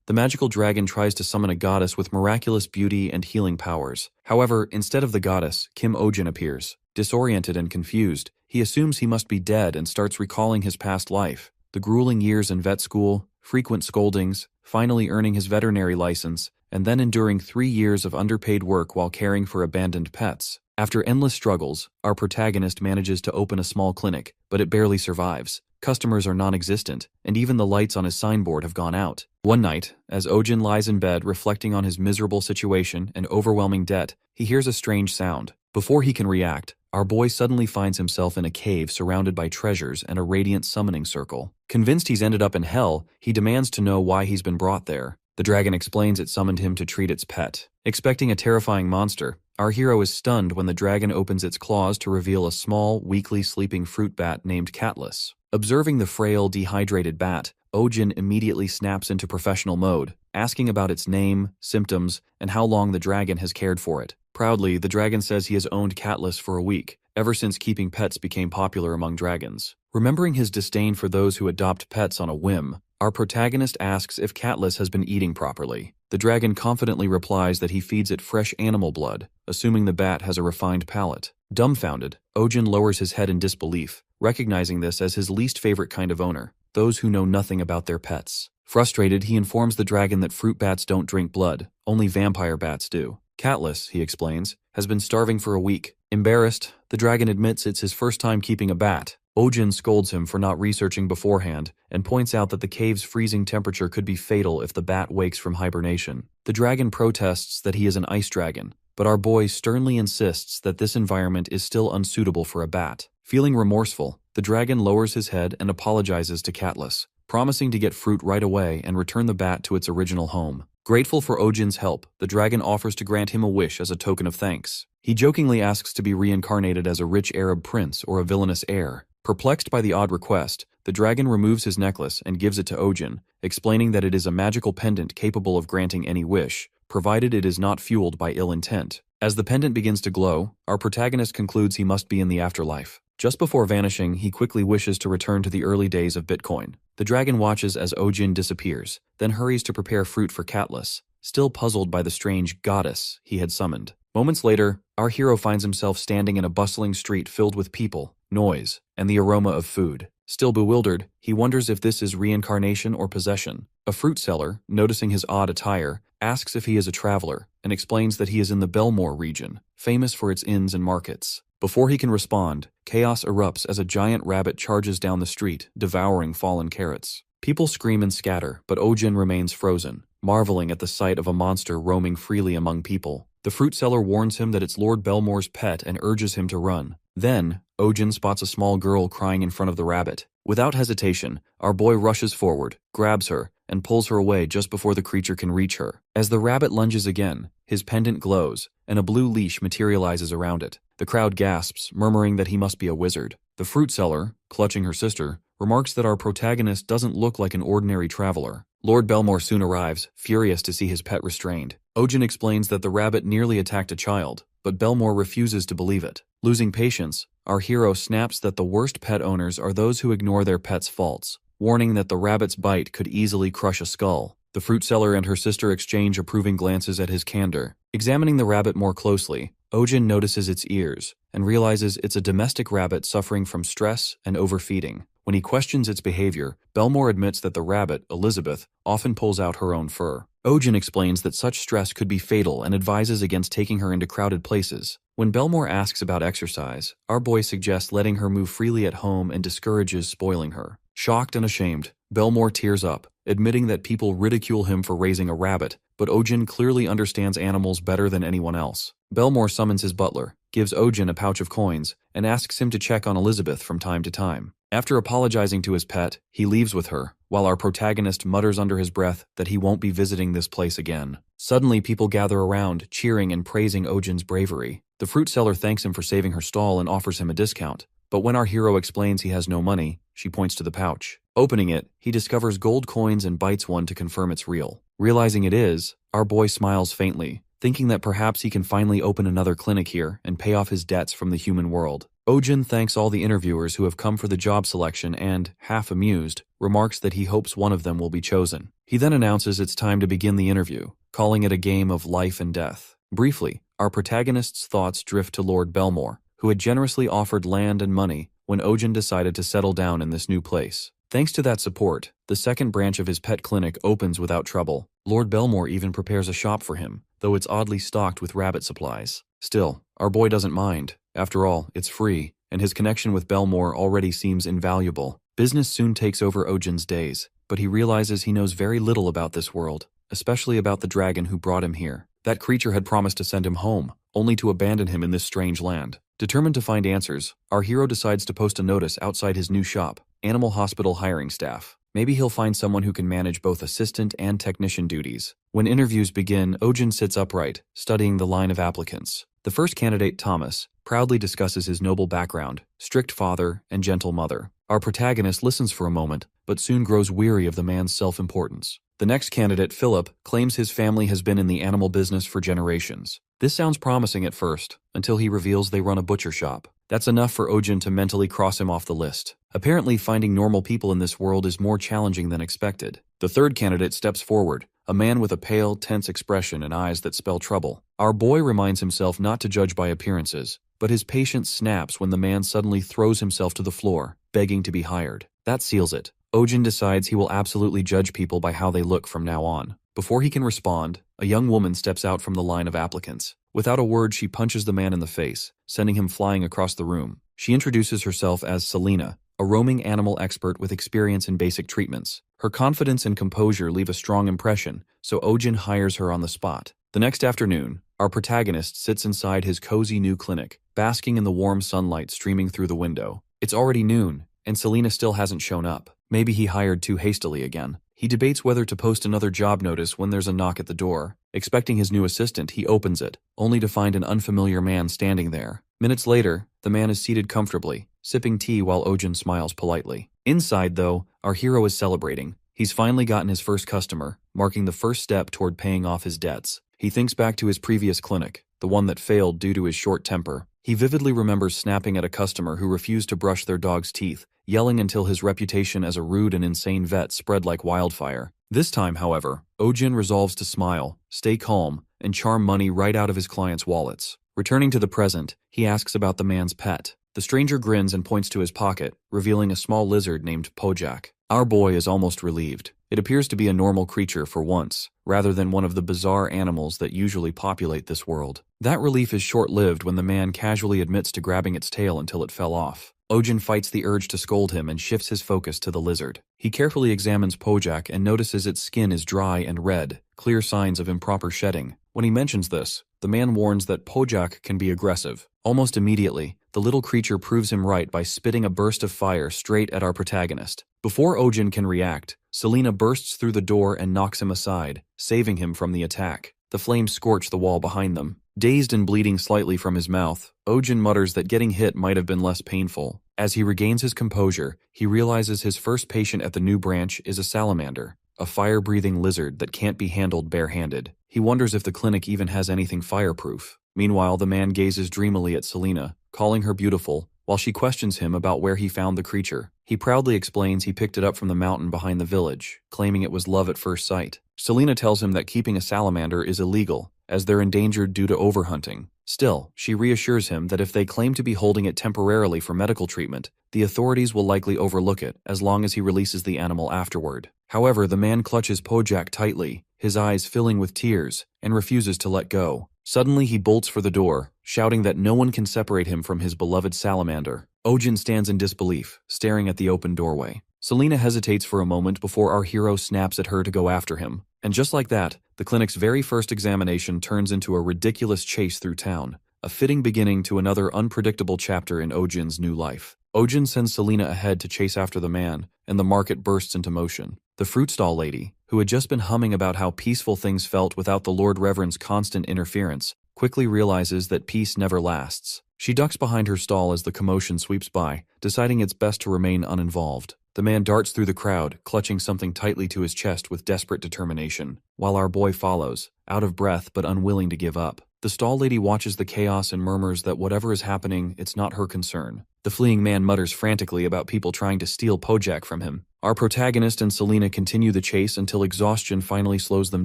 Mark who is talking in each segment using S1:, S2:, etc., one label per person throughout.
S1: The magical dragon tries to summon a goddess with miraculous beauty and healing powers. However, instead of the goddess, Kim Ojin appears. Disoriented and confused, he assumes he must be dead and starts recalling his past life. The grueling years in vet school, frequent scoldings, finally earning his veterinary license, and then enduring 3 years of underpaid work while caring for abandoned pets. After endless struggles, our protagonist manages to open a small clinic, but it barely survives. Customers are non-existent, and even the lights on his signboard have gone out. One night, as Ojin lies in bed reflecting on his miserable situation and overwhelming debt, he hears a strange sound. Before he can react, our boy suddenly finds himself in a cave surrounded by treasures and a radiant summoning circle. Convinced he's ended up in hell, he demands to know why he's been brought there. The dragon explains it summoned him to treat its pet. Expecting a terrifying monster, our hero is stunned when the dragon opens its claws to reveal a small, weakly sleeping fruit bat named Catless. Observing the frail, dehydrated bat, Ojin immediately snaps into professional mode, asking about its name, symptoms, and how long the dragon has cared for it. Proudly, the dragon says he has owned Catless for a week, ever since keeping pets became popular among dragons. Remembering his disdain for those who adopt pets on a whim, our protagonist asks if Catless has been eating properly. The dragon confidently replies that he feeds it fresh animal blood, assuming the bat has a refined palate. Dumbfounded, Ojin lowers his head in disbelief, recognizing this as his least favorite kind of owner, those who know nothing about their pets. Frustrated, he informs the dragon that fruit bats don't drink blood, only vampire bats do. Catless, he explains, has been starving for a week. Embarrassed, the dragon admits it's his first time keeping a bat. Ojin scolds him for not researching beforehand and points out that the cave's freezing temperature could be fatal if the bat wakes from hibernation. The dragon protests that he is an ice dragon, but our boy sternly insists that this environment is still unsuitable for a bat. Feeling remorseful, the dragon lowers his head and apologizes to Catless, promising to get fruit right away and return the bat to its original home. Grateful for Ojin's help, the dragon offers to grant him a wish as a token of thanks. He jokingly asks to be reincarnated as a rich Arab prince or a villainous heir. Perplexed by the odd request, the dragon removes his necklace and gives it to Ojin, explaining that it is a magical pendant capable of granting any wish, provided it is not fueled by ill intent. As the pendant begins to glow, our protagonist concludes he must be in the afterlife. Just before vanishing, he quickly wishes to return to the early days of Bitcoin. The dragon watches as Ojin disappears, then hurries to prepare fruit for Catless, still puzzled by the strange goddess he had summoned. Moments later, our hero finds himself standing in a bustling street filled with people, noise, and the aroma of food. Still bewildered, he wonders if this is reincarnation or possession. A fruit seller, noticing his odd attire, asks if he is a traveler, and explains that he is in the Belmore region, famous for its inns and markets. Before he can respond, chaos erupts as a giant rabbit charges down the street, devouring fallen carrots. People scream and scatter, but Ojin remains frozen, marveling at the sight of a monster roaming freely among people. The fruit seller warns him that it's Lord Belmore's pet and urges him to run. Then, Ojin spots a small girl crying in front of the rabbit. Without hesitation, our boy rushes forward, grabs her, and pulls her away just before the creature can reach her. As the rabbit lunges again, his pendant glows, and a blue leash materializes around it. The crowd gasps, murmuring that he must be a wizard. The fruit seller, clutching her sister, remarks that our protagonist doesn't look like an ordinary traveler. Lord Belmore soon arrives, furious to see his pet restrained. Ojin explains that the rabbit nearly attacked a child, but Belmore refuses to believe it. Losing patience, our hero snaps that the worst pet owners are those who ignore their pet's faults, warning that the rabbit's bite could easily crush a skull. The fruit seller and her sister exchange approving glances at his candor. Examining the rabbit more closely, Ojin notices its ears and realizes it's a domestic rabbit suffering from stress and overfeeding. When he questions its behavior, Belmore admits that the rabbit, Elizabeth, often pulls out her own fur. Ojin explains that such stress could be fatal and advises against taking her into crowded places. When Belmore asks about exercise, our boy suggests letting her move freely at home and discourages spoiling her. Shocked and ashamed, Belmore tears up, admitting that people ridicule him for raising a rabbit, but Ojin clearly understands animals better than anyone else. Belmore summons his butler, gives Ojin a pouch of coins, and asks him to check on Elizabeth from time to time. After apologizing to his pet, he leaves with her, while our protagonist mutters under his breath that he won't be visiting this place again. Suddenly, people gather around, cheering and praising Ojin's bravery. The fruit seller thanks him for saving her stall and offers him a discount. But when our hero explains he has no money, she points to the pouch. Opening it, he discovers gold coins and bites one to confirm it's real. Realizing it is, our boy smiles faintly, thinking that perhaps he can finally open another clinic here and pay off his debts from the human world. Ojin thanks all the interviewers who have come for the job selection and, half amused, remarks that he hopes one of them will be chosen. He then announces it's time to begin the interview, calling it a game of life and death. Briefly, our protagonist's thoughts drift to Lord Belmore, who had generously offered land and money when Ojin decided to settle down in this new place. Thanks to that support, the second branch of his pet clinic opens without trouble. Lord Belmore even prepares a shop for him, though it's oddly stocked with rabbit supplies. Still, our boy doesn't mind. After all, it's free, and his connection with Belmore already seems invaluable. Business soon takes over Ojin's days, but he realizes he knows very little about this world, especially about the dragon who brought him here. That creature had promised to send him home, only to abandon him in this strange land. Determined to find answers, our hero decides to post a notice outside his new shop, Animal Hospital Hiring Staff. Maybe he'll find someone who can manage both assistant and technician duties. When interviews begin, Ojin sits upright, studying the line of applicants. The first candidate, Thomas, proudly discusses his noble background, strict father, and gentle mother. Our protagonist listens for a moment, but soon grows weary of the man's self-importance. The next candidate, Philip, claims his family has been in the animal business for generations. This sounds promising at first, until he reveals they run a butcher shop. That's enough for Ojin to mentally cross him off the list. Apparently, finding normal people in this world is more challenging than expected. The third candidate steps forward, a man with a pale, tense expression and eyes that spell trouble. Our boy reminds himself not to judge by appearances, but his patience snaps when the man suddenly throws himself to the floor, begging to be hired. That seals it. Ojin decides he will absolutely judge people by how they look from now on. Before he can respond, a young woman steps out from the line of applicants. Without a word, she punches the man in the face, sending him flying across the room. She introduces herself as Selena, a roaming animal expert with experience in basic treatments. Her confidence and composure leave a strong impression, so Ojin hires her on the spot. The next afternoon, our protagonist sits inside his cozy new clinic, basking in the warm sunlight streaming through the window. It's already noon, and Selena still hasn't shown up. Maybe he hired too hastily again. He debates whether to post another job notice when there's a knock at the door. Expecting his new assistant, he opens it, only to find an unfamiliar man standing there. Minutes later, the man is seated comfortably, sipping tea while Ojin smiles politely. Inside, though, our hero is celebrating. He's finally gotten his first customer, marking the first step toward paying off his debts. He thinks back to his previous clinic, the one that failed due to his short temper. He vividly remembers snapping at a customer who refused to brush their dog's teeth, yelling until his reputation as a rude and insane vet spread like wildfire. This time, however, Ojin resolves to smile, stay calm, and charm money right out of his clients' wallets. Returning to the present, he asks about the man's pet. The stranger grins and points to his pocket, revealing a small lizard named Pojak. Our boy is almost relieved. It appears to be a normal creature for once, rather than one of the bizarre animals that usually populate this world. That relief is short-lived when the man casually admits to grabbing its tail until it fell off. Ojin fights the urge to scold him and shifts his focus to the lizard. He carefully examines Pojak and notices its skin is dry and red, clear signs of improper shedding. When he mentions this, the man warns that Pojak can be aggressive. Almost immediately, the little creature proves him right by spitting a burst of fire straight at our protagonist. Before Ojin can react, Selena bursts through the door and knocks him aside, saving him from the attack. The flames scorch the wall behind them. Dazed and bleeding slightly from his mouth, Ojin mutters that getting hit might have been less painful. As he regains his composure, he realizes his first patient at the new branch is a salamander, a fire-breathing lizard that can't be handled bare-handed. He wonders if the clinic even has anything fireproof. Meanwhile, the man gazes dreamily at Selena, calling her beautiful, while she questions him about where he found the creature. He proudly explains he picked it up from the mountain behind the village, claiming it was love at first sight. Selena tells him that keeping a salamander is illegal, as they're endangered due to overhunting. Still, she reassures him that if they claim to be holding it temporarily for medical treatment, the authorities will likely overlook it as long as he releases the animal afterward. However, the man clutches Pojak tightly, his eyes filling with tears, and refuses to let go. Suddenly he bolts for the door, shouting that no one can separate him from his beloved salamander. Ojin stands in disbelief, staring at the open doorway. Selena hesitates for a moment before our hero snaps at her to go after him. And just like that, the clinic's very first examination turns into a ridiculous chase through town, a fitting beginning to another unpredictable chapter in Ojin's new life. Ojin sends Selena ahead to chase after the man, and the market bursts into motion. The fruit stall lady, who had just been humming about how peaceful things felt without the Lord Reverend's constant interference, quickly realizes that peace never lasts. She ducks behind her stall as the commotion sweeps by, deciding it's best to remain uninvolved. The man darts through the crowd, clutching something tightly to his chest with desperate determination, while our boy follows, out of breath but unwilling to give up. The stall lady watches the chaos and murmurs that whatever is happening, it's not her concern. The fleeing man mutters frantically about people trying to steal Pojak from him. Our protagonist and Selina continue the chase until exhaustion finally slows them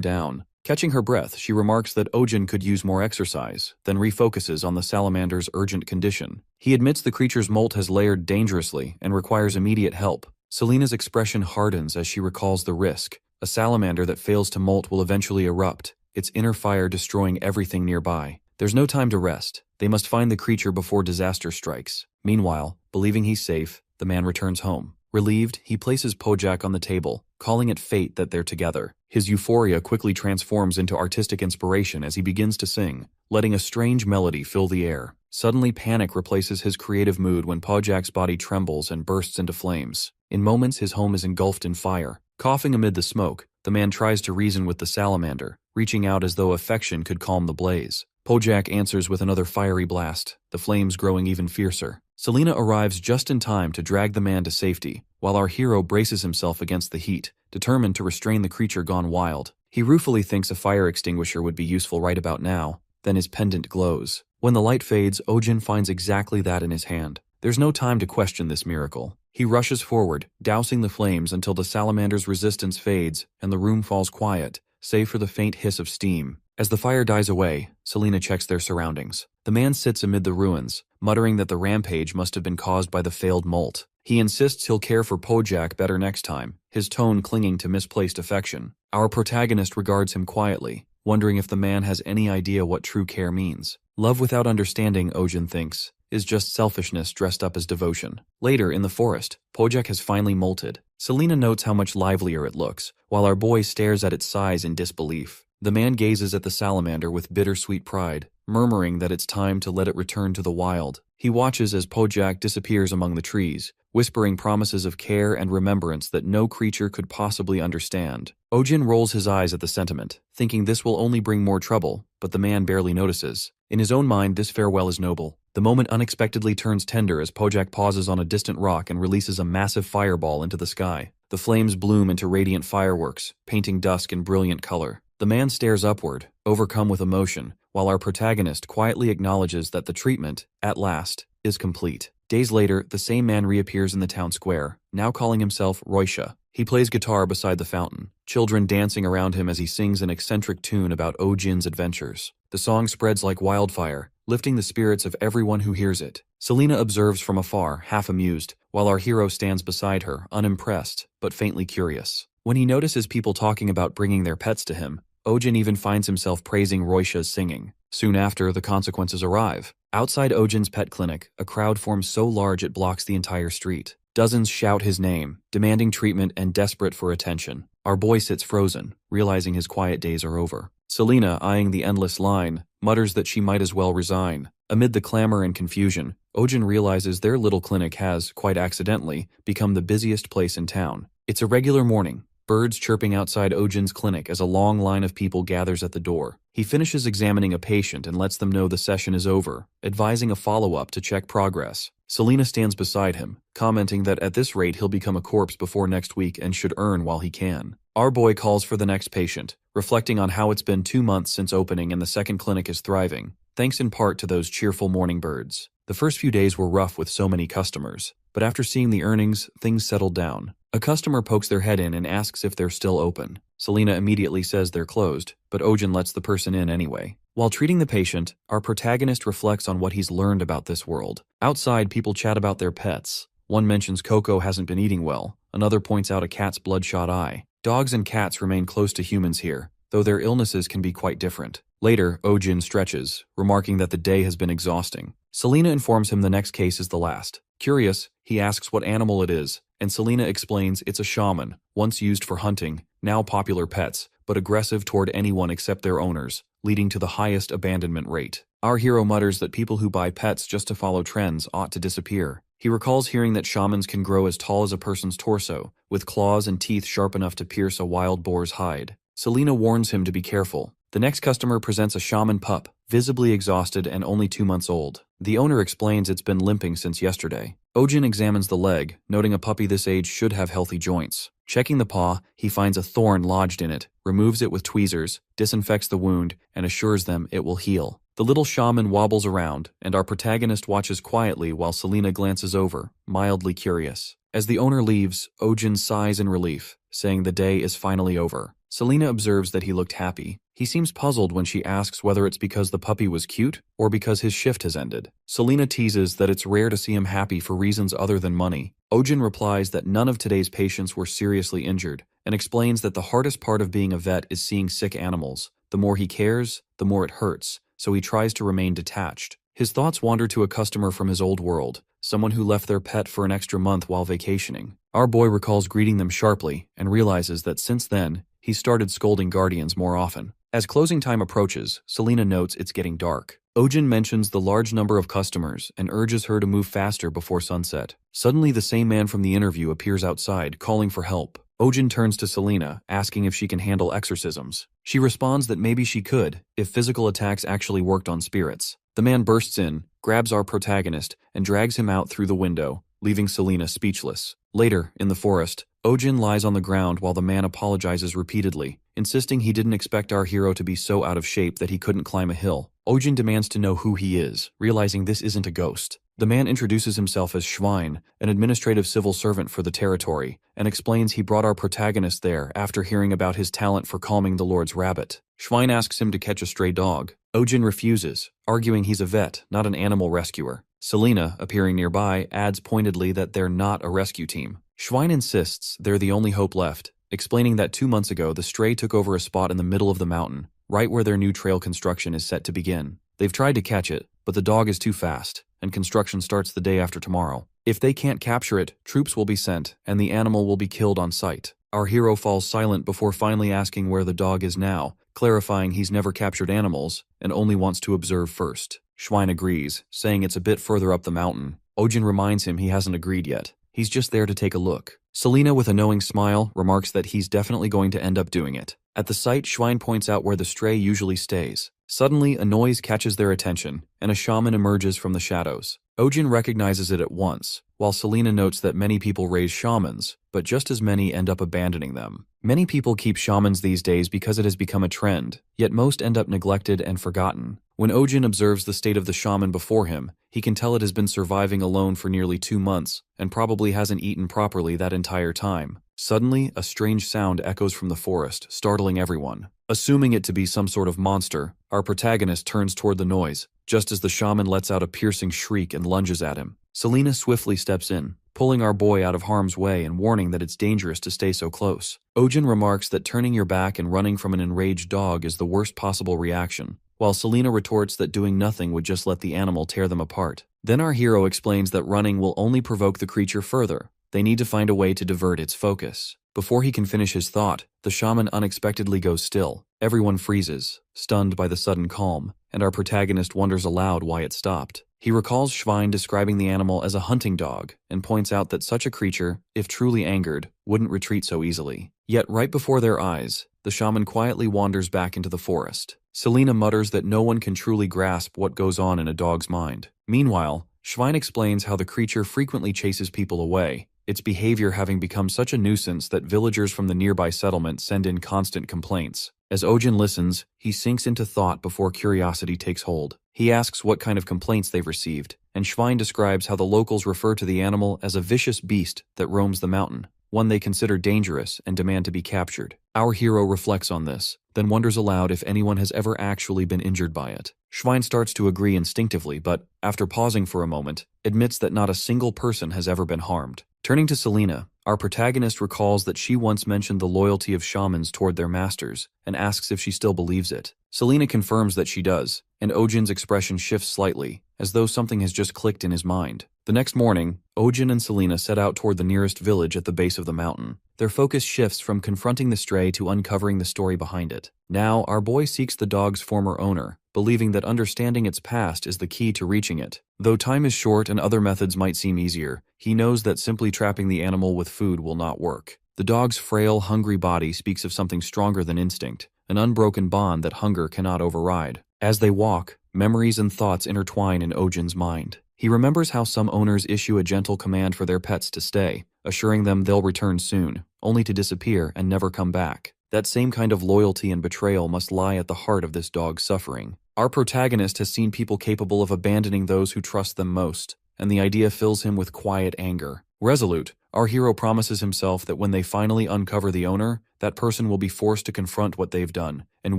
S1: down. Catching her breath, she remarks that Ojin could use more exercise, then refocuses on the salamander's urgent condition. He admits the creature's molt has layered dangerously and requires immediate help. Selina's expression hardens as she recalls the risk. A salamander that fails to molt will eventually erupt, its inner fire destroying everything nearby. There's no time to rest. They must find the creature before disaster strikes. Meanwhile, believing he's safe, the man returns home. Relieved, he places Pojak on the table, calling it fate that they're together. His euphoria quickly transforms into artistic inspiration as he begins to sing, letting a strange melody fill the air. Suddenly, panic replaces his creative mood when Pojak's body trembles and bursts into flames. In moments, his home is engulfed in fire. Coughing amid the smoke, the man tries to reason with the salamander, reaching out as though affection could calm the blaze. Pojak answers with another fiery blast, the flames growing even fiercer. Selina arrives just in time to drag the man to safety, while our hero braces himself against the heat, determined to restrain the creature gone wild. He ruefully thinks a fire extinguisher would be useful right about now, then his pendant glows. When the light fades, Ojin finds exactly that in his hand. There's no time to question this miracle. He rushes forward, dousing the flames until the salamander's resistance fades and the room falls quiet, save for the faint hiss of steam. As the fire dies away, Selina checks their surroundings. The man sits amid the ruins, muttering that the rampage must have been caused by the failed molt. He insists he'll care for Pojak better next time, his tone clinging to misplaced affection. Our protagonist regards him quietly, wondering if the man has any idea what true care means. Love without understanding, Ojin thinks, is just selfishness dressed up as devotion. Later, in the forest, Pojak has finally molted. Selina notes how much livelier it looks, while our boy stares at its size in disbelief. The man gazes at the salamander with bittersweet pride, murmuring that it's time to let it return to the wild. He watches as Pojak disappears among the trees, whispering promises of care and remembrance that no creature could possibly understand. Ojin rolls his eyes at the sentiment, thinking this will only bring more trouble, but the man barely notices. In his own mind, this farewell is noble. The moment unexpectedly turns tender as Pojak pauses on a distant rock and releases a massive fireball into the sky. The flames bloom into radiant fireworks, painting dusk in brilliant color. The man stares upward, overcome with emotion, while our protagonist quietly acknowledges that the treatment, at last, is complete. Days later, the same man reappears in the town square, now calling himself Roisha. He plays guitar beside the fountain, children dancing around him as he sings an eccentric tune about Ojin's adventures. The song spreads like wildfire, lifting the spirits of everyone who hears it. Selina observes from afar, half amused, while our hero stands beside her, unimpressed, but faintly curious. When he notices people talking about bringing their pets to him, Ojin even finds himself praising Roisha's singing. Soon after, the consequences arrive. Outside Ojin's pet clinic, a crowd forms so large it blocks the entire street. Dozens shout his name, demanding treatment and desperate for attention. Our boy sits frozen, realizing his quiet days are over. Selina, eyeing the endless line, mutters that she might as well resign. Amid the clamor and confusion, Ojin realizes their little clinic has, quite accidentally, become the busiest place in town. It's a regular morning, birds chirping outside Ojin's clinic as a long line of people gathers at the door. He finishes examining a patient and lets them know the session is over, advising a follow-up to check progress. Selina stands beside him, commenting that at this rate he'll become a corpse before next week and should earn while he can. Our boy calls for the next patient, reflecting on how it's been 2 months since opening and the second clinic is thriving, thanks in part to those cheerful morning birds. The first few days were rough with so many customers, but after seeing the earnings, things settled down. A customer pokes their head in and asks if they're still open. Selina immediately says they're closed, but Ojin lets the person in anyway. While treating the patient, our protagonist reflects on what he's learned about this world. Outside, people chat about their pets. One mentions Coco hasn't been eating well, another points out a cat's bloodshot eye. Dogs and cats remain close to humans here, though their illnesses can be quite different. Later, Ojin stretches, remarking that the day has been exhausting. Selina informs him the next case is the last. Curious, he asks what animal it is, and Selina explains it's a shaman, once used for hunting, now popular pets, but aggressive toward anyone except their owners, leading to the highest abandonment rate. Our hero mutters that people who buy pets just to follow trends ought to disappear. He recalls hearing that shamans can grow as tall as a person's torso, with claws and teeth sharp enough to pierce a wild boar's hide. Selina warns him to be careful. The next customer presents a shaman pup, visibly exhausted and only 2 months old. The owner explains it's been limping since yesterday. Ojin examines the leg, noting a puppy this age should have healthy joints. Checking the paw, he finds a thorn lodged in it, removes it with tweezers, disinfects the wound, and assures them it will heal. The little shaman wobbles around, and our protagonist watches quietly while Selina glances over, mildly curious. As the owner leaves, Ojin sighs in relief, saying the day is finally over. Selina observes that he looked happy. He seems puzzled when she asks whether it's because the puppy was cute or because his shift has ended. Selina teases that it's rare to see him happy for reasons other than money. Ojin replies that none of today's patients were seriously injured and explains that the hardest part of being a vet is seeing sick animals. The more he cares, the more it hurts, so he tries to remain detached. His thoughts wander to a customer from his old world, someone who left their pet for an extra month while vacationing. Our boy recalls greeting them sharply and realizes that since then, he started scolding guardians more often. As closing time approaches, Selina notes it's getting dark. Ojin mentions the large number of customers and urges her to move faster before sunset. Suddenly, the same man from the interview appears outside, calling for help. Ojin turns to Selina, asking if she can handle exorcisms. She responds that maybe she could, if physical attacks actually worked on spirits. The man bursts in, grabs our protagonist, and drags him out through the window, leaving Selina speechless. Later, in the forest, Ojin lies on the ground while the man apologizes repeatedly, insisting he didn't expect our hero to be so out of shape that he couldn't climb a hill. Ojin demands to know who he is, realizing this isn't a ghost. The man introduces himself as Schwein, an administrative civil servant for the territory, and explains he brought our protagonist there after hearing about his talent for calming the Lord's rabbit. Schwein asks him to catch a stray dog. Ojin refuses, arguing he's a vet, not an animal rescuer. Selina, appearing nearby, adds pointedly that they're not a rescue team. Schwein insists they're the only hope left, explaining that 2 months ago the stray took over a spot in the middle of the mountain, right where their new trail construction is set to begin. They've tried to catch it, but the dog is too fast, and construction starts the day after tomorrow. If they can't capture it, troops will be sent, and the animal will be killed on sight. Our hero falls silent before finally asking where the dog is now, clarifying he's never captured animals and only wants to observe first. Schwein agrees, saying it's a bit further up the mountain. Ojin reminds him he hasn't agreed yet. He's just there to take a look. Selina, with a knowing smile, remarks that he's definitely going to end up doing it. At the site, Schwein points out where the stray usually stays. Suddenly, a noise catches their attention, and a shaman emerges from the shadows. Ojin recognizes it at once, while Selina notes that many people raise shamans, but just as many end up abandoning them. Many people keep shamans these days because it has become a trend, yet most end up neglected and forgotten. When Ojin observes the state of the shaman before him, he can tell it has been surviving alone for nearly 2 months, and probably hasn't eaten properly that entire time. Suddenly, a strange sound echoes from the forest, startling everyone. Assuming it to be some sort of monster, our protagonist turns toward the noise, just as the shaman lets out a piercing shriek and lunges at him. Selina swiftly steps in, pulling our boy out of harm's way and warning that it's dangerous to stay so close. Ojin remarks that turning your back and running from an enraged dog is the worst possible reaction, while Selina retorts that doing nothing would just let the animal tear them apart. Then our hero explains that running will only provoke the creature further. They need to find a way to divert its focus. Before he can finish his thought, the shaman unexpectedly goes still. Everyone freezes, stunned by the sudden calm, and our protagonist wonders aloud why it stopped. He recalls Schwein describing the animal as a hunting dog and points out that such a creature, if truly angered, wouldn't retreat so easily. Yet right before their eyes, the shaman quietly wanders back into the forest. Selina mutters that no one can truly grasp what goes on in a dog's mind. Meanwhile, Schwein explains how the creature frequently chases people away, its behavior having become such a nuisance that villagers from the nearby settlement send in constant complaints. As Ojin listens, he sinks into thought before curiosity takes hold. He asks what kind of complaints they've received, and Schwein describes how the locals refer to the animal as a vicious beast that roams the mountain, one they consider dangerous and demand to be captured. Our hero reflects on this, then wonders aloud if anyone has ever actually been injured by it. Schwein starts to agree instinctively, but, after pausing for a moment, admits that not a single person has ever been harmed. Turning to Selina, our protagonist recalls that she once mentioned the loyalty of shamans toward their masters, and asks if she still believes it. Selina confirms that she does, and Ojin's expression shifts slightly, as though something has just clicked in his mind. The next morning, Ojin and Selina set out toward the nearest village at the base of the mountain. Their focus shifts from confronting the stray to uncovering the story behind it. Now, our boy seeks the dog's former owner, believing that understanding its past is the key to reaching it. Though time is short and other methods might seem easier, he knows that simply trapping the animal with food will not work. The dog's frail, hungry body speaks of something stronger than instinct, an unbroken bond that hunger cannot override. As they walk, memories and thoughts intertwine in Ojin's mind. He remembers how some owners issue a gentle command for their pets to stay, assuring them they'll return soon, only to disappear and never come back. That same kind of loyalty and betrayal must lie at the heart of this dog's suffering. Our protagonist has seen people capable of abandoning those who trust them most, and the idea fills him with quiet anger. Resolute, our hero promises himself that when they finally uncover the owner, that person will be forced to confront what they've done, and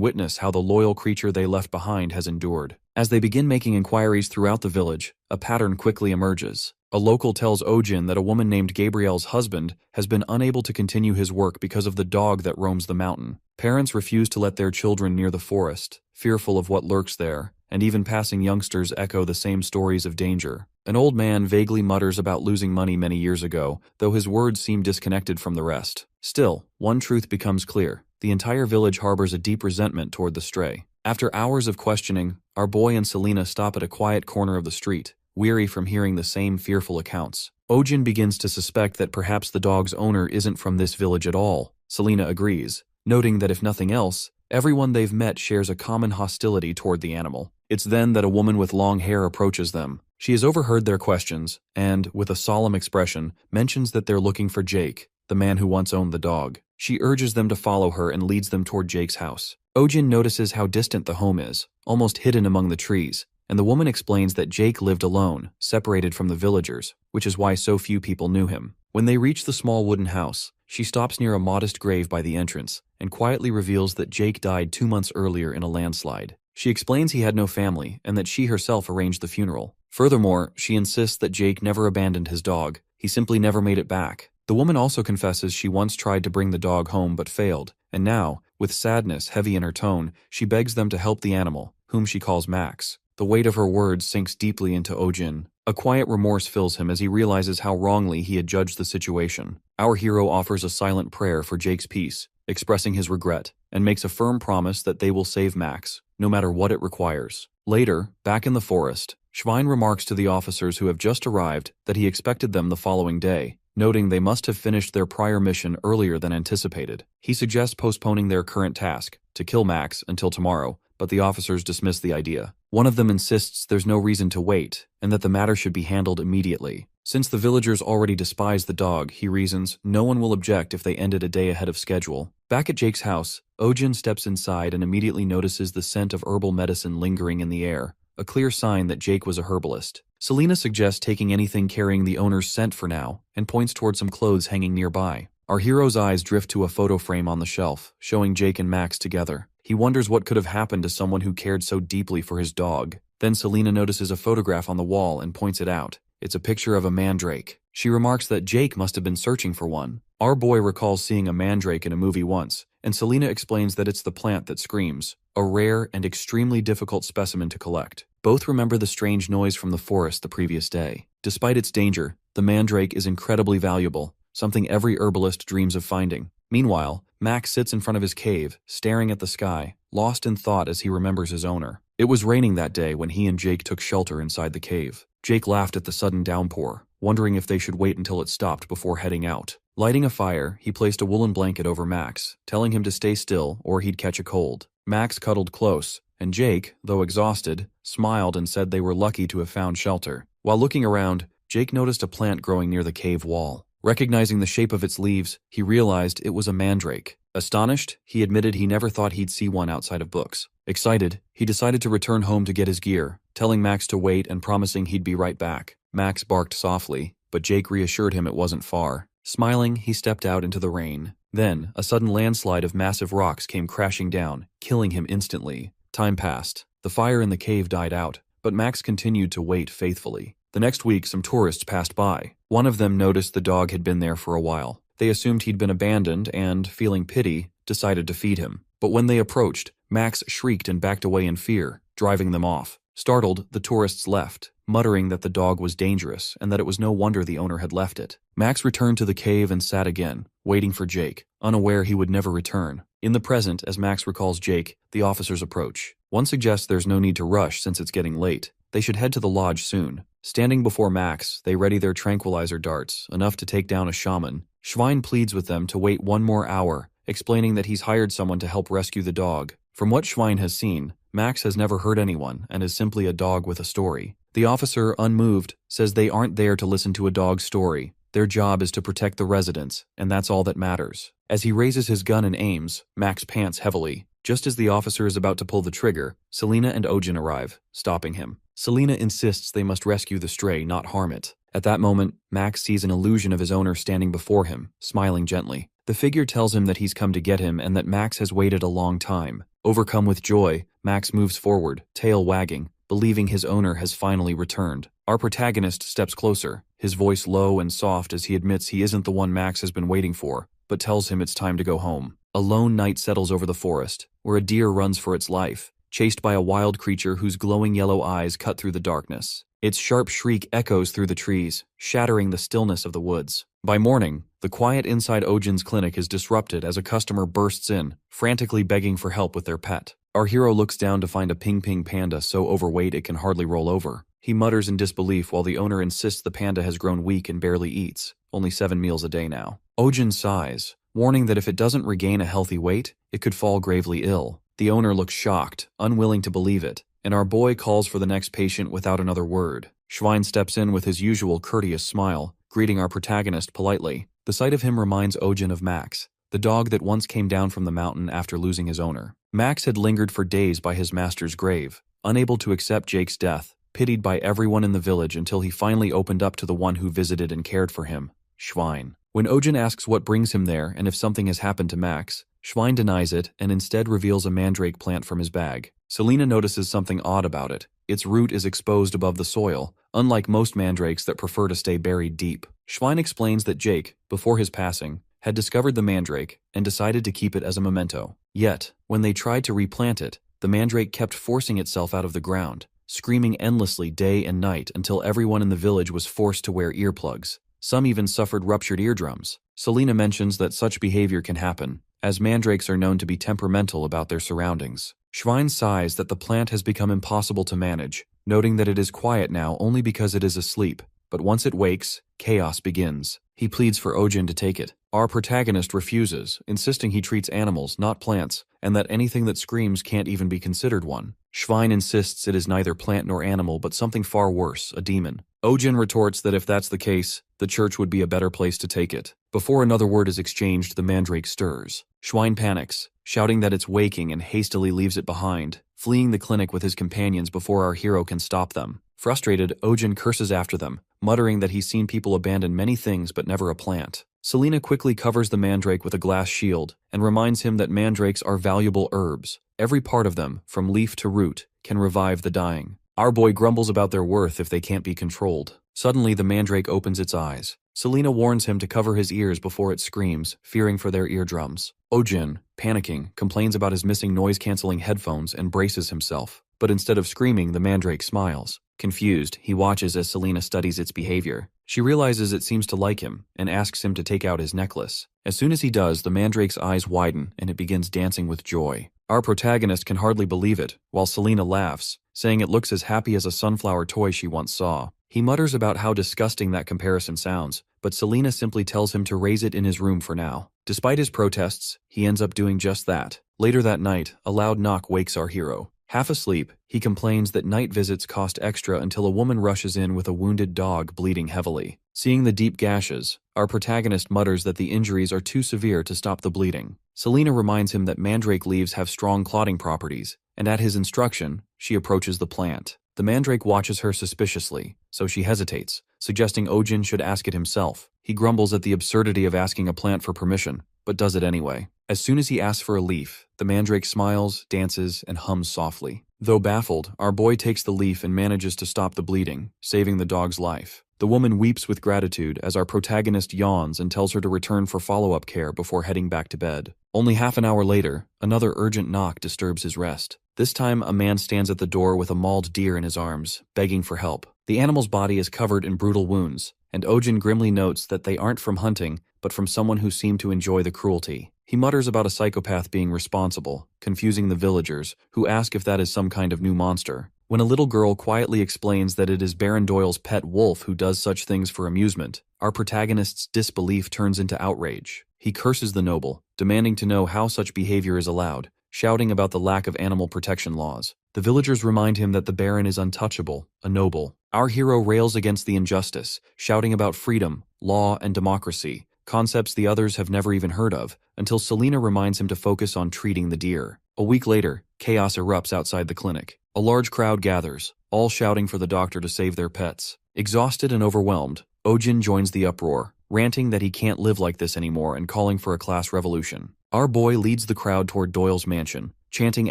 S1: witness how the loyal creature they left behind has endured. As they begin making inquiries throughout the village, a pattern quickly emerges. A local tells Ojin that a woman named Gabriel's husband has been unable to continue his work because of the dog that roams the mountain. Parents refuse to let their children near the forest, fearful of what lurks there, and even passing youngsters echo the same stories of danger. An old man vaguely mutters about losing money many years ago, though his words seem disconnected from the rest. Still, one truth becomes clear. The entire village harbors a deep resentment toward the stray. After hours of questioning, our boy and Selina stop at a quiet corner of the street, weary from hearing the same fearful accounts. Ojin begins to suspect that perhaps the dog's owner isn't from this village at all. Selina agrees, noting that if nothing else, everyone they've met shares a common hostility toward the animal. It's then that a woman with long hair approaches them. She has overheard their questions and, with a solemn expression, mentions that they're looking for Jake, the man who once owned the dog. She urges them to follow her and leads them toward Jake's house. Ojin notices how distant the home is, almost hidden among the trees, and the woman explains that Jake lived alone, separated from the villagers, which is why so few people knew him. When they reach the small wooden house, she stops near a modest grave by the entrance and quietly reveals that Jake died 2 months earlier in a landslide. She explains he had no family and that she herself arranged the funeral. Furthermore, she insists that Jake never abandoned his dog. He simply never made it back. The woman also confesses she once tried to bring the dog home but failed, and now, with sadness heavy in her tone, she begs them to help the animal, whom she calls Max. The weight of her words sinks deeply into Ojin. A quiet remorse fills him as he realizes how wrongly he had judged the situation. Our hero offers a silent prayer for Jake's peace, expressing his regret, and makes a firm promise that they will save Max, no matter what it requires. Later, back in the forest, Schwein remarks to the officers who have just arrived that he expected them the following day, noting they must have finished their prior mission earlier than anticipated. He suggests postponing their current task, to kill Max, until tomorrow, but the officers dismiss the idea. One of them insists there's no reason to wait, and that the matter should be handled immediately. Since the villagers already despise the dog, he reasons, no one will object if they ended a day ahead of schedule. Back at Jake's house, Ojin steps inside and immediately notices the scent of herbal medicine lingering in the air, a clear sign that Jake was a herbalist. Selina suggests taking anything carrying the owner's scent for now, and points toward some clothes hanging nearby. Our hero's eyes drift to a photo frame on the shelf, showing Jake and Max together. He wonders what could have happened to someone who cared so deeply for his dog. Then Selina notices a photograph on the wall and points it out. It's a picture of a mandrake. She remarks that Jake must have been searching for one. Our boy recalls seeing a mandrake in a movie once, and Selina explains that it's the plant that screams, a rare and extremely difficult specimen to collect. Both remember the strange noise from the forest the previous day. Despite its danger, the mandrake is incredibly valuable, something every herbalist dreams of finding. Meanwhile, Max sits in front of his cave, staring at the sky, lost in thought as he remembers his owner. It was raining that day when he and Jake took shelter inside the cave. Jake laughed at the sudden downpour, wondering if they should wait until it stopped before heading out. Lighting a fire, he placed a woolen blanket over Max, telling him to stay still or he'd catch a cold. Max cuddled close, and Jake, though exhausted, smiled and said they were lucky to have found shelter. While looking around, Jake noticed a plant growing near the cave wall. Recognizing the shape of its leaves, he realized it was a mandrake. Astonished, he admitted he never thought he'd see one outside of books. Excited, he decided to return home to get his gear, telling Max to wait and promising he'd be right back. Max barked softly, but Jake reassured him it wasn't far. Smiling, he stepped out into the rain. Then, a sudden landslide of massive rocks came crashing down, killing him instantly. Time passed. The fire in the cave died out, but Max continued to wait faithfully. The next week, some tourists passed by. One of them noticed the dog had been there for a while. They assumed he'd been abandoned and, feeling pity, decided to feed him. But when they approached, Max shrieked and backed away in fear, driving them off. Startled, the tourists left, muttering that the dog was dangerous and that it was no wonder the owner had left it. Max returned to the cave and sat again, waiting for Jake, unaware he would never return. In the present, as Max recalls Jake, the officers approach. One suggests there's no need to rush since it's getting late. They should head to the lodge soon. Standing before Max, they ready their tranquilizer darts, enough to take down a shaman. Schwein pleads with them to wait 1 more hour, explaining that he's hired someone to help rescue the dog. From what Schwein has seen, Max has never hurt anyone and is simply a dog with a story. The officer, unmoved, says they aren't there to listen to a dog's story. Their job is to protect the residents, and that's all that matters. As he raises his gun and aims, Max pants heavily. Just as the officer is about to pull the trigger, Selina and Ojin arrive, stopping him. Selina insists they must rescue the stray, not harm it. At that moment, Max sees an illusion of his owner standing before him, smiling gently. The figure tells him that he's come to get him and that Max has waited a long time. Overcome with joy, Max moves forward, tail wagging, believing his owner has finally returned. Our protagonist steps closer, his voice low and soft as he admits he isn't the one Max has been waiting for, but tells him it's time to go home. A lone night settles over the forest, where a deer runs for its life, chased by a wild creature whose glowing yellow eyes cut through the darkness. Its sharp shriek echoes through the trees, shattering the stillness of the woods. By morning, the quiet inside Ojin's clinic is disrupted as a customer bursts in, frantically begging for help with their pet. Our hero looks down to find a ping-ping panda so overweight it can hardly roll over. He mutters in disbelief while the owner insists the panda has grown weak and barely eats, only 7 meals a day now. Ojin sighs, warning that if it doesn't regain a healthy weight, it could fall gravely ill. The owner looks shocked, unwilling to believe it, and our boy calls for the next patient without another word. Schwein steps in with his usual courteous smile, greeting our protagonist politely. The sight of him reminds Ojin of Max, the dog that once came down from the mountain after losing his owner. Max had lingered for days by his master's grave, unable to accept Jake's death, pitied by everyone in the village until he finally opened up to the one who visited and cared for him, Schwein. When Ojin asks what brings him there and if something has happened to Max, Schwein denies it and instead reveals a mandrake plant from his bag. Selina notices something odd about it. Its root is exposed above the soil, unlike most mandrakes that prefer to stay buried deep. Schwein explains that Jake, before his passing, had discovered the mandrake and decided to keep it as a memento. Yet, when they tried to replant it, the mandrake kept forcing itself out of the ground, screaming endlessly day and night until everyone in the village was forced to wear earplugs. Some even suffered ruptured eardrums. Selina mentions that such behavior can happen, as mandrakes are known to be temperamental about their surroundings. Schwein sighs that the plant has become impossible to manage, noting that it is quiet now only because it is asleep, but once it wakes, chaos begins. He pleads for Ojin to take it. Our protagonist refuses, insisting he treats animals, not plants, and that anything that screams can't even be considered one. Schwein insists it is neither plant nor animal but something far worse, a demon. Ojin retorts that if that's the case, the church would be a better place to take it. Before another word is exchanged, the mandrake stirs. Schwein panics, shouting that it's waking and hastily leaves it behind, fleeing the clinic with his companions before our hero can stop them. Frustrated, Ojin curses after them, muttering that he's seen people abandon many things but never a plant. Selina quickly covers the mandrake with a glass shield and reminds him that mandrakes are valuable herbs. Every part of them, from leaf to root, can revive the dying. Our boy grumbles about their worth if they can't be controlled. Suddenly, the mandrake opens its eyes. Selina warns him to cover his ears before it screams, fearing for their eardrums. Ojin, panicking, complains about his missing noise-canceling headphones and braces himself. But instead of screaming, the mandrake smiles. Confused, he watches as Selina studies its behavior. She realizes it seems to like him and asks him to take out his necklace. As soon as he does, the mandrake's eyes widen and it begins dancing with joy. Our protagonist can hardly believe it, while Selina laughs, saying it looks as happy as a sunflower toy she once saw. He mutters about how disgusting that comparison sounds, but Selina simply tells him to raise it in his room for now. Despite his protests, he ends up doing just that. Later that night, a loud knock wakes our hero. Half asleep, he complains that night visits cost extra until a woman rushes in with a wounded dog bleeding heavily. Seeing the deep gashes, our protagonist mutters that the injuries are too severe to stop the bleeding. Selina reminds him that mandrake leaves have strong clotting properties, and at his instruction, she approaches the plant. The mandrake watches her suspiciously, so she hesitates, suggesting Ojin should ask it himself. He grumbles at the absurdity of asking a plant for permission, but does it anyway. As soon as he asks for a leaf, the mandrake smiles, dances, and hums softly. Though baffled, our boy takes the leaf and manages to stop the bleeding, saving the dog's life. The woman weeps with gratitude as our protagonist yawns and tells her to return for follow-up care before heading back to bed. Only half an hour later, another urgent knock disturbs his rest. This time, a man stands at the door with a mauled deer in his arms, begging for help. The animal's body is covered in brutal wounds, and Ojin grimly notes that they aren't from hunting, but from someone who seemed to enjoy the cruelty. He mutters about a psychopath being responsible, confusing the villagers, who ask if that is some kind of new monster. When a little girl quietly explains that it is Baron Doyle's pet wolf who does such things for amusement, our protagonist's disbelief turns into outrage. He curses the noble, demanding to know how such behavior is allowed, shouting about the lack of animal protection laws. The villagers remind him that the Baron is untouchable, a noble. Our hero rails against the injustice, shouting about freedom, law, and democracy, concepts the others have never even heard of, until Selena reminds him to focus on treating the deer. A week later, chaos erupts outside the clinic. A large crowd gathers, all shouting for the doctor to save their pets. Exhausted and overwhelmed, Ojin joins the uproar, ranting that he can't live like this anymore and calling for a class revolution. Our boy leads the crowd toward Doyle's mansion, chanting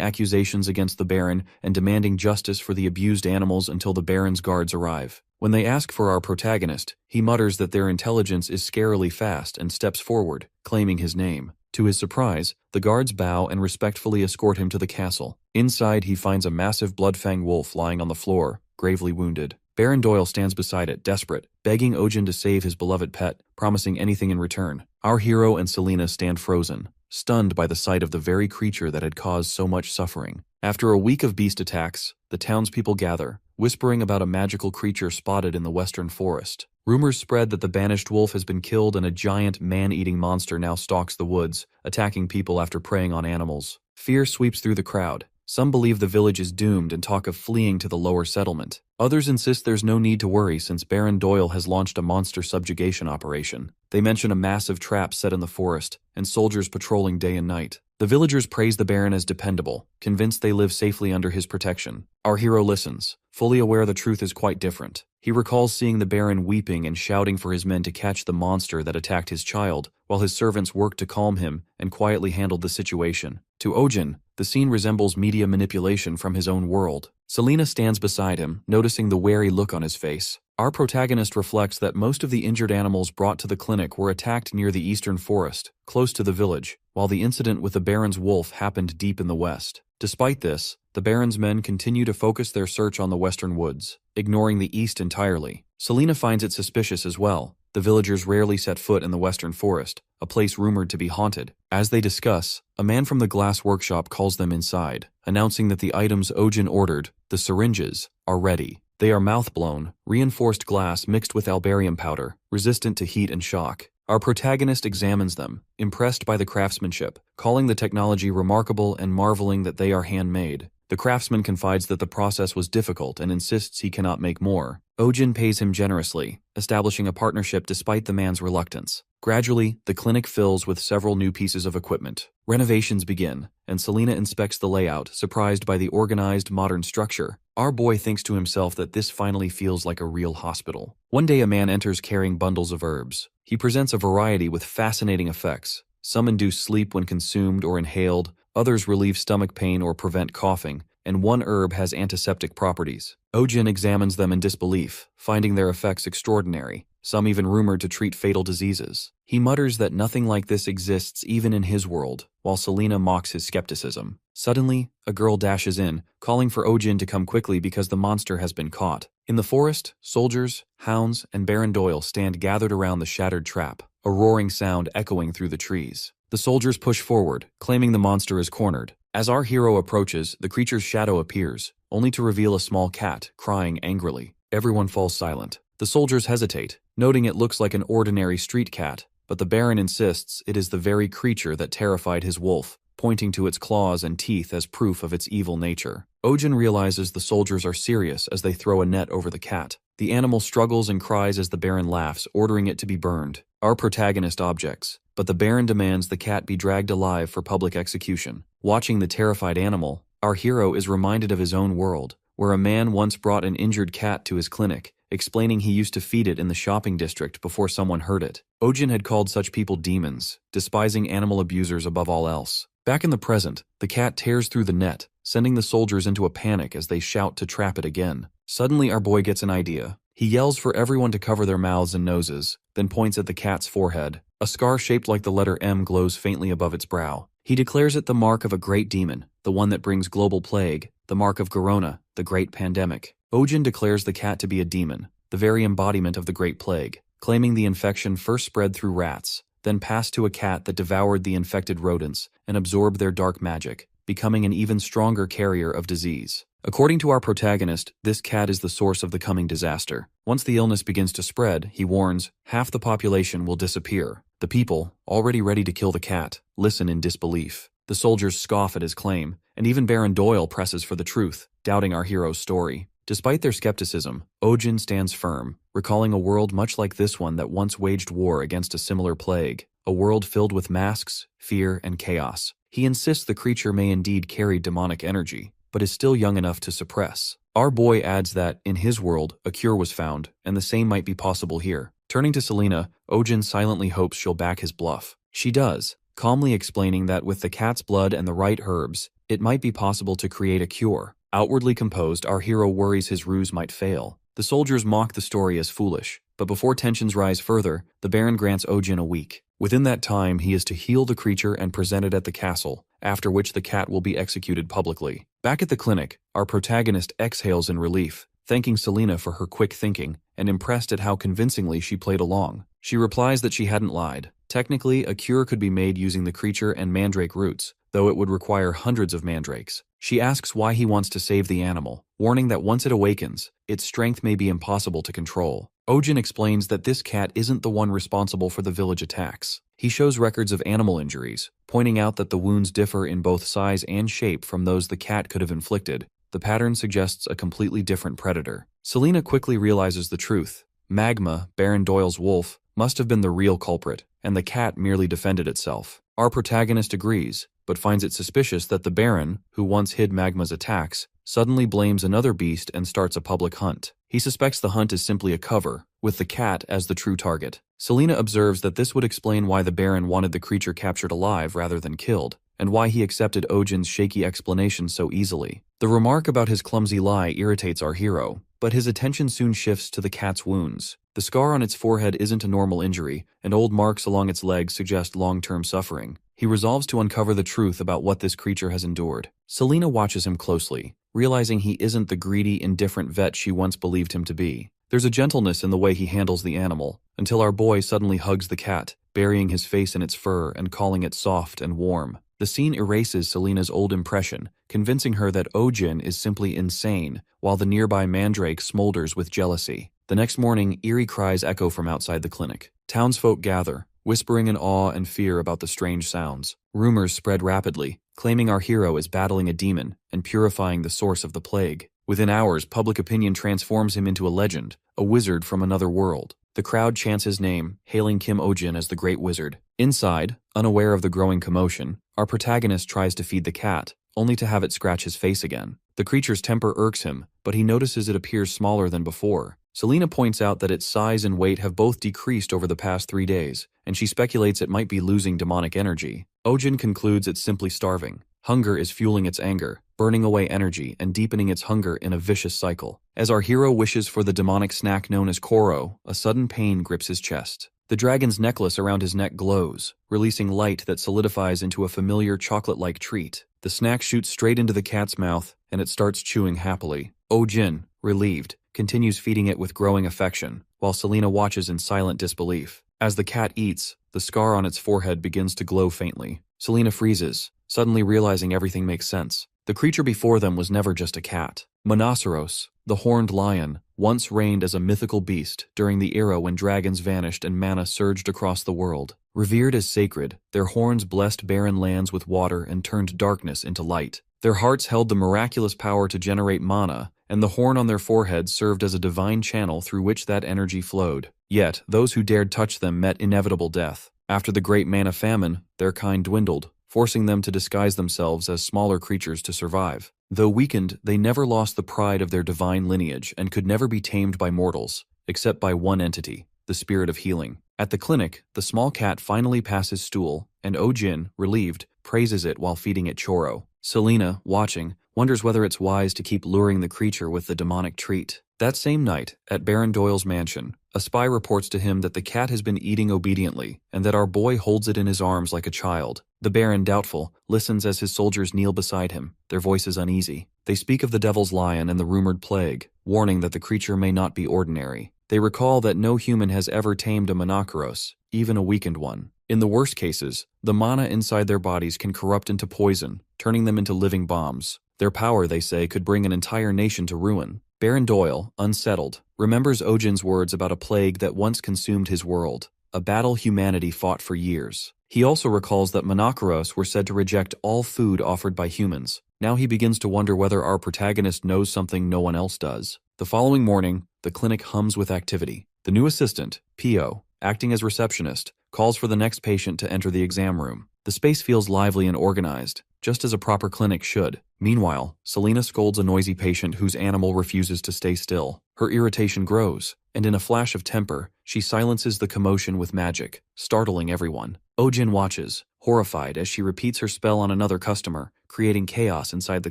S1: accusations against the Baron and demanding justice for the abused animals until the Baron's guards arrive. When they ask for our protagonist, he mutters that their intelligence is scarily fast and steps forward, claiming his name. To his surprise, the guards bow and respectfully escort him to the castle. Inside, he finds a massive blood-fanged wolf lying on the floor, gravely wounded. Baron Doyle stands beside it, desperate, begging Ojin to save his beloved pet, promising anything in return. Our hero and Selena stand frozen, stunned by the sight of the very creature that had caused so much suffering. After a week of beast attacks, the townspeople gather, whispering about a magical creature spotted in the western forest. Rumors spread that the banished wolf has been killed and a giant man-eating monster now stalks the woods, attacking people after preying on animals. Fear sweeps through the crowd. Some believe the village is doomed and talk of fleeing to the lower settlement. Others insist there's no need to worry since Baron Doyle has launched a monster subjugation operation. They mention a massive trap set in the forest and soldiers patrolling day and night. The villagers praise the Baron as dependable, convinced they live safely under his protection. Our hero listens, fully aware the truth is quite different. He recalls seeing the Baron weeping and shouting for his men to catch the monster that attacked his child, while his servants worked to calm him and quietly handled the situation. To Ojin, the scene resembles media manipulation from his own world. Selena stands beside him, noticing the wary look on his face. Our protagonist reflects that most of the injured animals brought to the clinic were attacked near the eastern forest, close to the village, while the incident with the Baron's wolf happened deep in the west. Despite this, the Baron's men continue to focus their search on the western woods, ignoring the east entirely. Selena finds it suspicious as well. The villagers rarely set foot in the western forest, a place rumored to be haunted. As they discuss, a man from the glass workshop calls them inside, announcing that the items Ojin ordered, the syringes, are ready. They are mouth-blown, reinforced glass mixed with albarium powder, resistant to heat and shock. Our protagonist examines them, impressed by the craftsmanship, calling the technology remarkable and marveling that they are handmade. The craftsman confides that the process was difficult and insists he cannot make more. Ojin pays him generously, establishing a partnership despite the man's reluctance. Gradually, the clinic fills with several new pieces of equipment. Renovations begin, and Selena inspects the layout, surprised by the organized, modern structure. Our boy thinks to himself that this finally feels like a real hospital. One day a man enters carrying bundles of herbs. He presents a variety with fascinating effects. Some induce sleep when consumed or inhaled, others relieve stomach pain or prevent coughing, and one herb has antiseptic properties. Ojin examines them in disbelief, finding their effects extraordinary, some even rumored to treat fatal diseases. He mutters that nothing like this exists even in his world, while Selena mocks his skepticism. Suddenly, a girl dashes in, calling for Ojin to come quickly because the monster has been caught. In the forest, soldiers, hounds, and Baron Doyle stand gathered around the shattered trap, a roaring sound echoing through the trees. The soldiers push forward, claiming the monster is cornered. As our hero approaches, the creature's shadow appears, only to reveal a small cat, crying angrily. Everyone falls silent. The soldiers hesitate, noting it looks like an ordinary street cat, but the Baron insists it is the very creature that terrified his wolf, pointing to its claws and teeth as proof of its evil nature. Ojin realizes the soldiers are serious as they throw a net over the cat. The animal struggles and cries as the Baron laughs, ordering it to be burned. Our protagonist objects, but the Baron demands the cat be dragged alive for public execution. Watching the terrified animal, our hero is reminded of his own world, where a man once brought an injured cat to his clinic, explaining he used to feed it in the shopping district before someone hurt it. Ojin had called such people demons, despising animal abusers above all else. Back in the present, the cat tears through the net, sending the soldiers into a panic as they shout to trap it again. Suddenly our boy gets an idea. He yells for everyone to cover their mouths and noses, then points at the cat's forehead. A scar shaped like the letter M glows faintly above its brow. He declares it the mark of a great demon, the one that brings global plague, the mark of Corona, the great pandemic. Ojin declares the cat to be a demon, the very embodiment of the Great Plague, claiming the infection first spread through rats, then passed to a cat that devoured the infected rodents and absorbed their dark magic, becoming an even stronger carrier of disease. According to our protagonist, this cat is the source of the coming disaster. Once the illness begins to spread, he warns, half the population will disappear. The people, already ready to kill the cat, listen in disbelief. The soldiers scoff at his claim, and even Baron Doyle presses for the truth, doubting our hero's story. Despite their skepticism, Ojin stands firm, recalling a world much like this one that once waged war against a similar plague, a world filled with masks, fear, and chaos. He insists the creature may indeed carry demonic energy, but is still young enough to suppress. Our boy adds that, in his world, a cure was found, and the same might be possible here. Turning to Selena, Ojin silently hopes she'll back his bluff. She does, calmly explaining that with the cat's blood and the right herbs, it might be possible to create a cure. Outwardly composed, our hero worries his ruse might fail. The soldiers mock the story as foolish, but before tensions rise further, the Baron grants Ojin a week. Within that time, he is to heal the creature and present it at the castle, after which the cat will be executed publicly. Back at the clinic, our protagonist exhales in relief, thanking Selena for her quick thinking, and impressed at how convincingly she played along. She replies that she hadn't lied. Technically, a cure could be made using the creature and mandrake roots, though it would require hundreds of mandrakes. She asks why he wants to save the animal, warning that once it awakens, its strength may be impossible to control. Ojin explains that this cat isn't the one responsible for the village attacks. He shows records of animal injuries, pointing out that the wounds differ in both size and shape from those the cat could have inflicted. The pattern suggests a completely different predator. Selena quickly realizes the truth. Magma, Baron Doyle's wolf, must have been the real culprit, and the cat merely defended itself. Our protagonist agrees, but finds it suspicious that the Baron, who once hid Magma's attacks, suddenly blames another beast and starts a public hunt. He suspects the hunt is simply a cover, with the cat as the true target. Selena observes that this would explain why the Baron wanted the creature captured alive rather than killed, and why he accepted Ojin's shaky explanation so easily. The remark about his clumsy lie irritates our hero, but his attention soon shifts to the cat's wounds. The scar on its forehead isn't a normal injury, and old marks along its legs suggest long-term suffering. He resolves to uncover the truth about what this creature has endured. Selena watches him closely, realizing he isn't the greedy, indifferent vet she once believed him to be. There's a gentleness in the way he handles the animal, until our boy suddenly hugs the cat, burying his face in its fur and calling it soft and warm. The scene erases Selena's old impression, convincing her that Ojin is simply insane, while the nearby mandrake smolders with jealousy. The next morning, eerie cries echo from outside the clinic. Townsfolk gather, whispering in awe and fear about the strange sounds. Rumors spread rapidly, claiming our hero is battling a demon and purifying the source of the plague. Within hours, public opinion transforms him into a legend, a wizard from another world. The crowd chants his name, hailing Kim Ojin as the Great Wizard. Inside, unaware of the growing commotion, our protagonist tries to feed the cat, only to have it scratch his face again. The creature's temper irks him, but he notices it appears smaller than before. Selena points out that its size and weight have both decreased over the past 3 days, and she speculates it might be losing demonic energy. Ojin concludes it's simply starving. Hunger is fueling its anger, burning away energy and deepening its hunger in a vicious cycle. As our hero wishes for the demonic snack known as Koro, a sudden pain grips his chest. The dragon's necklace around his neck glows, releasing light that solidifies into a familiar chocolate-like treat. The snack shoots straight into the cat's mouth, and it starts chewing happily. Ojin, relieved, continues feeding it with growing affection, while Selena watches in silent disbelief. As the cat eats, the scar on its forehead begins to glow faintly. Selena freezes, suddenly realizing everything makes sense. The creature before them was never just a cat. Monoceros, the horned lion, once reigned as a mythical beast during the era when dragons vanished and mana surged across the world. Revered as sacred, their horns blessed barren lands with water and turned darkness into light. Their hearts held the miraculous power to generate mana, and the horn on their foreheads served as a divine channel through which that energy flowed. Yet, those who dared touch them met inevitable death. After the great mana famine, their kind dwindled, forcing them to disguise themselves as smaller creatures to survive. Though weakened, they never lost the pride of their divine lineage and could never be tamed by mortals, except by one entity, the spirit of healing. At the clinic, the small cat finally passes stool, and Ojin, relieved, praises it while feeding it choro. Selena, watching, wonders whether it's wise to keep luring the creature with the demonic treat. That same night, at Baron Doyle's mansion, a spy reports to him that the cat has been eating obediently, and that our boy holds it in his arms like a child. The Baron, doubtful, listens as his soldiers kneel beside him, their voices uneasy. They speak of the devil's lion and the rumored plague, warning that the creature may not be ordinary. They recall that no human has ever tamed a monoceros, even a weakened one. In the worst cases, the mana inside their bodies can corrupt into poison, turning them into living bombs. Their power, they say, could bring an entire nation to ruin. Baron Doyle, unsettled, remembers Ojin's words about a plague that once consumed his world, a battle humanity fought for years. He also recalls that monoceros were said to reject all food offered by humans, Now he begins to wonder whether our protagonist knows something no one else does. The following morning, the clinic hums with activity. The new assistant, Pio, acting as receptionist, calls for the next patient to enter the exam room. The space feels lively and organized, just as a proper clinic should. Meanwhile, Selena scolds a noisy patient whose animal refuses to stay still. Her irritation grows, and in a flash of temper, she silences the commotion with magic, startling everyone. Ojin watches, horrified as she repeats her spell on another customer, creating chaos inside the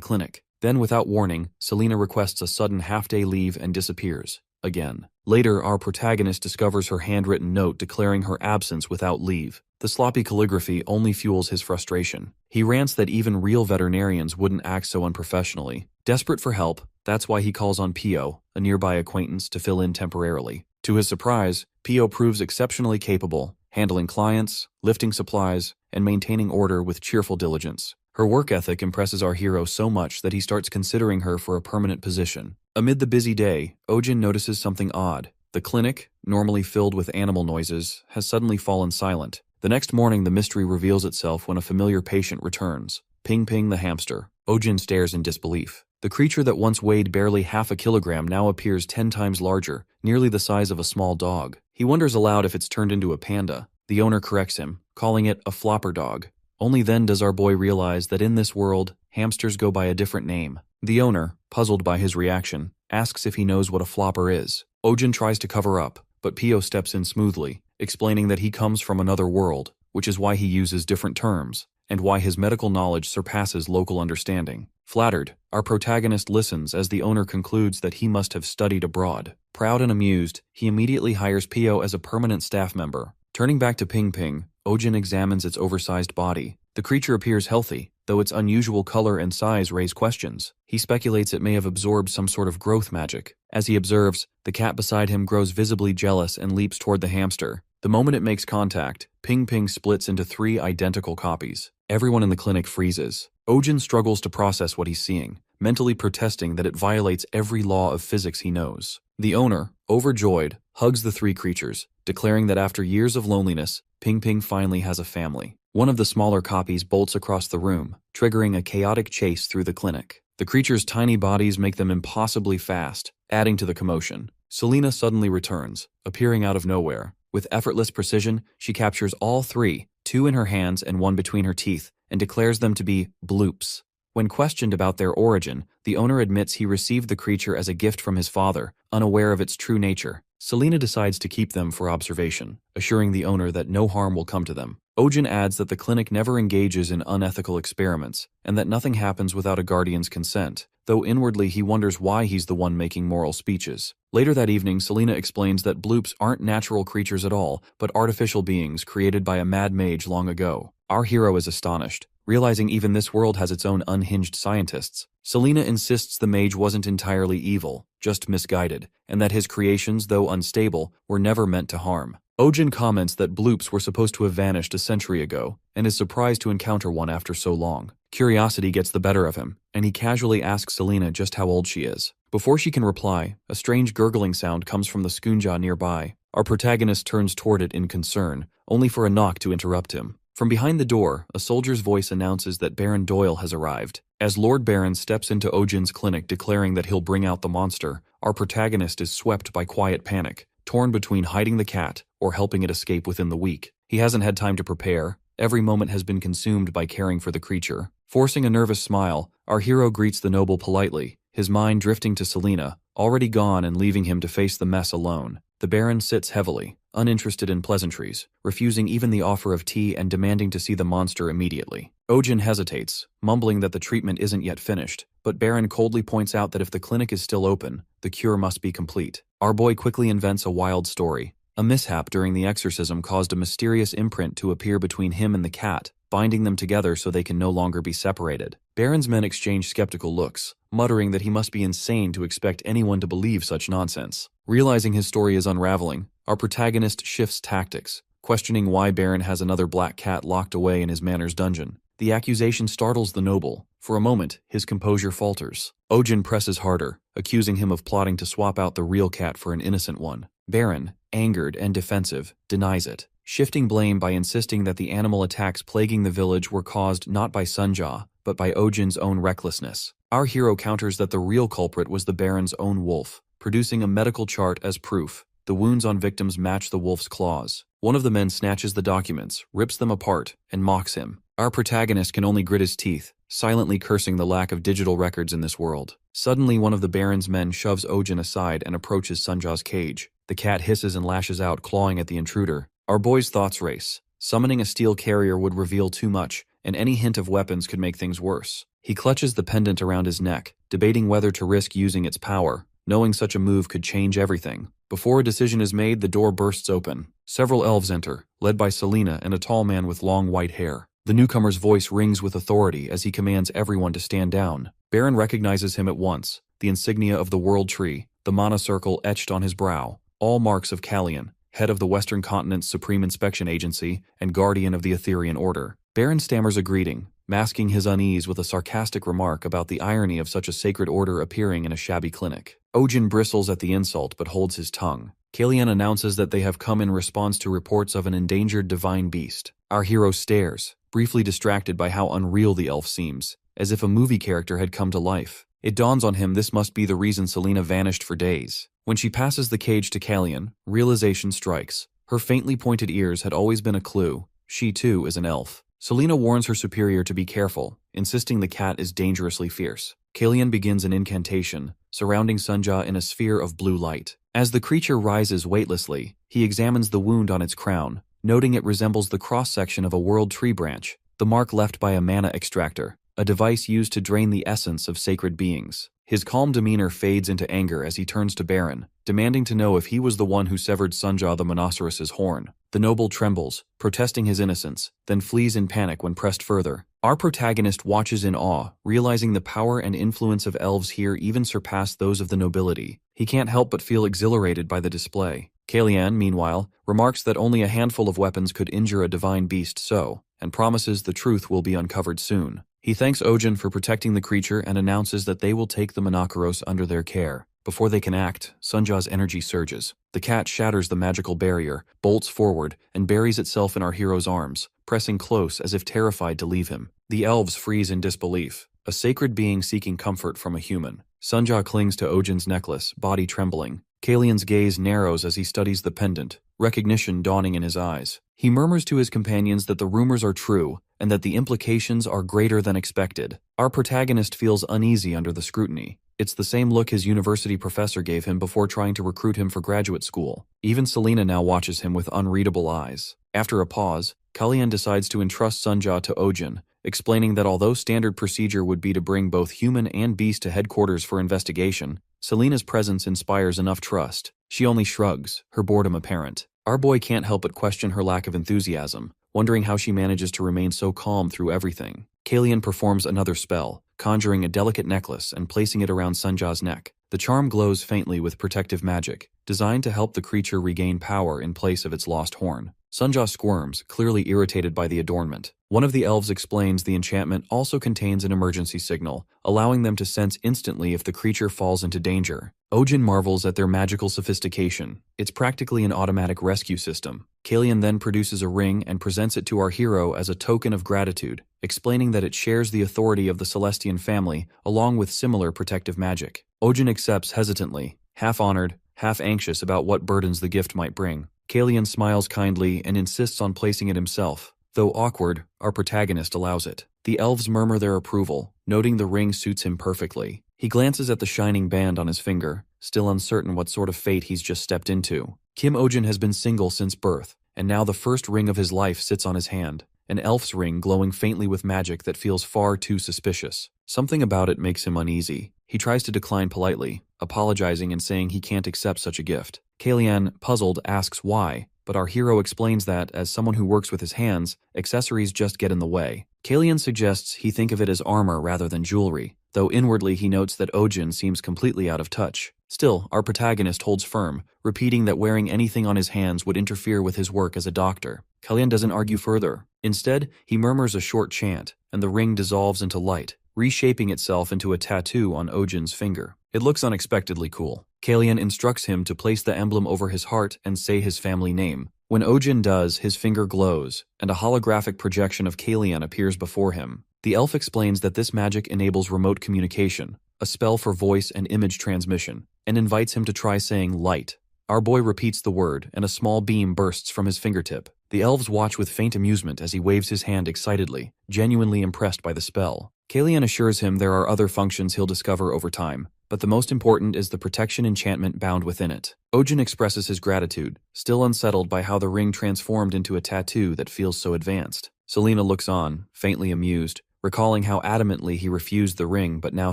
S1: clinic. Then, without warning, Selena requests a sudden half-day leave and disappears. Again. Later, our protagonist discovers her handwritten note declaring her absence without leave. The sloppy calligraphy only fuels his frustration. He rants that even real veterinarians wouldn't act so unprofessionally. Desperate for help, that's why he calls on Pio, a nearby acquaintance, to fill in temporarily. To his surprise, Pio proves exceptionally capable, handling clients, lifting supplies, and maintaining order with cheerful diligence. Her work ethic impresses our hero so much that he starts considering her for a permanent position. Amid the busy day, Ojin notices something odd. The clinic, normally filled with animal noises, has suddenly fallen silent. The next morning, the mystery reveals itself when a familiar patient returns. Ping Ping the hamster. Ojin stares in disbelief. The creature that once weighed barely half a kilogram now appears 10 times larger, nearly the size of a small dog. He wonders aloud if it's turned into a panda. The owner corrects him, calling it a flopper dog. Only then does our boy realize that in this world, hamsters go by a different name. The owner, puzzled by his reaction, asks if he knows what a flopper is. Ojin tries to cover up, but Pio steps in smoothly, explaining that he comes from another world, which is why he uses different terms, and why his medical knowledge surpasses local understanding. Flattered, our protagonist listens as the owner concludes that he must have studied abroad. Proud and amused, he immediately hires Pio as a permanent staff member. Turning back to Ping Ping, Ojin examines its oversized body. The creature appears healthy, though its unusual color and size raise questions. He speculates it may have absorbed some sort of growth magic. As he observes, the cat beside him grows visibly jealous and leaps toward the hamster. The moment it makes contact, Ping Ping splits into 3 identical copies. Everyone in the clinic freezes. Ojin struggles to process what he's seeing, mentally protesting that it violates every law of physics he knows. The owner, overjoyed, hugs the 3 creatures, declaring that after years of loneliness, Ping Ping finally has a family. One of the smaller copies bolts across the room, triggering a chaotic chase through the clinic. The creature's tiny bodies make them impossibly fast, adding to the commotion. Selena suddenly returns, appearing out of nowhere. With effortless precision, she captures all 3, 2 in her hands and 1 between her teeth, and declares them to be bloops. When questioned about their origin, the owner admits he received the creature as a gift from his father, unaware of its true nature. Selena decides to keep them for observation, assuring the owner that no harm will come to them. Ojin adds that the clinic never engages in unethical experiments, and that nothing happens without a guardian's consent, though inwardly he wonders why he's the one making moral speeches. Later that evening, Selena explains that bloops aren't natural creatures at all, but artificial beings created by a mad mage long ago. Our hero is astonished, realizing even this world has its own unhinged scientists. Selena insists the mage wasn't entirely evil, just misguided, and that his creations, though unstable, were never meant to harm. Ojin comments that bloops were supposed to have vanished a century ago, and is surprised to encounter one after so long. Curiosity gets the better of him, and he casually asks Selena just how old she is. Before she can reply, a strange gurgling sound comes from the Skunja nearby. Our protagonist turns toward it in concern, only for a knock to interrupt him. From behind the door, a soldier's voice announces that Baron Doyle has arrived. As Lord Baron steps into Ojin's clinic declaring that he'll bring out the monster, our protagonist is swept by quiet panic, torn between hiding the cat or helping it escape within the week. He hasn't had time to prepare. Every moment has been consumed by caring for the creature. Forcing a nervous smile, our hero greets the noble politely, his mind drifting to Selena, already gone and leaving him to face the mess alone. The Baron sits heavily, uninterested in pleasantries, refusing even the offer of tea and demanding to see the monster immediately. Ojin hesitates, mumbling that the treatment isn't yet finished, but Baron coldly points out that if the clinic is still open, the cure must be complete. Our boy quickly invents a wild story. A mishap during the exorcism caused a mysterious imprint to appear between him and the cat, binding them together so they can no longer be separated. Baron's men exchange skeptical looks, muttering that he must be insane to expect anyone to believe such nonsense. Realizing his story is unraveling, our protagonist shifts tactics, questioning why Baron has another black cat locked away in his manor's dungeon. The accusation startles the noble. For a moment, his composure falters. Ojin presses harder, accusing him of plotting to swap out the real cat for an innocent one. Baron, angered and defensive, denies it. shifting blame by insisting that the animal attacks plaguing the village were caused not by Sunja, but by Ojin's own recklessness. Our hero counters that the real culprit was the Baron's own wolf, producing a medical chart as proof. The wounds on victims match the wolf's claws. One of the men snatches the documents, rips them apart, and mocks him. Our protagonist can only grit his teeth, silently cursing the lack of digital records in this world. Suddenly, one of the Baron's men shoves Ojin aside and approaches Sunja's cage. The cat hisses and lashes out, clawing at the intruder. Our boy's thoughts race. Summoning a steel carrier would reveal too much, and any hint of weapons could make things worse. He clutches the pendant around his neck, debating whether to risk using its power, knowing such a move could change everything. Before a decision is made, the door bursts open. Several elves enter, led by Selena and a tall man with long white hair. The newcomer's voice rings with authority as he commands everyone to stand down. Baron recognizes him at once, the insignia of the World Tree, the mana circle etched on his brow, all marks of Callian, head of the Western Continent's Supreme Inspection Agency and guardian of the Etherian Order. Baron stammers a greeting, masking his unease with a sarcastic remark about the irony of such a sacred order appearing in a shabby clinic. Ojin bristles at the insult but holds his tongue. Callian announces that they have come in response to reports of an endangered divine beast. Our hero stares, briefly distracted by how unreal the elf seems, as if a movie character had come to life. It dawns on him this must be the reason Selena vanished for days. When she passes the cage to Callian, realization strikes. Her faintly pointed ears had always been a clue. She too is an elf. Selena warns her superior to be careful, insisting the cat is dangerously fierce. Callian begins an incantation, surrounding Sunja in a sphere of blue light. As the creature rises weightlessly, he examines the wound on its crown, noting it resembles the cross-section of a world tree branch, the mark left by a mana extractor, a device used to drain the essence of sacred beings. His calm demeanor fades into anger as he turns to Baron, demanding to know if he was the one who severed Sunja the Monoceros' horn. The noble trembles, protesting his innocence, then flees in panic when pressed further. Our protagonist watches in awe, realizing the power and influence of elves here even surpass those of the nobility. He can't help but feel exhilarated by the display. Callian, meanwhile, remarks that only a handful of weapons could injure a divine beast so, and promises the truth will be uncovered soon. He thanks Ojin for protecting the creature and announces that they will take the Monoceros under their care. Before they can act, Sunja's energy surges. The cat shatters the magical barrier, bolts forward, and buries itself in our hero's arms, pressing close as if terrified to leave him. The elves freeze in disbelief, a sacred being seeking comfort from a human. Sunja clings to Ojin's necklace, body trembling. Callian's gaze narrows as he studies the pendant, recognition dawning in his eyes. He murmurs to his companions that the rumors are true, and that the implications are greater than expected. Our protagonist feels uneasy under the scrutiny. It's the same look his university professor gave him before trying to recruit him for graduate school. Even Selena now watches him with unreadable eyes. After a pause, Callian decides to entrust Sunja to Ojin, explaining that although standard procedure would be to bring both human and beast to headquarters for investigation, Selena's presence inspires enough trust. She only shrugs, her boredom apparent. Our boy can't help but question her lack of enthusiasm, wondering how she manages to remain so calm through everything. Callian performs another spell, conjuring a delicate necklace and placing it around Sunja's neck. The charm glows faintly with protective magic, designed to help the creature regain power in place of its lost horn. Sunja squirms, clearly irritated by the adornment. One of the elves explains the enchantment also contains an emergency signal, allowing them to sense instantly if the creature falls into danger. Ojin marvels at their magical sophistication. It's practically an automatic rescue system. Callian then produces a ring and presents it to our hero as a token of gratitude, explaining that it shares the authority of the Celestian family along with similar protective magic. Ojin accepts hesitantly, half honored, half anxious about what burdens the gift might bring. Callian smiles kindly and insists on placing it himself. Though awkward, our protagonist allows it. The elves murmur their approval, noting the ring suits him perfectly. He glances at the shining band on his finger, still uncertain what sort of fate he's just stepped into. Kim Ojin has been single since birth, and now the first ring of his life sits on his hand, an elf's ring glowing faintly with magic that feels far too suspicious. Something about it makes him uneasy. He tries to decline politely, apologizing and saying he can't accept such a gift. Callian, puzzled, asks why, but our hero explains that, as someone who works with his hands, accessories just get in the way. Callian suggests he think of it as armor rather than jewelry, though inwardly he notes that Ojin seems completely out of touch. Still, our protagonist holds firm, repeating that wearing anything on his hands would interfere with his work as a doctor. Callian doesn't argue further. Instead, he murmurs a short chant, and the ring dissolves into light, reshaping itself into a tattoo on Ojin's finger. It looks unexpectedly cool. Callian instructs him to place the emblem over his heart and say his family name, When Ojin does, his finger glows, and a holographic projection of Dyllan appears before him. The elf explains that this magic enables remote communication, a spell for voice and image transmission, and invites him to try saying light. Our boy repeats the word, and a small beam bursts from his fingertip. The elves watch with faint amusement as he waves his hand excitedly, genuinely impressed by the spell. Dyllan assures him there are other functions he'll discover over time, but the most important is the protection enchantment bound within it. Ojin expresses his gratitude, still unsettled by how the ring transformed into a tattoo that feels so advanced. Selena looks on, faintly amused, recalling how adamantly he refused the ring but now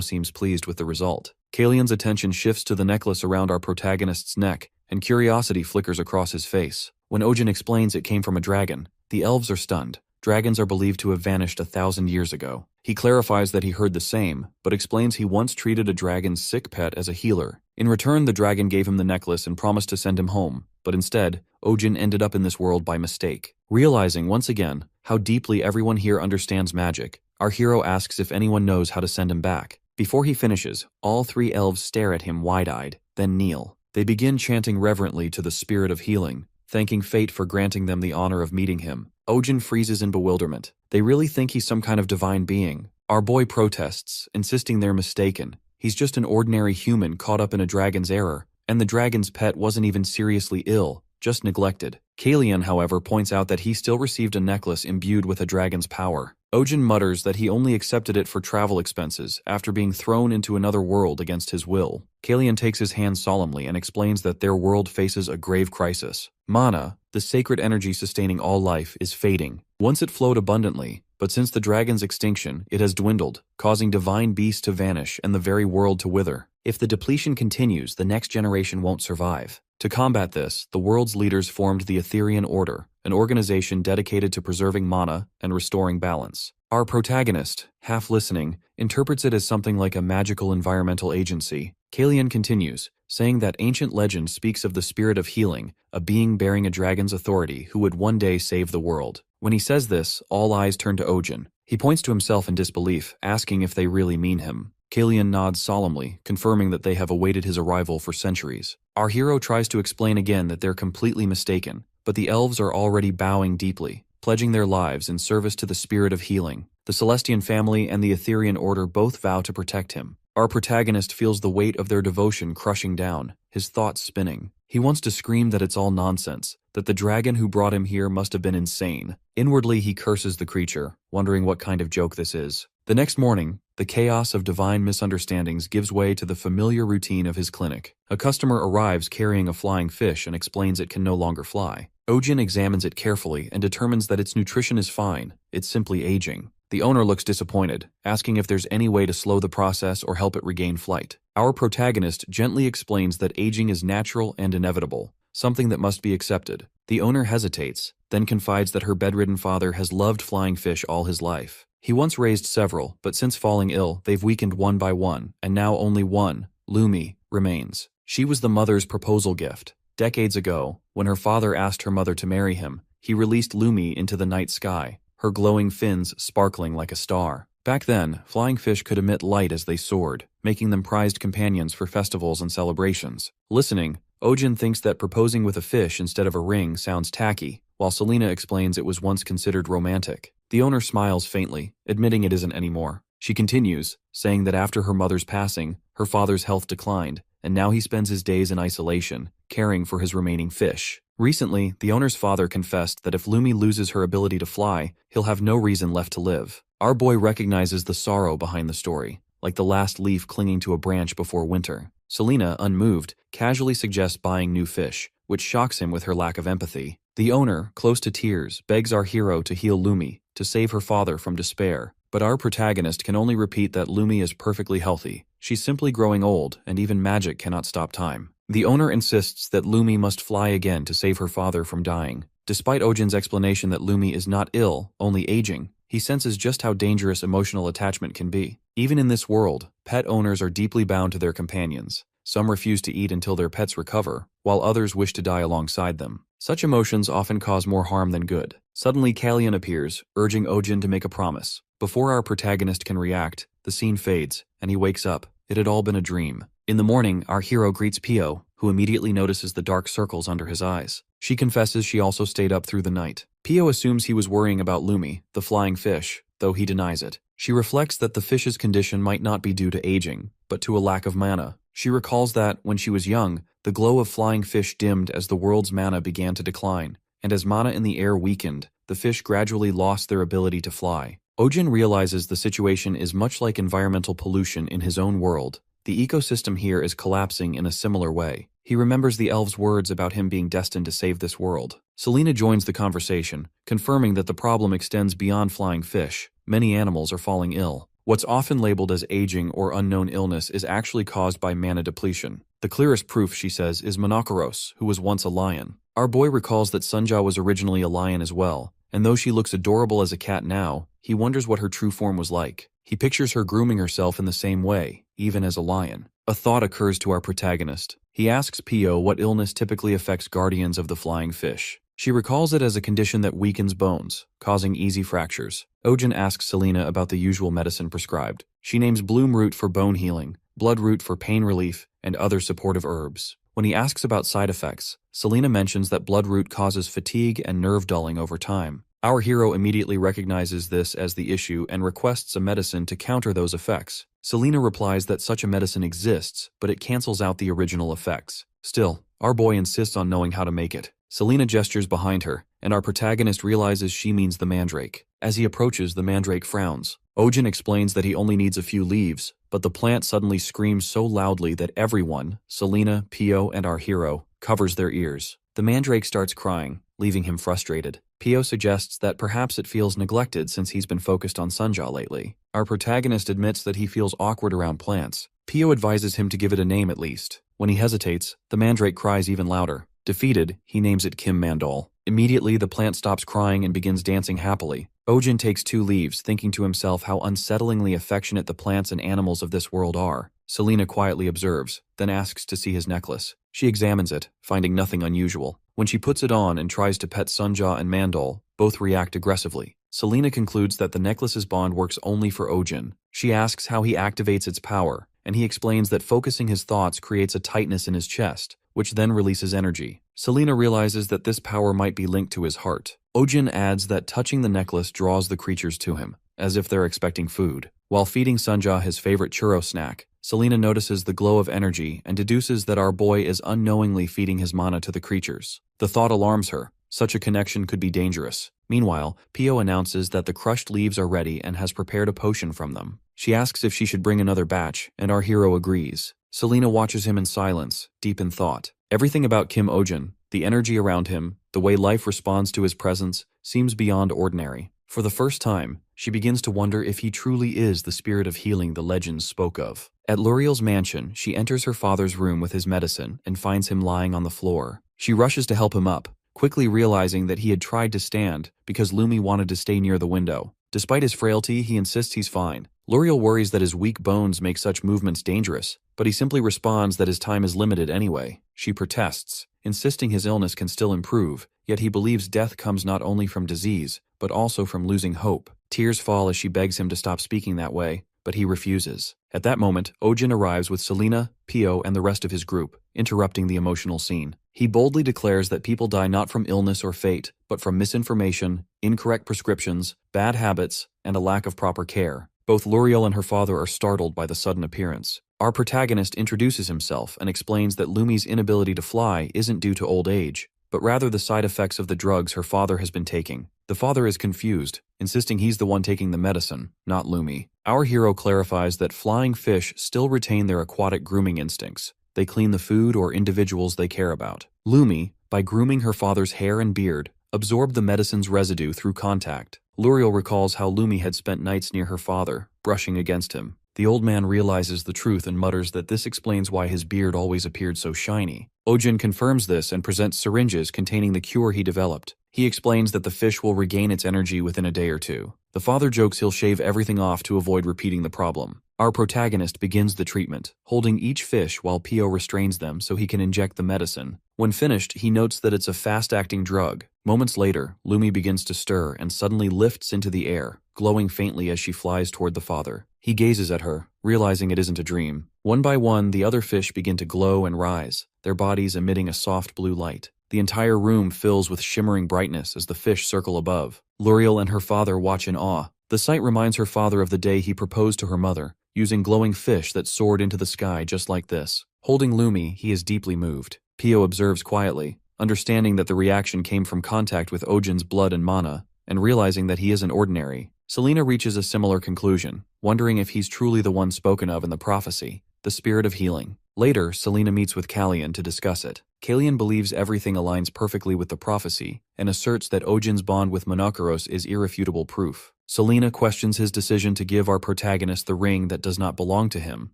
S1: seems pleased with the result. Dyllan's attention shifts to the necklace around our protagonist's neck, and curiosity flickers across his face. When Ojin explains it came from a dragon, the elves are stunned. Dragons are believed to have vanished 1,000 years ago. He clarifies that he heard the same, but explains he once treated a dragon's sick pet as a healer. In return, the dragon gave him the necklace and promised to send him home, but instead, Ojin ended up in this world by mistake. Realizing once again how deeply everyone here understands magic, our hero asks if anyone knows how to send him back. Before he finishes, all three elves stare at him wide-eyed, then kneel. They begin chanting reverently to the spirit of healing, thanking fate for granting them the honor of meeting him. Ojin freezes in bewilderment. They really think he's some kind of divine being. Our boy protests, insisting they're mistaken. He's just an ordinary human caught up in a dragon's error, and the dragon's pet wasn't even seriously ill, just neglected. Dyllan, however, points out that he still received a necklace imbued with a dragon's power. Ojin mutters that he only accepted it for travel expenses after being thrown into another world against his will. Dyllan takes his hand solemnly and explains that their world faces a grave crisis. Mana, the sacred energy sustaining all life, is fading. Once it flowed abundantly, but since the dragon's extinction, it has dwindled, causing divine beasts to vanish and the very world to wither. If the depletion continues, the next generation won't survive. To combat this, the world's leaders formed the Etherean Order, an organization dedicated to preserving mana and restoring balance. Our protagonist, half listening, interprets it as something like a magical environmental agency. Dyllan continues, saying that ancient legend speaks of the spirit of healing, a being bearing a dragon's authority who would one day save the world. When he says this, all eyes turn to Ojin. He points to himself in disbelief, asking if they really mean him. Dyllan nods solemnly, confirming that they have awaited his arrival for centuries. Our hero tries to explain again that they're completely mistaken, but the elves are already bowing deeply, pledging their lives in service to the spirit of healing. The Celestian family and the Etherean Order both vow to protect him. Our protagonist feels the weight of their devotion crushing down, his thoughts spinning. He wants to scream that it's all nonsense, that the dragon who brought him here must have been insane. Inwardly, he curses the creature, wondering what kind of joke this is. The next morning, the chaos of divine misunderstandings gives way to the familiar routine of his clinic. A customer arrives carrying a flying fish and explains it can no longer fly. Ojin examines it carefully and determines that its nutrition is fine, it's simply aging. The owner looks disappointed, asking if there's any way to slow the process or help it regain flight. Our protagonist gently explains that aging is natural and inevitable, something that must be accepted. The owner hesitates, then confides that her bedridden father has loved flying fish all his life. He once raised several, but since falling ill, they've weakened one by one, and now only one, Lumi, remains. She was the mother's proposal gift. Decades ago, when her father asked her mother to marry him, he released Lumi into the night sky, her glowing fins sparkling like a star. Back then, flying fish could emit light as they soared, making them prized companions for festivals and celebrations. Listening, Ojin thinks that proposing with a fish instead of a ring sounds tacky, while Selena explains it was once considered romantic. The owner smiles faintly, admitting it isn't anymore. She continues, saying that after her mother's passing, her father's health declined, and now he spends his days in isolation, caring for his remaining fish. Recently, the owner's father confessed that if Lumi loses her ability to fly, he'll have no reason left to live. Our boy recognizes the sorrow behind the story, like the last leaf clinging to a branch before winter. Selena, unmoved, casually suggests buying new fish, which shocks him with her lack of empathy. The owner, close to tears, begs our hero to heal Lumi, to save her father from despair. But our protagonist can only repeat that Lumi is perfectly healthy. She's simply growing old, and even magic cannot stop time. The owner insists that Lumi must fly again to save her father from dying. Despite Ojin's explanation that Lumi is not ill, only aging, he senses just how dangerous emotional attachment can be. Even in this world, pet owners are deeply bound to their companions. Some refuse to eat until their pets recover, while others wish to die alongside them. Such emotions often cause more harm than good. Suddenly, Dyllan appears, urging Ojin to make a promise. Before our protagonist can react, the scene fades, and he wakes up. It had all been a dream. In the morning, our hero greets Pio, who immediately notices the dark circles under his eyes. She confesses she also stayed up through the night. Pio assumes he was worrying about Lumi, the flying fish, though he denies it. She reflects that the fish's condition might not be due to aging, but to a lack of mana. She recalls that, when she was young, the glow of flying fish dimmed as the world's mana began to decline, and as mana in the air weakened, the fish gradually lost their ability to fly. Ojin realizes the situation is much like environmental pollution in his own world. The ecosystem here is collapsing in a similar way. He remembers the elves' words about him being destined to save this world. Selena joins the conversation, confirming that the problem extends beyond flying fish. Many animals are falling ill. What's often labeled as aging or unknown illness is actually caused by mana depletion. The clearest proof, she says, is Monokoros, who was once a lion. Our boy recalls that Sunja was originally a lion as well, and though she looks adorable as a cat now, he wonders what her true form was like. He pictures her grooming herself in the same way, even as a lion. A thought occurs to our protagonist. He asks Pio what illness typically affects guardians of the flying fish. She recalls it as a condition that weakens bones, causing easy fractures. Ojin asks Selena about the usual medicine prescribed. She names bloom root for bone healing, blood root for pain relief, and other supportive herbs. When he asks about side effects, Selena mentions that blood root causes fatigue and nerve dulling over time. Our hero immediately recognizes this as the issue and requests a medicine to counter those effects. Selena replies that such a medicine exists, but it cancels out the original effects. Still, our boy insists on knowing how to make it. Selena gestures behind her, and our protagonist realizes she means the mandrake. As he approaches, the mandrake frowns. Ojin explains that he only needs a few leaves, but the plant suddenly screams so loudly that everyone, Selena, Pio, and our hero, covers their ears. The mandrake starts crying, leaving him frustrated. Pio suggests that perhaps it feels neglected since he's been focused on Sunja lately. Our protagonist admits that he feels awkward around plants. Pio advises him to give it a name at least. When he hesitates, the mandrake cries even louder. Defeated, he names it Kim Mandol. Immediately, the plant stops crying and begins dancing happily. Ojin takes 2 leaves, thinking to himself how unsettlingly affectionate the plants and animals of this world are. Selena quietly observes, then asks to see his necklace. She examines it, finding nothing unusual. When she puts it on and tries to pet Sunja and Mandol, both react aggressively. Selena concludes that the necklace's bond works only for Ojin. She asks how he activates its power, and he explains that focusing his thoughts creates a tightness in his chest, which then releases energy. Selena realizes that this power might be linked to his heart. Ojin adds that touching the necklace draws the creatures to him, as if they're expecting food. While feeding Sunja his favorite churro snack, Selena notices the glow of energy and deduces that our boy is unknowingly feeding his mana to the creatures. The thought alarms her. Such a connection could be dangerous. Meanwhile, Pio announces that the crushed leaves are ready and has prepared a potion from them. She asks if she should bring another batch, and our hero agrees. Selena watches him in silence, deep in thought. Everything about Kim Ojin, the energy around him, the way life responds to his presence, seems beyond ordinary. For the first time, she begins to wonder if he truly is the spirit of healing the legends spoke of. At Luriel's mansion, she enters her father's room with his medicine and finds him lying on the floor. She rushes to help him up, quickly realizing that he had tried to stand because Lumi wanted to stay near the window. Despite his frailty, he insists he's fine. Luriel worries that his weak bones make such movements dangerous, but he simply responds that his time is limited anyway. She protests, insisting his illness can still improve, yet he believes death comes not only from disease, but also from losing hope. Tears fall as she begs him to stop speaking that way, but he refuses. At that moment, Ojin arrives with Selena, Pio, and the rest of his group, interrupting the emotional scene. He boldly declares that people die not from illness or fate, but from misinformation, incorrect prescriptions, bad habits, and a lack of proper care. Both Luriel and her father are startled by the sudden appearance. Our protagonist introduces himself and explains that Lumi's inability to fly isn't due to old age, but rather the side effects of the drugs her father has been taking. The father is confused, insisting he's the one taking the medicine, not Lumi. Our hero clarifies that flying fish still retain their aquatic grooming instincts. They clean the food or individuals they care about. Lumi, by grooming her father's hair and beard, absorbed the medicine's residue through contact. Luriel recalls how Lumi had spent nights near her father, brushing against him. The old man realizes the truth and mutters that this explains why his beard always appeared so shiny. Ojin confirms this and presents syringes containing the cure he developed. He explains that the fish will regain its energy within a day or two. The father jokes he'll shave everything off to avoid repeating the problem. Our protagonist begins the treatment, holding each fish while Pio restrains them so he can inject the medicine. When finished, he notes that it's a fast-acting drug. Moments later, Lumi begins to stir and suddenly lifts into the air, glowing faintly as she flies toward the father. He gazes at her, realizing it isn't a dream. One by one, the other fish begin to glow and rise, their bodies emitting a soft blue light. The entire room fills with shimmering brightness as the fish circle above. Luriel and her father watch in awe. The sight reminds her father of the day he proposed to her mother, using glowing fish that soared into the sky just like this. Holding Lumi, he is deeply moved. Pio observes quietly, understanding that the reaction came from contact with Ojin's blood and mana, and realizing that he isn't ordinary. Selena reaches a similar conclusion, wondering if he's truly the one spoken of in the prophecy, the spirit of healing. Later, Selena meets with Kallian to discuss it. Kallian believes everything aligns perfectly with the prophecy, and asserts that Ojin's bond with Monokeros is irrefutable proof. Selena questions his decision to give our protagonist the ring that does not belong to him,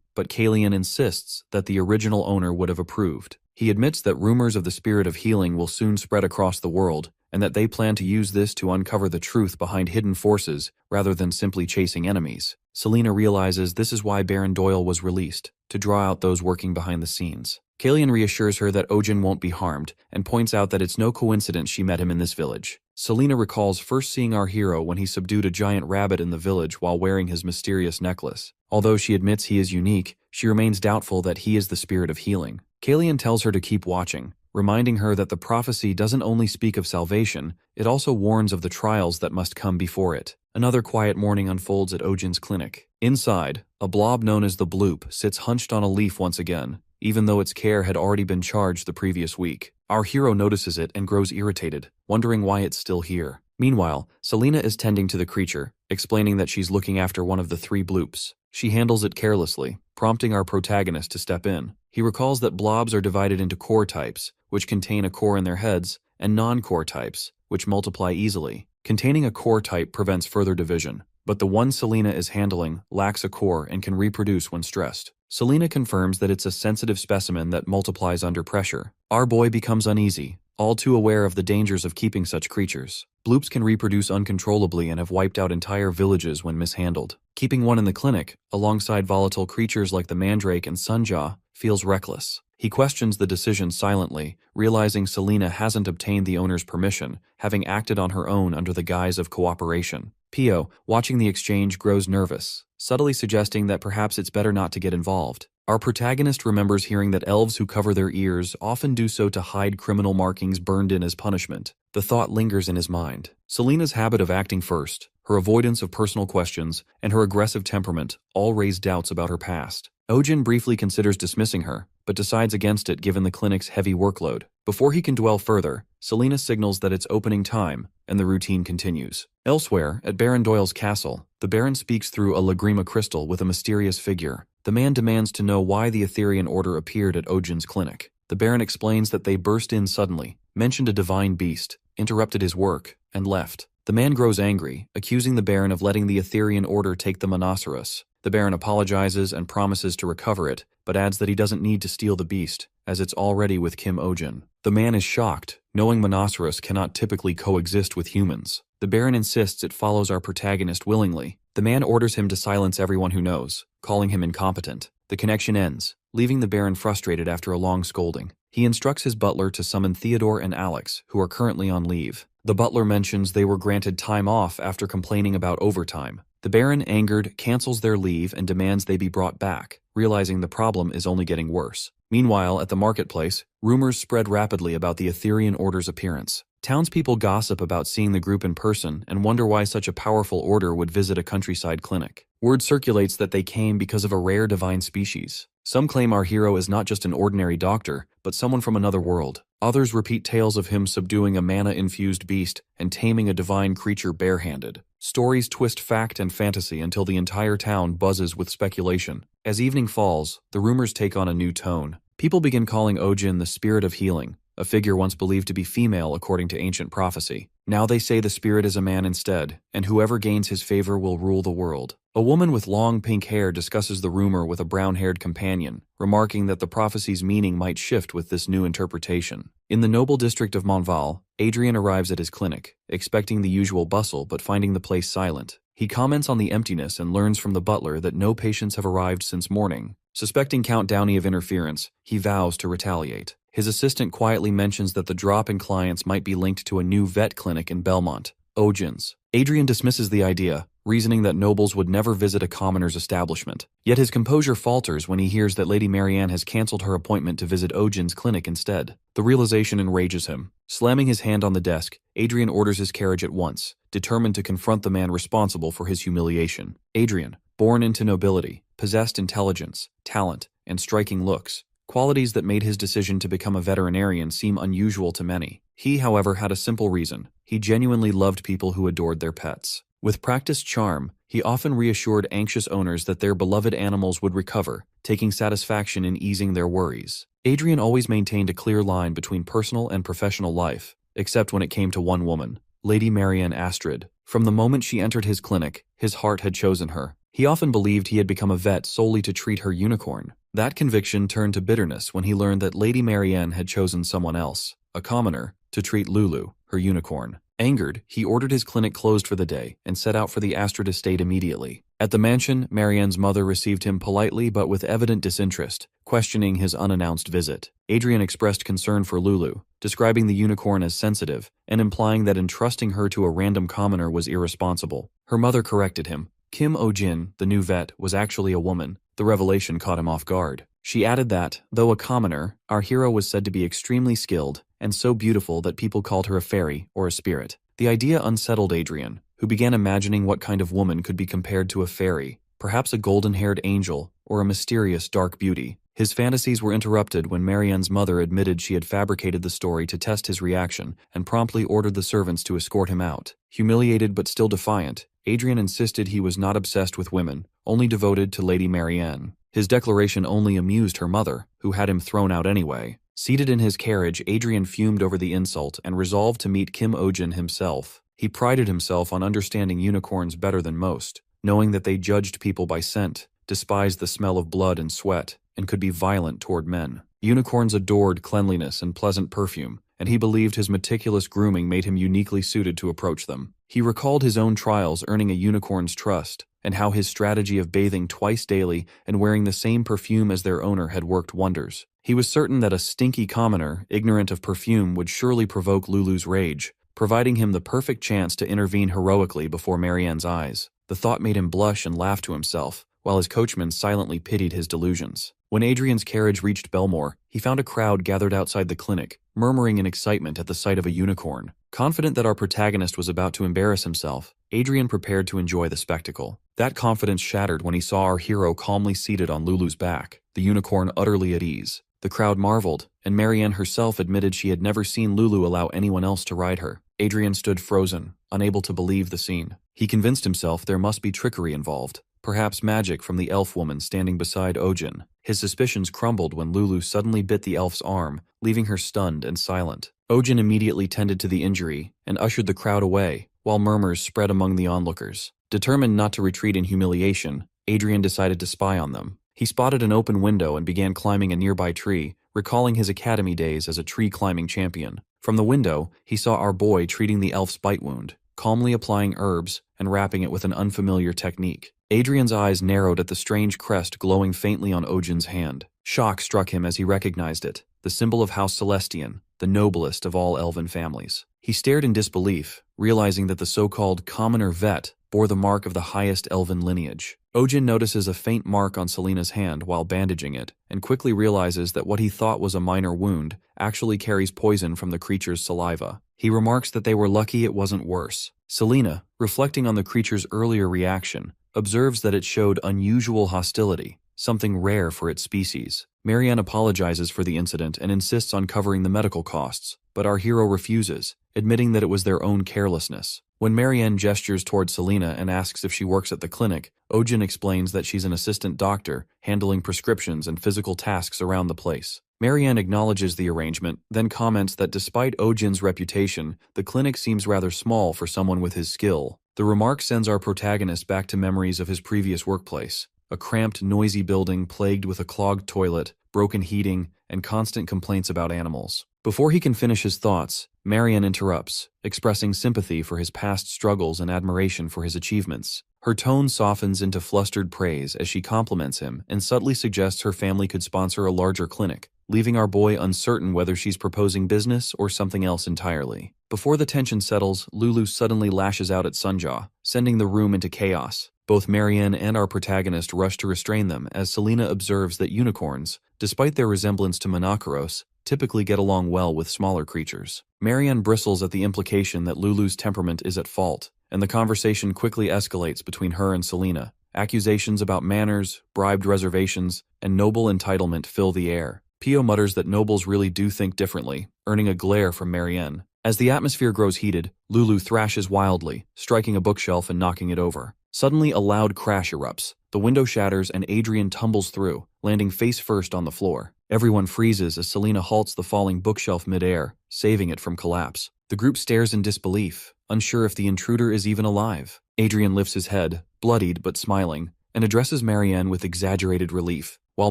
S1: but Kallian insists that the original owner would have approved. He admits that rumors of the spirit of healing will soon spread across the world, and that they plan to use this to uncover the truth behind hidden forces rather than simply chasing enemies. Selena realizes this is why Baron Doyle was released, to draw out those working behind the scenes. Kallian reassures her that Ojin won't be harmed, and points out that it's no coincidence she met him in this village. Selena recalls first seeing our hero when he subdued a giant rabbit in the village while wearing his mysterious necklace. Although she admits he is unique, she remains doubtful that he is the spirit of healing. Kallian tells her to keep watching, reminding her that the prophecy doesn't only speak of salvation, it also warns of the trials that must come before it. Another quiet morning unfolds at Ojin's clinic. Inside, a blob known as the Bloop sits hunched on a leaf once again, even though its care had already been charged the previous week. Our hero notices it and grows irritated, wondering why it's still here. Meanwhile, Selena is tending to the creature, explaining that she's looking after one of the 3 Bloops. She handles it carelessly, prompting our protagonist to step in. He recalls that blobs are divided into core types, which contain a core in their heads, and non-core types, which multiply easily. Containing a core type prevents further division, but the one Selena is handling lacks a core and can reproduce when stressed. Selena confirms that it's a sensitive specimen that multiplies under pressure. Our boy becomes uneasy, all too aware of the dangers of keeping such creatures. Bloops can reproduce uncontrollably and have wiped out entire villages when mishandled. Keeping one in the clinic, alongside volatile creatures like the Mandrake and Sunjaw, feels reckless. He questions the decision silently, realizing Selena hasn't obtained the owner's permission, having acted on her own under the guise of cooperation. Pio, watching the exchange, grows nervous, subtly suggesting that perhaps it's better not to get involved. Our protagonist remembers hearing that elves who cover their ears often do so to hide criminal markings burned in as punishment. The thought lingers in his mind. Selena's habit of acting first, her avoidance of personal questions, and her aggressive temperament all raise doubts about her past. Ojin briefly considers dismissing her, but decides against it given the clinic's heavy workload. Before he can dwell further, Selena signals that it's opening time, and the routine continues. Elsewhere, at Baron Doyle's castle, the Baron speaks through a Lagrima crystal with a mysterious figure. The man demands to know why the Etherian Order appeared at Ojin's clinic. The Baron explains that they burst in suddenly, mentioned a divine beast, interrupted his work, and left. The man grows angry, accusing the Baron of letting the Etherian Order take the Monoceros. The Baron apologizes and promises to recover it, but adds that he doesn't need to steal the beast, as it's already with Kim Ojin. The man is shocked, knowing Monoceros cannot typically coexist with humans. The Baron insists it follows our protagonist willingly. The man orders him to silence everyone who knows, calling him incompetent. The connection ends, leaving the Baron frustrated after a long scolding. He instructs his butler to summon Theodore and Alex, who are currently on leave. The butler mentions they were granted time off after complaining about overtime. The Baron, angered, cancels their leave and demands they be brought back, realizing the problem is only getting worse. Meanwhile, at the marketplace, rumors spread rapidly about the Etherian Order's appearance. Townspeople gossip about seeing the group in person and wonder why such a powerful order would visit a countryside clinic. Word circulates that they came because of a rare divine species. Some claim our hero is not just an ordinary doctor, but someone from another world. Others repeat tales of him subduing a mana-infused beast and taming a divine creature barehanded. Stories twist fact and fantasy until the entire town buzzes with speculation. As evening falls, the rumors take on a new tone. People begin calling Ojin the spirit of healing, a figure once believed to be female according to ancient prophecy. Now they say the spirit is a man instead, and whoever gains his favor will rule the world. A woman with long pink hair discusses the rumor with a brown-haired companion, remarking that the prophecy's meaning might shift with this new interpretation. In the noble district of Montval, Adrian arrives at his clinic, expecting the usual bustle but finding the place silent. He comments on the emptiness and learns from the butler that no patients have arrived since morning. Suspecting Count Downey of interference, he vows to retaliate. His assistant quietly mentions that the drop in clients might be linked to a new vet clinic in Belmont, Ojin's. Adrian dismisses the idea, reasoning that nobles would never visit a commoner's establishment. Yet his composure falters when he hears that Lady Marianne has cancelled her appointment to visit Ogin's clinic instead. The realization enrages him. Slamming his hand on the desk, Adrian orders his carriage at once, determined to confront the man responsible for his humiliation. Adrian, born into nobility, possessed intelligence, talent, and striking looks, qualities that made his decision to become a veterinarian seem unusual to many. He, however, had a simple reason. He genuinely loved people who adored their pets. With practiced charm, he often reassured anxious owners that their beloved animals would recover, taking satisfaction in easing their worries. Adrian always maintained a clear line between personal and professional life, except when it came to one woman, Lady Marianne Astrid. From the moment she entered his clinic, his heart had chosen her. He often believed he had become a vet solely to treat her unicorn. That conviction turned to bitterness when he learned that Lady Marianne had chosen someone else, a commoner, to treat Lulu, her unicorn. Angered, he ordered his clinic closed for the day and set out for the Astrid estate immediately. At the mansion, Marianne's mother received him politely but with evident disinterest, questioning his unannounced visit. Adrian expressed concern for Lulu, describing the unicorn as sensitive and implying that entrusting her to a random commoner was irresponsible. Her mother corrected him. Kim Ojin, the new vet, was actually a woman. The revelation caught him off guard. She added that, though a commoner, our hero was said to be extremely skilled and so beautiful that people called her a fairy or a spirit. The idea unsettled Adrian, who began imagining what kind of woman could be compared to a fairy, perhaps a golden-haired angel or a mysterious dark beauty. His fantasies were interrupted when Marianne's mother admitted she had fabricated the story to test his reaction and promptly ordered the servants to escort him out. Humiliated but still defiant, Adrian insisted he was not obsessed with women, only devoted to Lady Marianne. His declaration only amused her mother, who had him thrown out anyway. Seated in his carriage, Adrian fumed over the insult and resolved to meet Kim Ojin himself. He prided himself on understanding unicorns better than most, knowing that they judged people by scent, despised the smell of blood and sweat, and could be violent toward men. Unicorns adored cleanliness and pleasant perfume, and he believed his meticulous grooming made him uniquely suited to approach them. He recalled his own trials earning a unicorn's trust, and how his strategy of bathing twice daily and wearing the same perfume as their owner had worked wonders. He was certain that a stinky commoner, ignorant of perfume, would surely provoke Lulu's rage, providing him the perfect chance to intervene heroically before Marianne's eyes. The thought made him blush and laugh to himself, while his coachman silently pitied his delusions. When Adrian's carriage reached Belmore, he found a crowd gathered outside the clinic, murmuring in excitement at the sight of a unicorn. Confident that our protagonist was about to embarrass himself, Adrian prepared to enjoy the spectacle. That confidence shattered when he saw our hero calmly seated on Lulu's back, the unicorn utterly at ease. The crowd marveled, and Marianne herself admitted she had never seen Lulu allow anyone else to ride her. Adrian stood frozen, unable to believe the scene. He convinced himself there must be trickery involved, perhaps magic from the elf woman standing beside Ojin. His suspicions crumbled when Lulu suddenly bit the elf's arm, leaving her stunned and silent. Ojin immediately tended to the injury and ushered the crowd away, while murmurs spread among the onlookers. Determined not to retreat in humiliation, Adrian decided to spy on them. He spotted an open window and began climbing a nearby tree, recalling his academy days as a tree-climbing champion. From the window, he saw our boy treating the elf's bite wound, calmly applying herbs and wrapping it with an unfamiliar technique. Adrian's eyes narrowed at the strange crest glowing faintly on Ojin's hand. Shock struck him as he recognized it, the symbol of House Celestian, the noblest of all elven families. He stared in disbelief, realizing that the so-called commoner vet bore the mark of the highest elven lineage. Ojin notices a faint mark on Selena's hand while bandaging it, and quickly realizes that what he thought was a minor wound actually carries poison from the creature's saliva. He remarks that they were lucky it wasn't worse. Selena, reflecting on the creature's earlier reaction, observes that it showed unusual hostility, something rare for its species. Marianne apologizes for the incident and insists on covering the medical costs, but our hero refuses, admitting that it was their own carelessness. When Marianne gestures toward Selena and asks if she works at the clinic, Ojin explains that she's an assistant doctor, handling prescriptions and physical tasks around the place. Marianne acknowledges the arrangement, then comments that despite Ojin's reputation, the clinic seems rather small for someone with his skill. The remark sends our protagonist back to memories of his previous workplace, a cramped, noisy building plagued with a clogged toilet, broken heating, and constant complaints about animals. Before he can finish his thoughts, Marianne interrupts, expressing sympathy for his past struggles and admiration for his achievements. Her tone softens into flustered praise as she compliments him and subtly suggests her family could sponsor a larger clinic, leaving our boy uncertain whether she's proposing business or something else entirely. Before the tension settles, Lulu suddenly lashes out at Sunjaw, sending the room into chaos. Both Marianne and our protagonist rush to restrain them as Selena observes that unicorns, despite their resemblance to Monoceros, typically get along well with smaller creatures. Marianne bristles at the implication that Lulu's temperament is at fault, and the conversation quickly escalates between her and Selena. Accusations about manners, bribed reservations, and noble entitlement fill the air. Pio mutters that nobles really do think differently, earning a glare from Marianne. As the atmosphere grows heated, Lulu thrashes wildly, striking a bookshelf and knocking it over. Suddenly, a loud crash erupts. The window shatters and Adrian tumbles through, landing face first on the floor. Everyone freezes as Selena halts the falling bookshelf midair, saving it from collapse. The group stares in disbelief, unsure if the intruder is even alive. Adrian lifts his head, bloodied but smiling, and addresses Marianne with exaggerated relief. While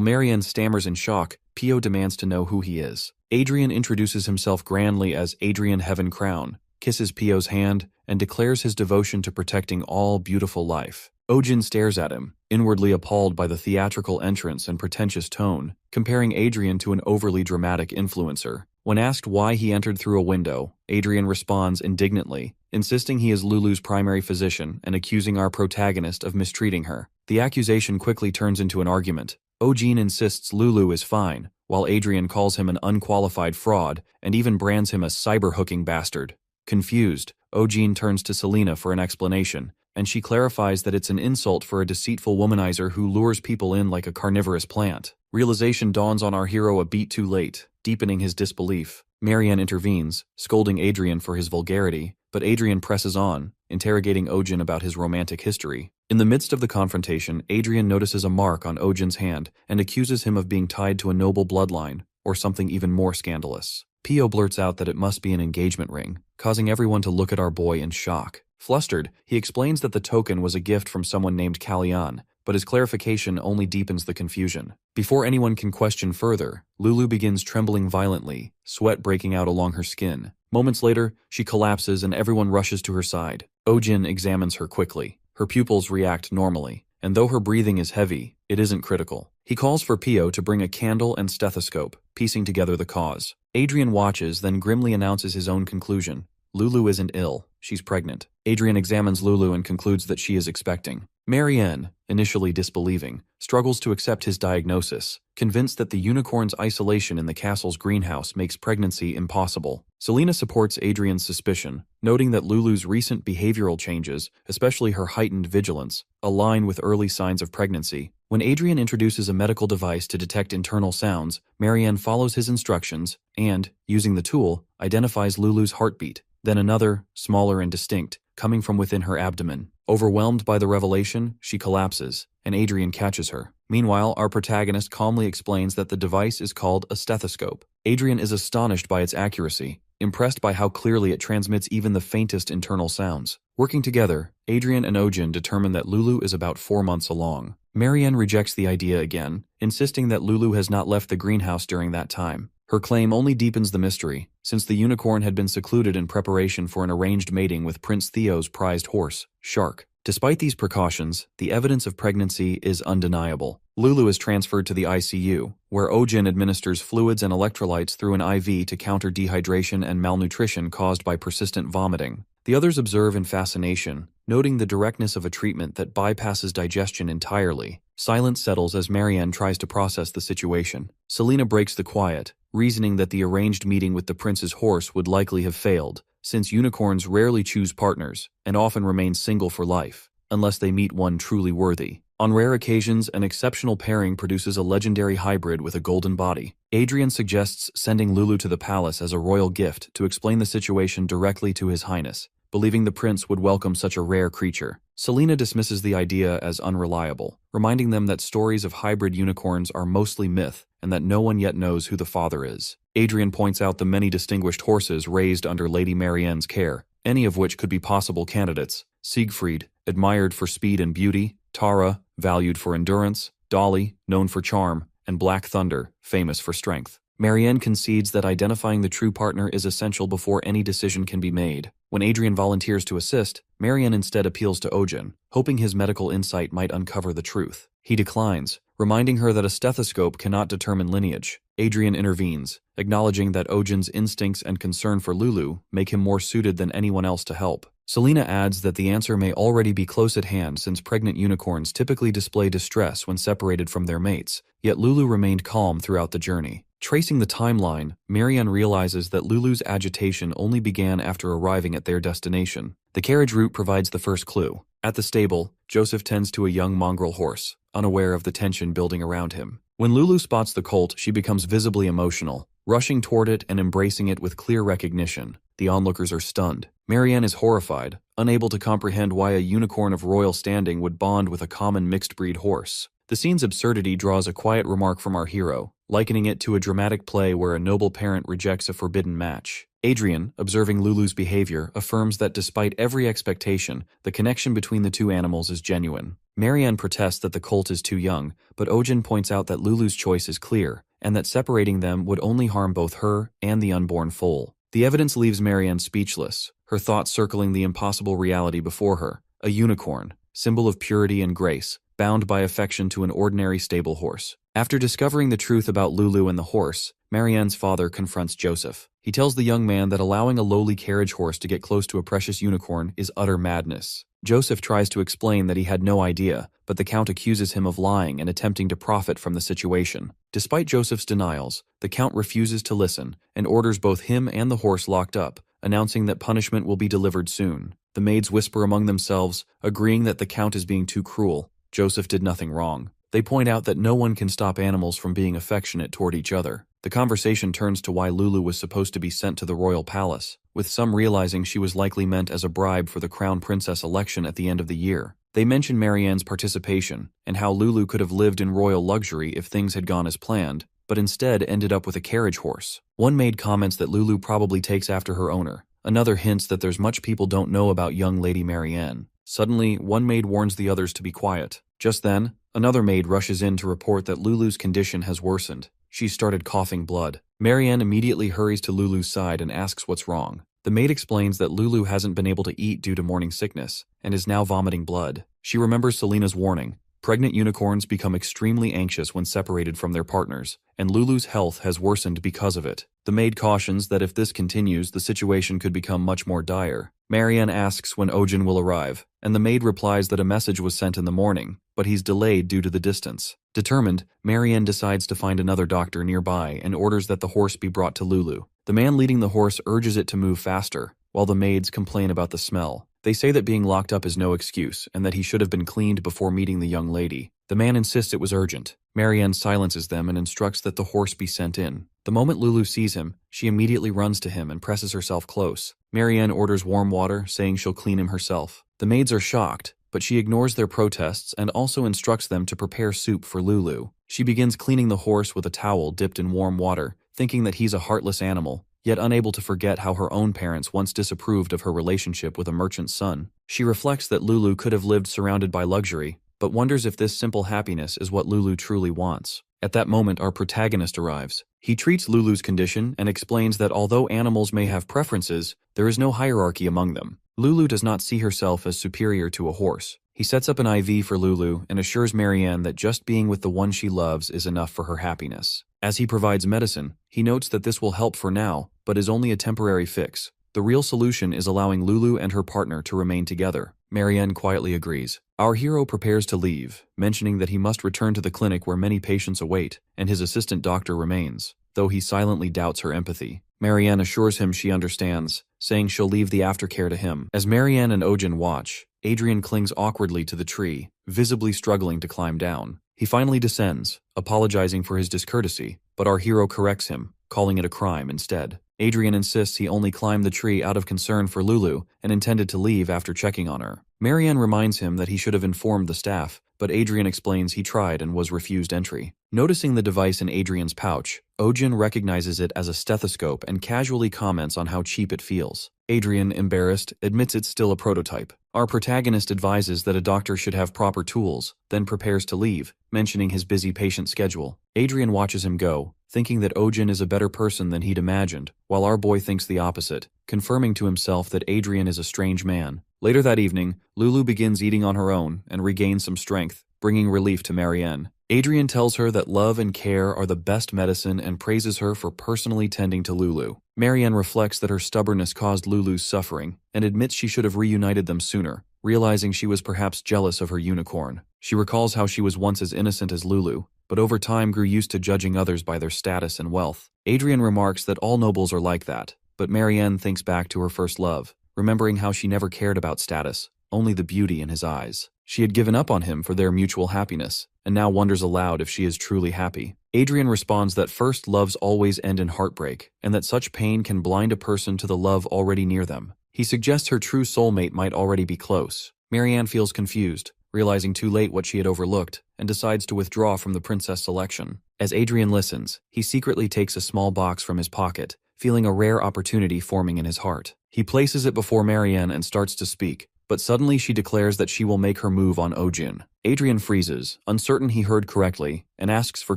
S1: Marianne stammers in shock, Pio demands to know who he is. Adrian introduces himself grandly as Adrian Heaven Crown, kisses Pio's hand, and declares his devotion to protecting all beautiful life. Ojin stares at him, inwardly appalled by the theatrical entrance and pretentious tone, comparing Adrian to an overly dramatic influencer. When asked why he entered through a window, Adrian responds indignantly, insisting he is Lulu's primary physician and accusing our protagonist of mistreating her. The accusation quickly turns into an argument. Ojin insists Lulu is fine, while Adrian calls him an unqualified fraud and even brands him a cyber-hooking bastard. Confused, Ojin turns to Selena for an explanation, and she clarifies that it's an insult for a deceitful womanizer who lures people in like a carnivorous plant. Realization dawns on our hero a beat too late, deepening his disbelief. Marianne intervenes, scolding Adrian for his vulgarity, but Adrian presses on, interrogating Ojin about his romantic history. In the midst of the confrontation, Adrian notices a mark on Ojin's hand and accuses him of being tied to a noble bloodline, or something even more scandalous. Pio blurts out that it must be an engagement ring, causing everyone to look at our boy in shock. Flustered, he explains that the token was a gift from someone named Kalyan, but his clarification only deepens the confusion. Before anyone can question further, Lulu begins trembling violently, sweat breaking out along her skin. Moments later, she collapses and everyone rushes to her side. Ojin examines her quickly. Her pupils react normally, and though her breathing is heavy, it isn't critical. He calls for Pio to bring a candle and stethoscope, piecing together the cause. Adrian watches, then grimly announces his own conclusion. Lulu isn't ill, she's pregnant. Adrian examines Lulu and concludes that she is expecting. Marianne, initially disbelieving, struggles to accept his diagnosis, convinced that the unicorn's isolation in the castle's greenhouse makes pregnancy impossible. Selena supports Adrian's suspicion, noting that Lulu's recent behavioral changes, especially her heightened vigilance, align with early signs of pregnancy. When Adrian introduces a medical device to detect internal sounds, Marianne follows his instructions and, using the tool, identifies Lulu's heartbeat, then another, smaller and distinct, coming from within her abdomen. Overwhelmed by the revelation, she collapses, and Adrian catches her. Meanwhile, our protagonist calmly explains that the device is called a stethoscope. Adrian is astonished by its accuracy, impressed by how clearly it transmits even the faintest internal sounds. Working together, Adrian and Ojin determine that Lulu is about 4 months along. Marianne rejects the idea again, insisting that Lulu has not left the greenhouse during that time. Her claim only deepens the mystery, since the unicorn had been secluded in preparation for an arranged mating with Prince Theo's prized horse, Shark. Despite these precautions, the evidence of pregnancy is undeniable. Lulu is transferred to the ICU, where Ojin administers fluids and electrolytes through an IV to counter dehydration and malnutrition caused by persistent vomiting. The others observe in fascination, noting the directness of a treatment that bypasses digestion entirely. Silence settles as Marianne tries to process the situation. Selena breaks the quiet, reasoning that the arranged meeting with the prince's horse would likely have failed, since unicorns rarely choose partners and often remain single for life, unless they meet one truly worthy. On rare occasions, an exceptional pairing produces a legendary hybrid with a golden body. Adrian suggests sending Lulu to the palace as a royal gift to explain the situation directly to His Highness, believing the prince would welcome such a rare creature. Selena dismisses the idea as unreliable, reminding them that stories of hybrid unicorns are mostly myth and that no one yet knows who the father is. Adrian points out the many distinguished horses raised under Lady Marianne's care, any of which could be possible candidates. Siegfried, admired for speed and beauty, Tara, valued for endurance, Dolly, known for charm, and Black Thunder, famous for strength. Marianne concedes that identifying the true partner is essential before any decision can be made. When Adrian volunteers to assist, Marianne instead appeals to Ojin, hoping his medical insight might uncover the truth. He declines, reminding her that a stethoscope cannot determine lineage. Adrian intervenes, acknowledging that Ojin's instincts and concern for Lulu make him more suited than anyone else to help. Selena adds that the answer may already be close at hand since pregnant unicorns typically display distress when separated from their mates, yet Lulu remained calm throughout the journey. Tracing the timeline, Marianne realizes that Lulu's agitation only began after arriving at their destination. The carriage route provides the first clue. At the stable, Joseph tends to a young mongrel horse, unaware of the tension building around him. When Lulu spots the colt, she becomes visibly emotional, rushing toward it and embracing it with clear recognition. The onlookers are stunned. Marianne is horrified, unable to comprehend why a unicorn of royal standing would bond with a common mixed-breed horse. The scene's absurdity draws a quiet remark from our hero, likening it to a dramatic play where a noble parent rejects a forbidden match. Adrian, observing Lulu's behavior, affirms that despite every expectation, the connection between the two animals is genuine. Marianne protests that the colt is too young, but Ojin points out that Lulu's choice is clear, and that separating them would only harm both her and the unborn foal. The evidence leaves Marianne speechless, her thoughts circling the impossible reality before her: a unicorn, symbol of purity and grace, bound by affection to an ordinary stable horse. After discovering the truth about Lulu and the horse, Marianne's father confronts Joseph. He tells the young man that allowing a lowly carriage horse to get close to a precious unicorn is utter madness. Joseph tries to explain that he had no idea, but the Count accuses him of lying and attempting to profit from the situation. Despite Joseph's denials, the Count refuses to listen and orders both him and the horse locked up, announcing that punishment will be delivered soon. The maids whisper among themselves, agreeing that the Count is being too cruel. Joseph did nothing wrong. They point out that no one can stop animals from being affectionate toward each other. The conversation turns to why Lulu was supposed to be sent to the royal palace, with some realizing she was likely meant as a bribe for the crown princess election at the end of the year. They mention Marianne's participation, and how Lulu could have lived in royal luxury if things had gone as planned, but instead ended up with a carriage horse. One maid comments that Lulu probably takes after her owner. Another hints that there's much people don't know about young Lady Marianne. Suddenly, one maid warns the others to be quiet. Just then, another maid rushes in to report that Lulu's condition has worsened. She started coughing blood. Marianne immediately hurries to Lulu's side and asks what's wrong. The maid explains that Lulu hasn't been able to eat due to morning sickness, and is now vomiting blood. She remembers Selena's warning. Pregnant unicorns become extremely anxious when separated from their partners, and Lulu's health has worsened because of it. The maid cautions that if this continues, the situation could become much more dire. Marianne asks when Ojin will arrive, and the maid replies that a message was sent in the morning, but he's delayed due to the distance. Determined, Marianne decides to find another doctor nearby and orders that the horse be brought to Lulu. The man leading the horse urges it to move faster, while the maids complain about the smell. They say that being locked up is no excuse, and that he should have been cleaned before meeting the young lady. The man insists it was urgent. Marianne silences them and instructs that the horse be sent in. The moment Lulu sees him, she immediately runs to him and presses herself close. Marianne orders warm water, saying she'll clean him herself. The maids are shocked, but she ignores their protests and also instructs them to prepare soup for Lulu. She begins cleaning the horse with a towel dipped in warm water, thinking that he's a heartless animal, yet unable to forget how her own parents once disapproved of her relationship with a merchant's son. She reflects that Lulu could have lived surrounded by luxury, but wonders if this simple happiness is what Lulu truly wants. At that moment, our protagonist arrives. He treats Lulu's condition and explains that although animals may have preferences, there is no hierarchy among them. Lulu does not see herself as superior to a horse. He sets up an IV for Lulu and assures Marianne that just being with the one she loves is enough for her happiness. As he provides medicine, he notes that this will help for now, but is only a temporary fix. The real solution is allowing Lulu and her partner to remain together. Marianne quietly agrees. Our hero prepares to leave, mentioning that he must return to the clinic where many patients await, and his assistant doctor remains, though he silently doubts her empathy. Marianne assures him she understands, saying she'll leave the aftercare to him. As Marianne and Ojin watch, Adrian clings awkwardly to the tree, visibly struggling to climb down. He finally descends, apologizing for his discourtesy, but our hero corrects him, calling it a crime instead. Adrian insists he only climbed the tree out of concern for Lulu and intended to leave after checking on her. Marianne reminds him that he should have informed the staff, but Adrian explains he tried and was refused entry. Noticing the device in Adrian's pouch, Ojin recognizes it as a stethoscope and casually comments on how cheap it feels. Adrian, embarrassed, admits it's still a prototype. Our protagonist advises that a doctor should have proper tools, then prepares to leave, mentioning his busy patient schedule. Adrian watches him go, thinking that Ojin is a better person than he'd imagined, while our boy thinks the opposite, confirming to himself that Adrian is a strange man. Later that evening, Lulu begins eating on her own and regains some strength, bringing relief to Marianne. Adrian tells her that love and care are the best medicine and praises her for personally tending to Lulu. Marianne reflects that her stubbornness caused Lulu's suffering and admits she should have reunited them sooner, realizing she was perhaps jealous of her unicorn. She recalls how she was once as innocent as Lulu, but over time grew used to judging others by their status and wealth. Adrian remarks that all nobles are like that, but Marianne thinks back to her first love, remembering how she never cared about status, only the beauty in his eyes. She had given up on him for their mutual happiness, and now wonders aloud if she is truly happy. Adrian responds that first loves always end in heartbreak, and that such pain can blind a person to the love already near them. He suggests her true soulmate might already be close. Marianne feels confused, realizing too late what she had overlooked, and decides to withdraw from the princess selection. As Adrian listens, he secretly takes a small box from his pocket, feeling a rare opportunity forming in his heart. He places it before Marianne and starts to speak, but suddenly she declares that she will make her move on Ojin. Adrian freezes, uncertain he heard correctly, and asks for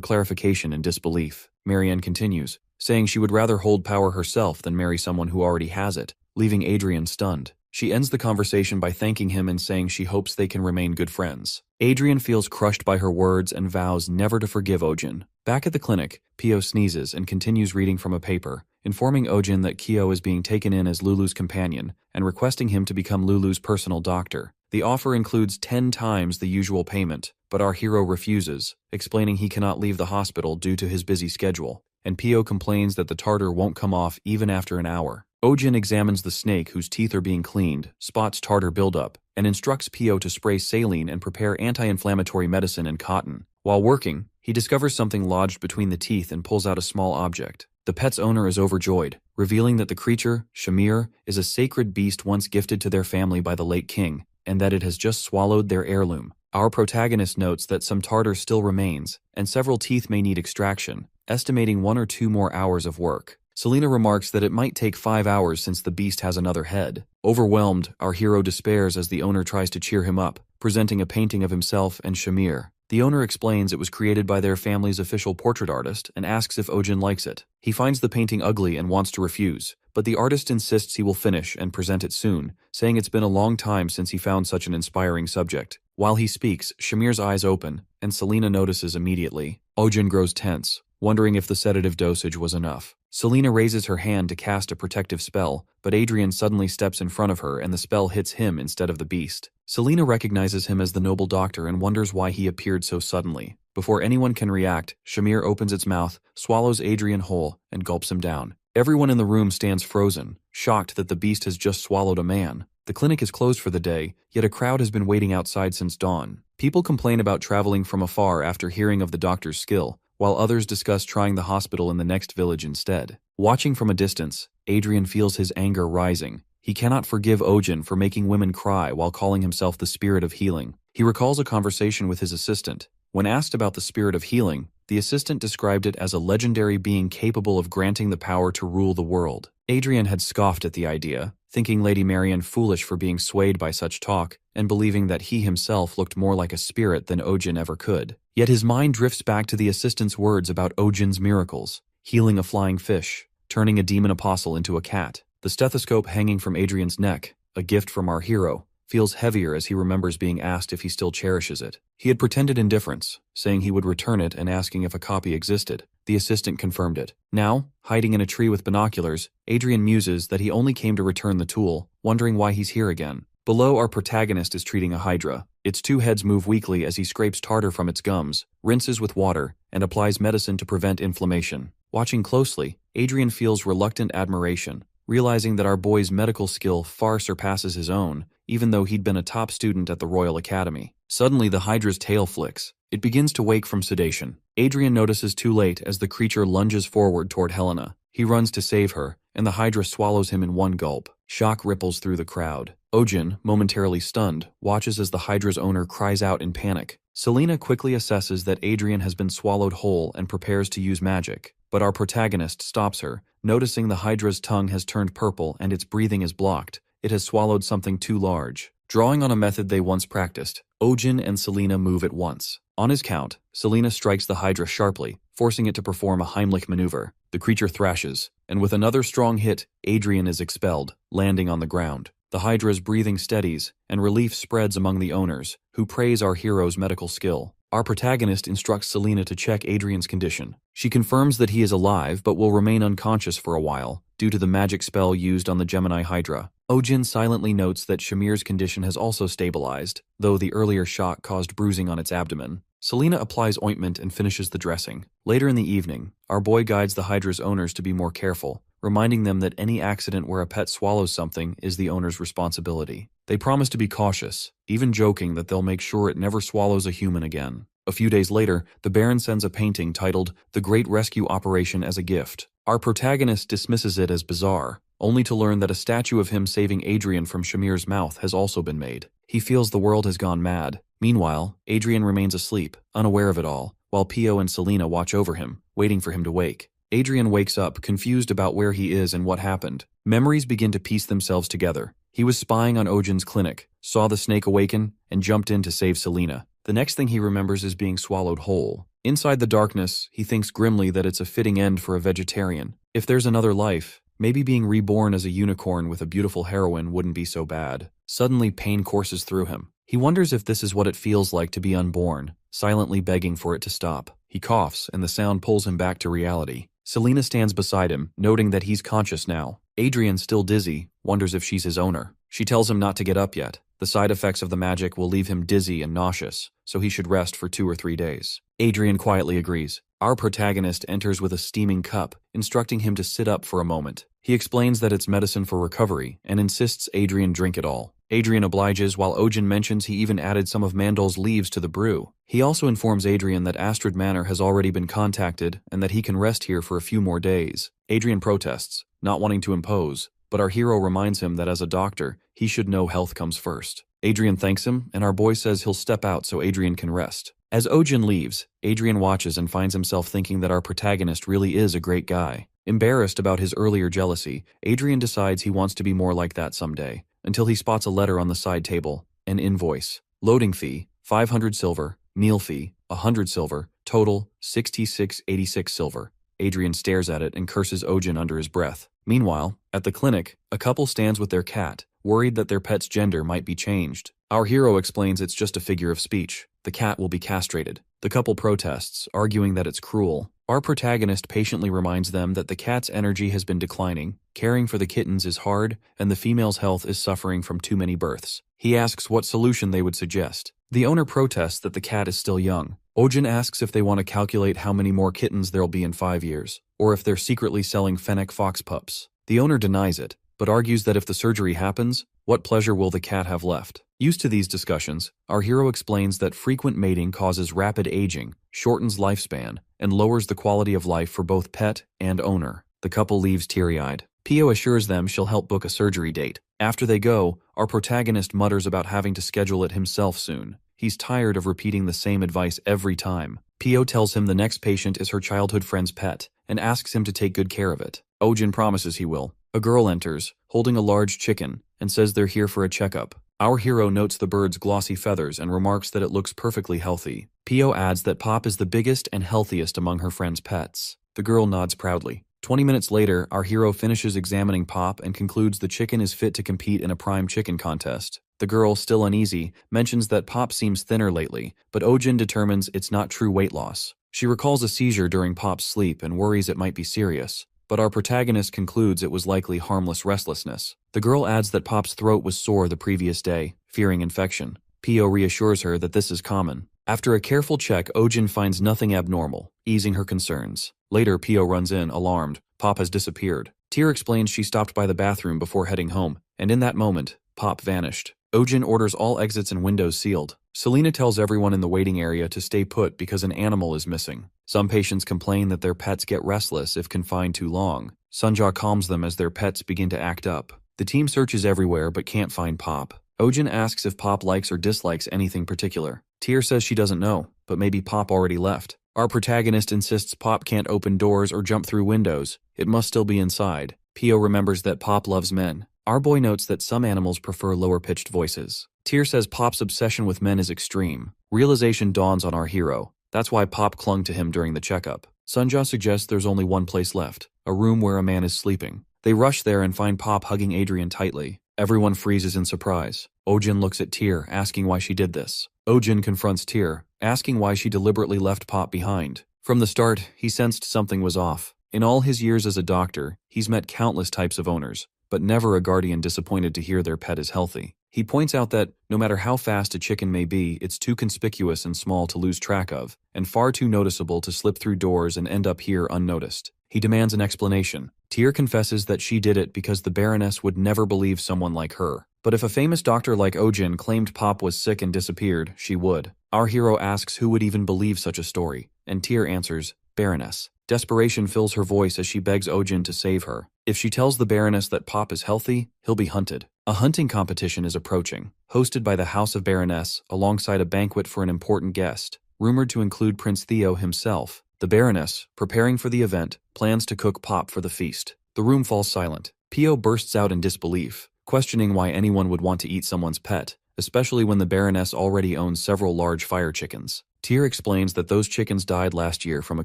S1: clarification in disbelief. Marianne continues, saying she would rather hold power herself than marry someone who already has it, leaving Adrian stunned. She ends the conversation by thanking him and saying she hopes they can remain good friends. Adrian feels crushed by her words and vows never to forgive Ojin. Back at the clinic, Pio sneezes and continues reading from a paper, informing Ojin that Kyo is being taken in as Lulu's companion and requesting him to become Lulu's personal doctor. The offer includes 10 times the usual payment, but our hero refuses, explaining he cannot leave the hospital due to his busy schedule, and Pio complains that the tartar won't come off even after an hour. Ojin examines the snake whose teeth are being cleaned, spots tartar buildup, and instructs Pio to spray saline and prepare anti-inflammatory medicine and cotton. While working, he discovers something lodged between the teeth and pulls out a small object. The pet's owner is overjoyed, revealing that the creature, Shamir, is a sacred beast once gifted to their family by the late king, and that it has just swallowed their heirloom. Our protagonist notes that some tartar still remains, and several teeth may need extraction, estimating 1 or 2 more hours of work. Selena remarks that it might take 5 hours since the beast has another head. Overwhelmed, our hero despairs as the owner tries to cheer him up, presenting a painting of himself and Shamir. The owner explains it was created by their family's official portrait artist and asks if Ojin likes it. He finds the painting ugly and wants to refuse, but the artist insists he will finish and present it soon, saying it's been a long time since he found such an inspiring subject. While he speaks, Shamir's eyes open, and Selena notices immediately. Ojin grows tense, wondering if the sedative dosage was enough. Selena raises her hand to cast a protective spell, but Adrian suddenly steps in front of her and the spell hits him instead of the beast. Selena recognizes him as the noble doctor and wonders why he appeared so suddenly. Before anyone can react, Shamir opens its mouth, swallows Adrian whole, and gulps him down. Everyone in the room stands frozen, shocked that the beast has just swallowed a man. The clinic is closed for the day, yet a crowd has been waiting outside since dawn. People complain about traveling from afar after hearing of the doctor's skill, while others discuss trying the hospital in the next village instead. Watching from a distance, Adrian feels his anger rising. He cannot forgive Ojin for making women cry while calling himself the spirit of healing. He recalls a conversation with his assistant. When asked about the spirit of healing, the assistant described it as a legendary being capable of granting the power to rule the world. Adrian had scoffed at the idea, thinking Lady Marian foolish for being swayed by such talk, and believing that he himself looked more like a spirit than Ojin ever could. Yet his mind drifts back to the assistant's words about Ojin's miracles, healing a flying fish, turning a demon apostle into a cat. The stethoscope hanging from Adrian's neck, a gift from our hero, feels heavier as he remembers being asked if he still cherishes it. He had pretended indifference, saying he would return it and asking if a copy existed. The assistant confirmed it. Now, hiding in a tree with binoculars, Adrian muses that he only came to return the tool, wondering why he's here again. Below, our protagonist is treating a hydra. Its 2 heads move weakly as he scrapes tartar from its gums, rinses with water, and applies medicine to prevent inflammation. Watching closely, Adrian feels reluctant admiration, realizing that our boy's medical skill far surpasses his own, even though he'd been a top student at the Royal Academy. Suddenly, the hydra's tail flicks. It begins to wake from sedation. Adrian notices too late as the creature lunges forward toward Helena. He runs to save her, and the hydra swallows him in one gulp. Shock ripples through the crowd. Ojin, momentarily stunned, watches as the hydra's owner cries out in panic. Selena quickly assesses that Adrian has been swallowed whole and prepares to use magic, but our protagonist stops her, noticing the hydra's tongue has turned purple and its breathing is blocked. It has swallowed something too large. Drawing on a method they once practiced, Ojin and Selena move at once. On his count, Selena strikes the hydra sharply, forcing it to perform a Heimlich maneuver. The creature thrashes, and with another strong hit, Adrian is expelled, landing on the ground. The hydra's breathing steadies, and relief spreads among the owners, who praise our hero's medical skill. Our protagonist instructs Selena to check Adrian's condition. She confirms that he is alive but will remain unconscious for a while, due to the magic spell used on the Gemini Hydra. Ojin silently notes that Shamir's condition has also stabilized, though the earlier shock caused bruising on its abdomen. Selena applies ointment and finishes the dressing. Later in the evening, our boy guides the Hydra's owners to be more careful, reminding them that any accident where a pet swallows something is the owner's responsibility. They promise to be cautious, even joking that they'll make sure it never swallows a human again. A few days later, the Baron sends a painting titled The Great Rescue Operation as a gift. Our protagonist dismisses it as bizarre, only to learn that a statue of him saving Adrian from Shamir's mouth has also been made. He feels the world has gone mad. Meanwhile, Adrian remains asleep, unaware of it all, while Pio and Selena watch over him, waiting for him to wake. Adrian wakes up, confused about where he is and what happened. Memories begin to piece themselves together. He was spying on Ojin's clinic, saw the snake awaken, and jumped in to save Selena. The next thing he remembers is being swallowed whole. Inside the darkness, he thinks grimly that it's a fitting end for a vegetarian. If there's another life, maybe being reborn as a unicorn with a beautiful heroine wouldn't be so bad. Suddenly, pain courses through him. He wonders if this is what it feels like to be unborn, silently begging for it to stop. He coughs, and the sound pulls him back to reality. Selena stands beside him, noting that he's conscious now. Adrian, still dizzy, wonders if she's his owner. She tells him not to get up yet. The side effects of the magic will leave him dizzy and nauseous, so he should rest for 2 or 3 days. Adrian quietly agrees. Our protagonist enters with a steaming cup, instructing him to sit up for a moment. He explains that it's medicine for recovery, and insists Adrian drink it all. Adrian obliges, while Ojin mentions he even added some of Mandol's leaves to the brew. He also informs Adrian that Astrid Manor has already been contacted, and that he can rest here for a few more days. Adrian protests, not wanting to impose, but our hero reminds him that as a doctor, he should know health comes first. Adrian thanks him, and our boy says he'll step out so Adrian can rest. As Ojin leaves, Adrian watches and finds himself thinking that our protagonist really is a great guy. Embarrassed about his earlier jealousy, Adrian decides he wants to be more like that someday, until he spots a letter on the side table, an invoice. Loading fee, 500 silver, meal fee, 100 silver, total, 6686 silver. Adrian stares at it and curses Ojin under his breath. Meanwhile, at the clinic, a couple stands with their cat, worried that their pet's gender might be changed. Our hero explains it's just a figure of speech. The cat will be castrated. The couple protests, arguing that it's cruel. Our protagonist patiently reminds them that the cat's energy has been declining, caring for the kittens is hard, and the female's health is suffering from too many births. He asks what solution they would suggest. The owner protests that the cat is still young. Ojin asks if they want to calculate how many more kittens there'll be in 5 years, or if they're secretly selling fennec fox pups. The owner denies it, but argues that if the surgery happens, what pleasure will the cat have left? Used to these discussions, our hero explains that frequent mating causes rapid aging, shortens lifespan, and lowers the quality of life for both pet and owner. The couple leaves teary-eyed. Pio assures them she'll help book a surgery date. After they go, our protagonist mutters about having to schedule it himself soon. He's tired of repeating the same advice every time. Pio tells him the next patient is her childhood friend's pet, and asks him to take good care of it. Ojin promises he will. A girl enters, holding a large chicken, and says they're here for a checkup. Our hero notes the bird's glossy feathers and remarks that it looks perfectly healthy. Pio adds that Pop is the biggest and healthiest among her friend's pets. The girl nods proudly. 20 minutes later, our hero finishes examining Pop and concludes the chicken is fit to compete in a prime chicken contest. The girl, still uneasy, mentions that Pop seems thinner lately, but Ojin determines it's not true weight loss. She recalls a seizure during Pop's sleep and worries it might be serious, but our protagonist concludes it was likely harmless restlessness. The girl adds that Pop's throat was sore the previous day, fearing infection. Pio reassures her that this is common. After a careful check, Ojin finds nothing abnormal, easing her concerns. Later, Pio runs in, alarmed. Pop has disappeared. Tyr explains she stopped by the bathroom before heading home, and in that moment, Pop vanished. Ojin orders all exits and windows sealed. Selena tells everyone in the waiting area to stay put because an animal is missing. Some patients complain that their pets get restless if confined too long. Sunja calms them as their pets begin to act up. The team searches everywhere but can't find Pop. Ojin asks if Pop likes or dislikes anything particular. Tyr says she doesn't know, but maybe Pop already left. Our protagonist insists Pop can't open doors or jump through windows. It must still be inside. Pio remembers that Pop loves men. Our boy notes that some animals prefer lower-pitched voices. Tyr says Pop's obsession with men is extreme. Realization dawns on our hero. That's why Pop clung to him during the checkup. Sunja suggests there's only one place left, a room where a man is sleeping. They rush there and find Pop hugging Adrian tightly. Everyone freezes in surprise. Ojin looks at Tyr, asking why she did this. Ojin confronts Tyr, asking why she deliberately left Pop behind. From the start, he sensed something was off. In all his years as a doctor, he's met countless types of owners, but never a guardian disappointed to hear their pet is healthy. He points out that, no matter how fast a chicken may be, it's too conspicuous and small to lose track of, and far too noticeable to slip through doors and end up here unnoticed. He demands an explanation. Tyr confesses that she did it because the Baroness would never believe someone like her. But if a famous doctor like Ojin claimed Pop was sick and disappeared, she would. Our hero asks who would even believe such a story, and Tyr answers, Baroness. Desperation fills her voice as she begs Ojin to save her. If she tells the Baroness that Pop is healthy, he'll be hunted. A hunting competition is approaching, hosted by the House of Baroness alongside a banquet for an important guest, rumored to include Prince Theo himself. The Baroness, preparing for the event, plans to cook Pop for the feast. The room falls silent. Pio bursts out in disbelief, questioning why anyone would want to eat someone's pet, especially when the Baroness already owns several large fire chickens. Tyr explains that those chickens died last year from a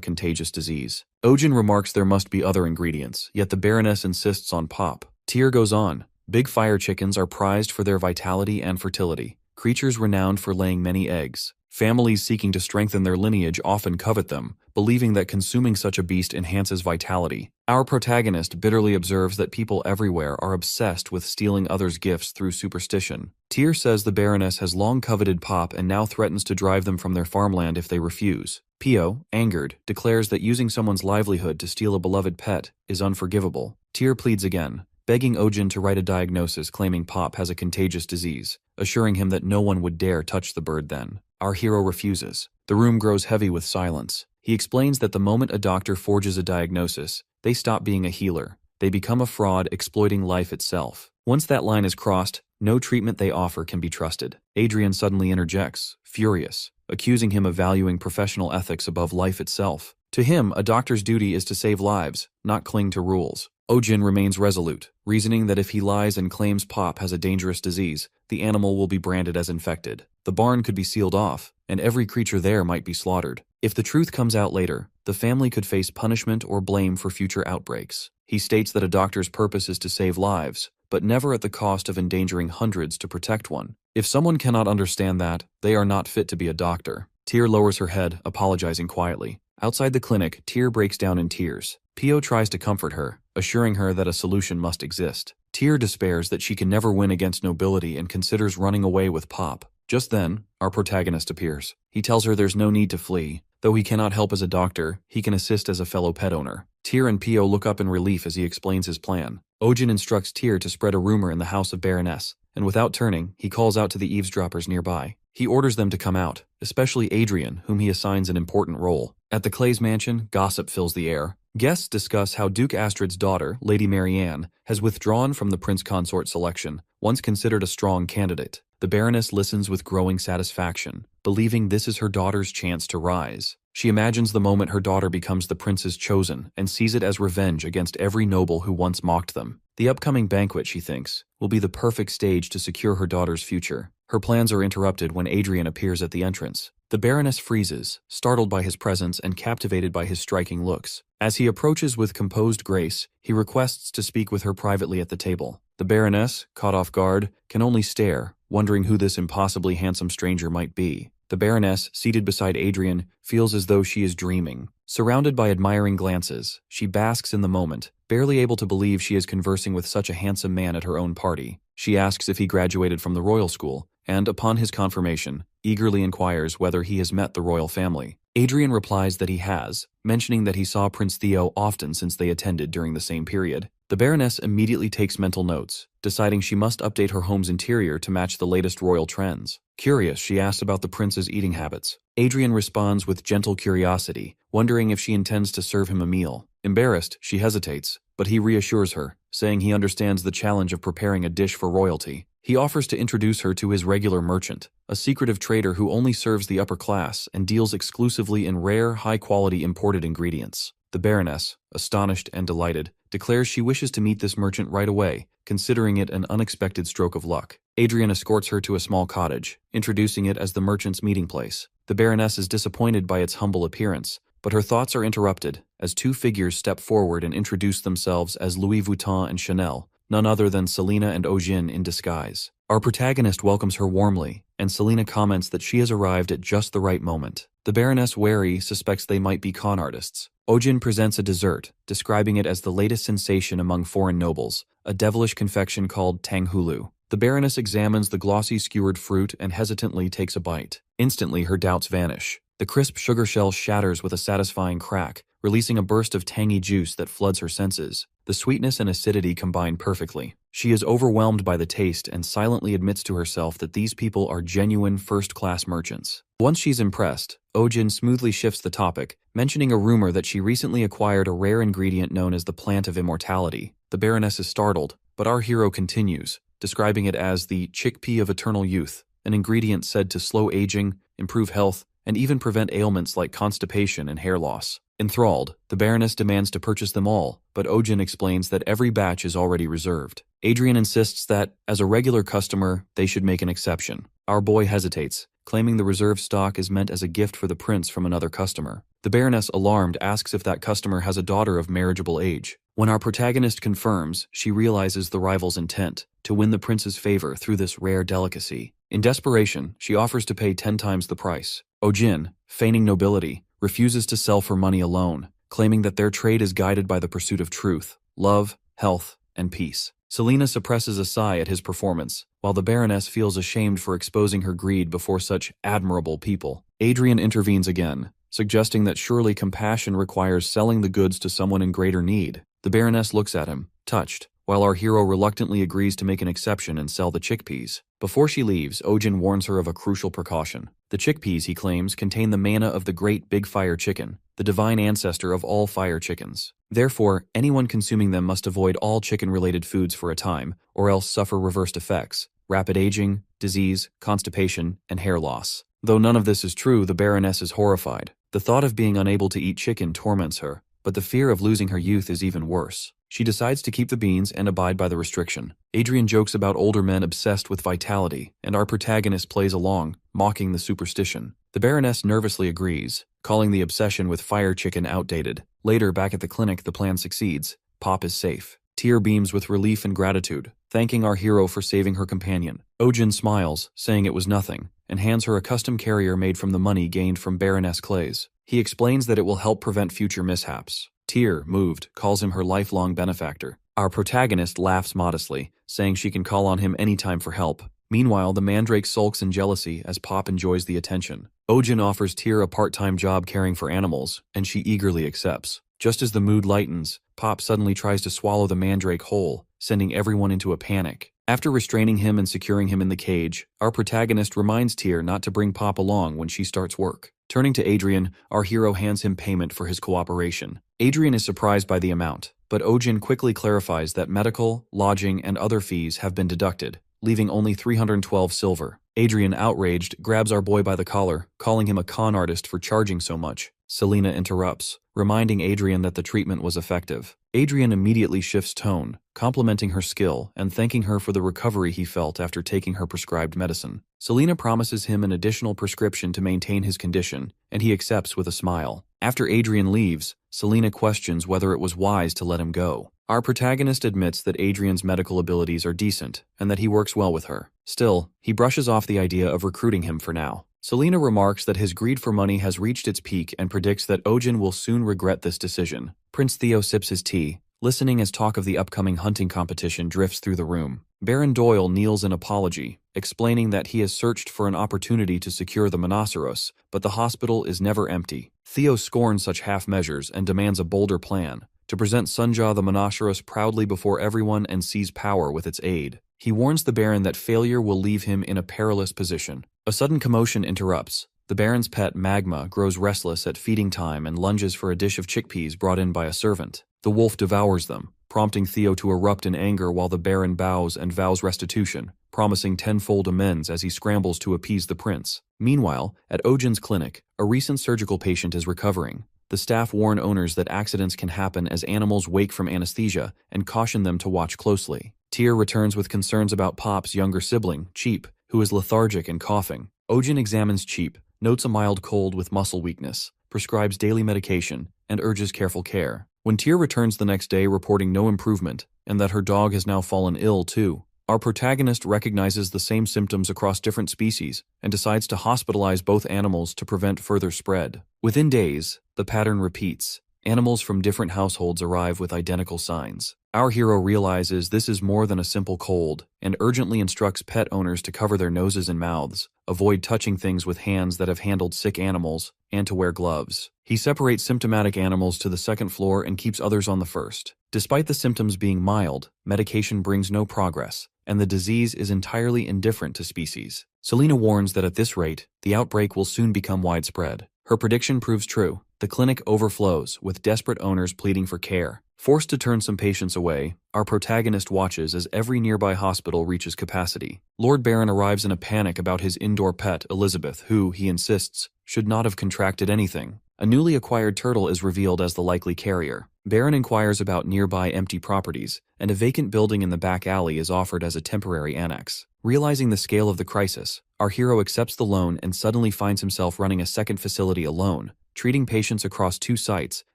S1: contagious disease. Ojin remarks there must be other ingredients, yet the Baroness insists on Pop. Tyr goes on. Big fire chickens are prized for their vitality and fertility, creatures renowned for laying many eggs. Families seeking to strengthen their lineage often covet them, believing that consuming such a beast enhances vitality. Our protagonist bitterly observes that people everywhere are obsessed with stealing others' gifts through superstition. Tyr says the Baroness has long coveted Pop and now threatens to drive them from their farmland if they refuse. Pio, angered, declares that using someone's livelihood to steal a beloved pet is unforgivable. Tyr pleads again, begging Ojin to write a diagnosis claiming Pop has a contagious disease, assuring him that no one would dare touch the bird then. Our hero refuses. The room grows heavy with silence. He explains that the moment a doctor forges a diagnosis, they stop being a healer. They become a fraud exploiting life itself. Once that line is crossed, no treatment they offer can be trusted. Adrian suddenly interjects, furious, accusing him of valuing professional ethics above life itself. To him, a doctor's duty is to save lives, not cling to rules. Ojin remains resolute, reasoning that if he lies and claims Pop has a dangerous disease, the animal will be branded as infected. The barn could be sealed off, and every creature there might be slaughtered. If the truth comes out later, the family could face punishment or blame for future outbreaks. He states that a doctor's purpose is to save lives, but never at the cost of endangering hundreds to protect one. If someone cannot understand that, they are not fit to be a doctor. Tyr lowers her head, apologizing quietly. Outside the clinic, Tyr breaks down in tears. Pio tries to comfort her, assuring her that a solution must exist. Tyr despairs that she can never win against nobility and considers running away with Pop. Just then, our protagonist appears. He tells her there's no need to flee. Though he cannot help as a doctor, he can assist as a fellow pet owner. Tyr and Pio look up in relief as he explains his plan. Ojin instructs Tyr to spread a rumor in the House of Baroness, and without turning, he calls out to the eavesdroppers nearby. He orders them to come out, especially Adrian, whom he assigns an important role. At the Clay's mansion, gossip fills the air. Guests discuss how Duke Astrid's daughter, Lady Marianne, has withdrawn from the prince consort selection, once considered a strong candidate. The Baroness listens with growing satisfaction, believing this is her daughter's chance to rise. She imagines the moment her daughter becomes the prince's chosen and sees it as revenge against every noble who once mocked them. The upcoming banquet, she thinks, will be the perfect stage to secure her daughter's future. Her plans are interrupted when Adrian appears at the entrance. The Baroness freezes, startled by his presence and captivated by his striking looks. As he approaches with composed grace, he requests to speak with her privately at the table. The Baroness, caught off guard, can only stare, wondering who this impossibly handsome stranger might be. The Baroness, seated beside Adrian, feels as though she is dreaming. Surrounded by admiring glances, she basks in the moment, barely able to believe she is conversing with such a handsome man at her own party. She asks if he graduated from the royal school, and, upon his confirmation, eagerly inquires whether he has met the royal family. Adrian replies that he has, mentioning that he saw Prince Theo often since they attended during the same period. The Baroness immediately takes mental notes, deciding she must update her home's interior to match the latest royal trends. Curious, she asks about the prince's eating habits. Adrian responds with gentle curiosity, wondering if she intends to serve him a meal. Embarrassed, she hesitates, but he reassures her, saying he understands the challenge of preparing a dish for royalty. He offers to introduce her to his regular merchant, a secretive trader who only serves the upper class and deals exclusively in rare, high-quality imported ingredients. The Baroness, astonished and delighted, declares she wishes to meet this merchant right away, considering it an unexpected stroke of luck. Adrian escorts her to a small cottage, introducing it as the merchant's meeting place. The Baroness is disappointed by its humble appearance, but her thoughts are interrupted as two figures step forward and introduce themselves as Louis Vuitton and Chanel, none other than Selina and Ojin in disguise. Our protagonist welcomes her warmly, and Selina comments that she has arrived at just the right moment. The Baroness, wary, suspects they might be con artists. Ojin presents a dessert, describing it as the latest sensation among foreign nobles, a devilish confection called tanghulu. The Baroness examines the glossy skewered fruit and hesitantly takes a bite. Instantly, her doubts vanish. The crisp sugar shell shatters with a satisfying crack, releasing a burst of tangy juice that floods her senses. The sweetness and acidity combine perfectly. She is overwhelmed by the taste and silently admits to herself that these people are genuine first-class merchants. Once she's impressed, Ojin smoothly shifts the topic, mentioning a rumor that she recently acquired a rare ingredient known as the Plant of Immortality. The Baroness is startled, but our hero continues, describing it as the chickpea of eternal youth, an ingredient said to slow aging, improve health, and even prevent ailments like constipation and hair loss. Enthralled, the Baroness demands to purchase them all, but Ojin explains that every batch is already reserved. Adrian insists that, as a regular customer, they should make an exception. Our boy hesitates, claiming the reserved stock is meant as a gift for the prince from another customer. The Baroness, alarmed, asks if that customer has a daughter of marriageable age. When our protagonist confirms, she realizes the rival's intent, to win the prince's favor through this rare delicacy. In desperation, she offers to pay 10 times the price. Ojin, feigning nobility, refuses to sell for money alone, claiming that their trade is guided by the pursuit of truth, love, health, and peace. Selina suppresses a sigh at his performance, while the Baroness feels ashamed for exposing her greed before such admirable people. Adrian intervenes again, suggesting that surely compassion requires selling the goods to someone in greater need. The Baroness looks at him, touched, while our hero reluctantly agrees to make an exception and sell the chickpeas. Before she leaves, Ojin warns her of a crucial precaution. The chickpeas, he claims, contain the mana of the great big fire chicken, the divine ancestor of all fire chickens. Therefore, anyone consuming them must avoid all chicken-related foods for a time, or else suffer reversed effects: rapid aging, disease, constipation, and hair loss. Though none of this is true, the Baroness is horrified. The thought of being unable to eat chicken torments her, but the fear of losing her youth is even worse. She decides to keep the beans and abide by the restriction. Adrian jokes about older men obsessed with vitality, and our protagonist plays along, mocking the superstition. The Baroness nervously agrees, calling the obsession with fire chicken outdated. Later, back at the clinic, the plan succeeds. Pop is safe. Tyr beams with relief and gratitude, thanking our hero for saving her companion. Ojin smiles, saying it was nothing, and hands her a custom carrier made from the money gained from Baroness Clays. He explains that it will help prevent future mishaps. Tyr, moved, calls him her lifelong benefactor. Our protagonist laughs modestly, saying she can call on him anytime for help. Meanwhile, the mandrake sulks in jealousy as Pop enjoys the attention. Ojin offers Tyr a part-time job caring for animals, and she eagerly accepts. Just as the mood lightens, Pop suddenly tries to swallow the mandrake whole, sending everyone into a panic. After restraining him and securing him in the cage, our protagonist reminds Tyr not to bring Pop along when she starts work. Turning to Adrian, our hero hands him payment for his cooperation. Adrian is surprised by the amount, but Ojin quickly clarifies that medical, lodging, and other fees have been deducted, leaving only 312 silver. Adrian, outraged, grabs our boy by the collar, calling him a con artist for charging so much. Selina interrupts, reminding Adrian that the treatment was effective. Adrian immediately shifts tone, complimenting her skill and thanking her for the recovery he felt after taking her prescribed medicine. Selina promises him an additional prescription to maintain his condition, and he accepts with a smile. After Adrian leaves, Selina questions whether it was wise to let him go. Our protagonist admits that Adrian's medical abilities are decent and that he works well with her. Still, he brushes off the idea of recruiting him for now. Selina remarks that his greed for money has reached its peak and predicts that Ojin will soon regret this decision. Prince Theo sips his tea, listening as talk of the upcoming hunting competition drifts through the room. Baron Doyle kneels in apology, explaining that he has searched for an opportunity to secure the Monoceros, but the hospital is never empty. Theo scorns such half-measures and demands a bolder plan, to present Sunja the Monoceros proudly before everyone and seize power with its aid. He warns the Baron that failure will leave him in a perilous position. A sudden commotion interrupts. The Baron's pet, Magma, grows restless at feeding time and lunges for a dish of chickpeas brought in by a servant. The wolf devours them, prompting Theo to erupt in anger while the Baron bows and vows restitution, promising tenfold amends as he scrambles to appease the prince. Meanwhile, at Ojin's clinic, a recent surgical patient is recovering. The staff warn owners that accidents can happen as animals wake from anesthesia and caution them to watch closely. Tyr returns with concerns about Pop's younger sibling, Cheap, who is lethargic and coughing. Ojin examines Cheap, notes a mild cold with muscle weakness, prescribes daily medication, and urges careful care. When Tyr returns the next day reporting no improvement, and that her dog has now fallen ill too, Our protagonist recognizes the same symptoms across different species and decides to hospitalize both animals to prevent further spread. Within days, the pattern repeats. Animals from different households arrive with identical signs. Our hero realizes this is more than a simple cold and urgently instructs pet owners to cover their noses and mouths, avoid touching things with hands that have handled sick animals, and to wear gloves. He separates symptomatic animals to the second floor and keeps others on the first. Despite the symptoms being mild, medication brings no progress, and the disease is entirely indifferent to species. Selena warns that at this rate, the outbreak will soon become widespread. Her prediction proves true. The clinic overflows, with desperate owners pleading for care. Forced to turn some patients away, our protagonist watches as every nearby hospital reaches capacity. Lord Baron arrives in a panic about his indoor pet, Elizabeth, who, he insists, should not have contracted anything. A newly acquired turtle is revealed as the likely carrier. Baron inquires about nearby empty properties, and a vacant building in the back alley is offered as a temporary annex. Realizing the scale of the crisis, our hero accepts the loan and suddenly finds himself running a second facility alone, treating patients across 2 sites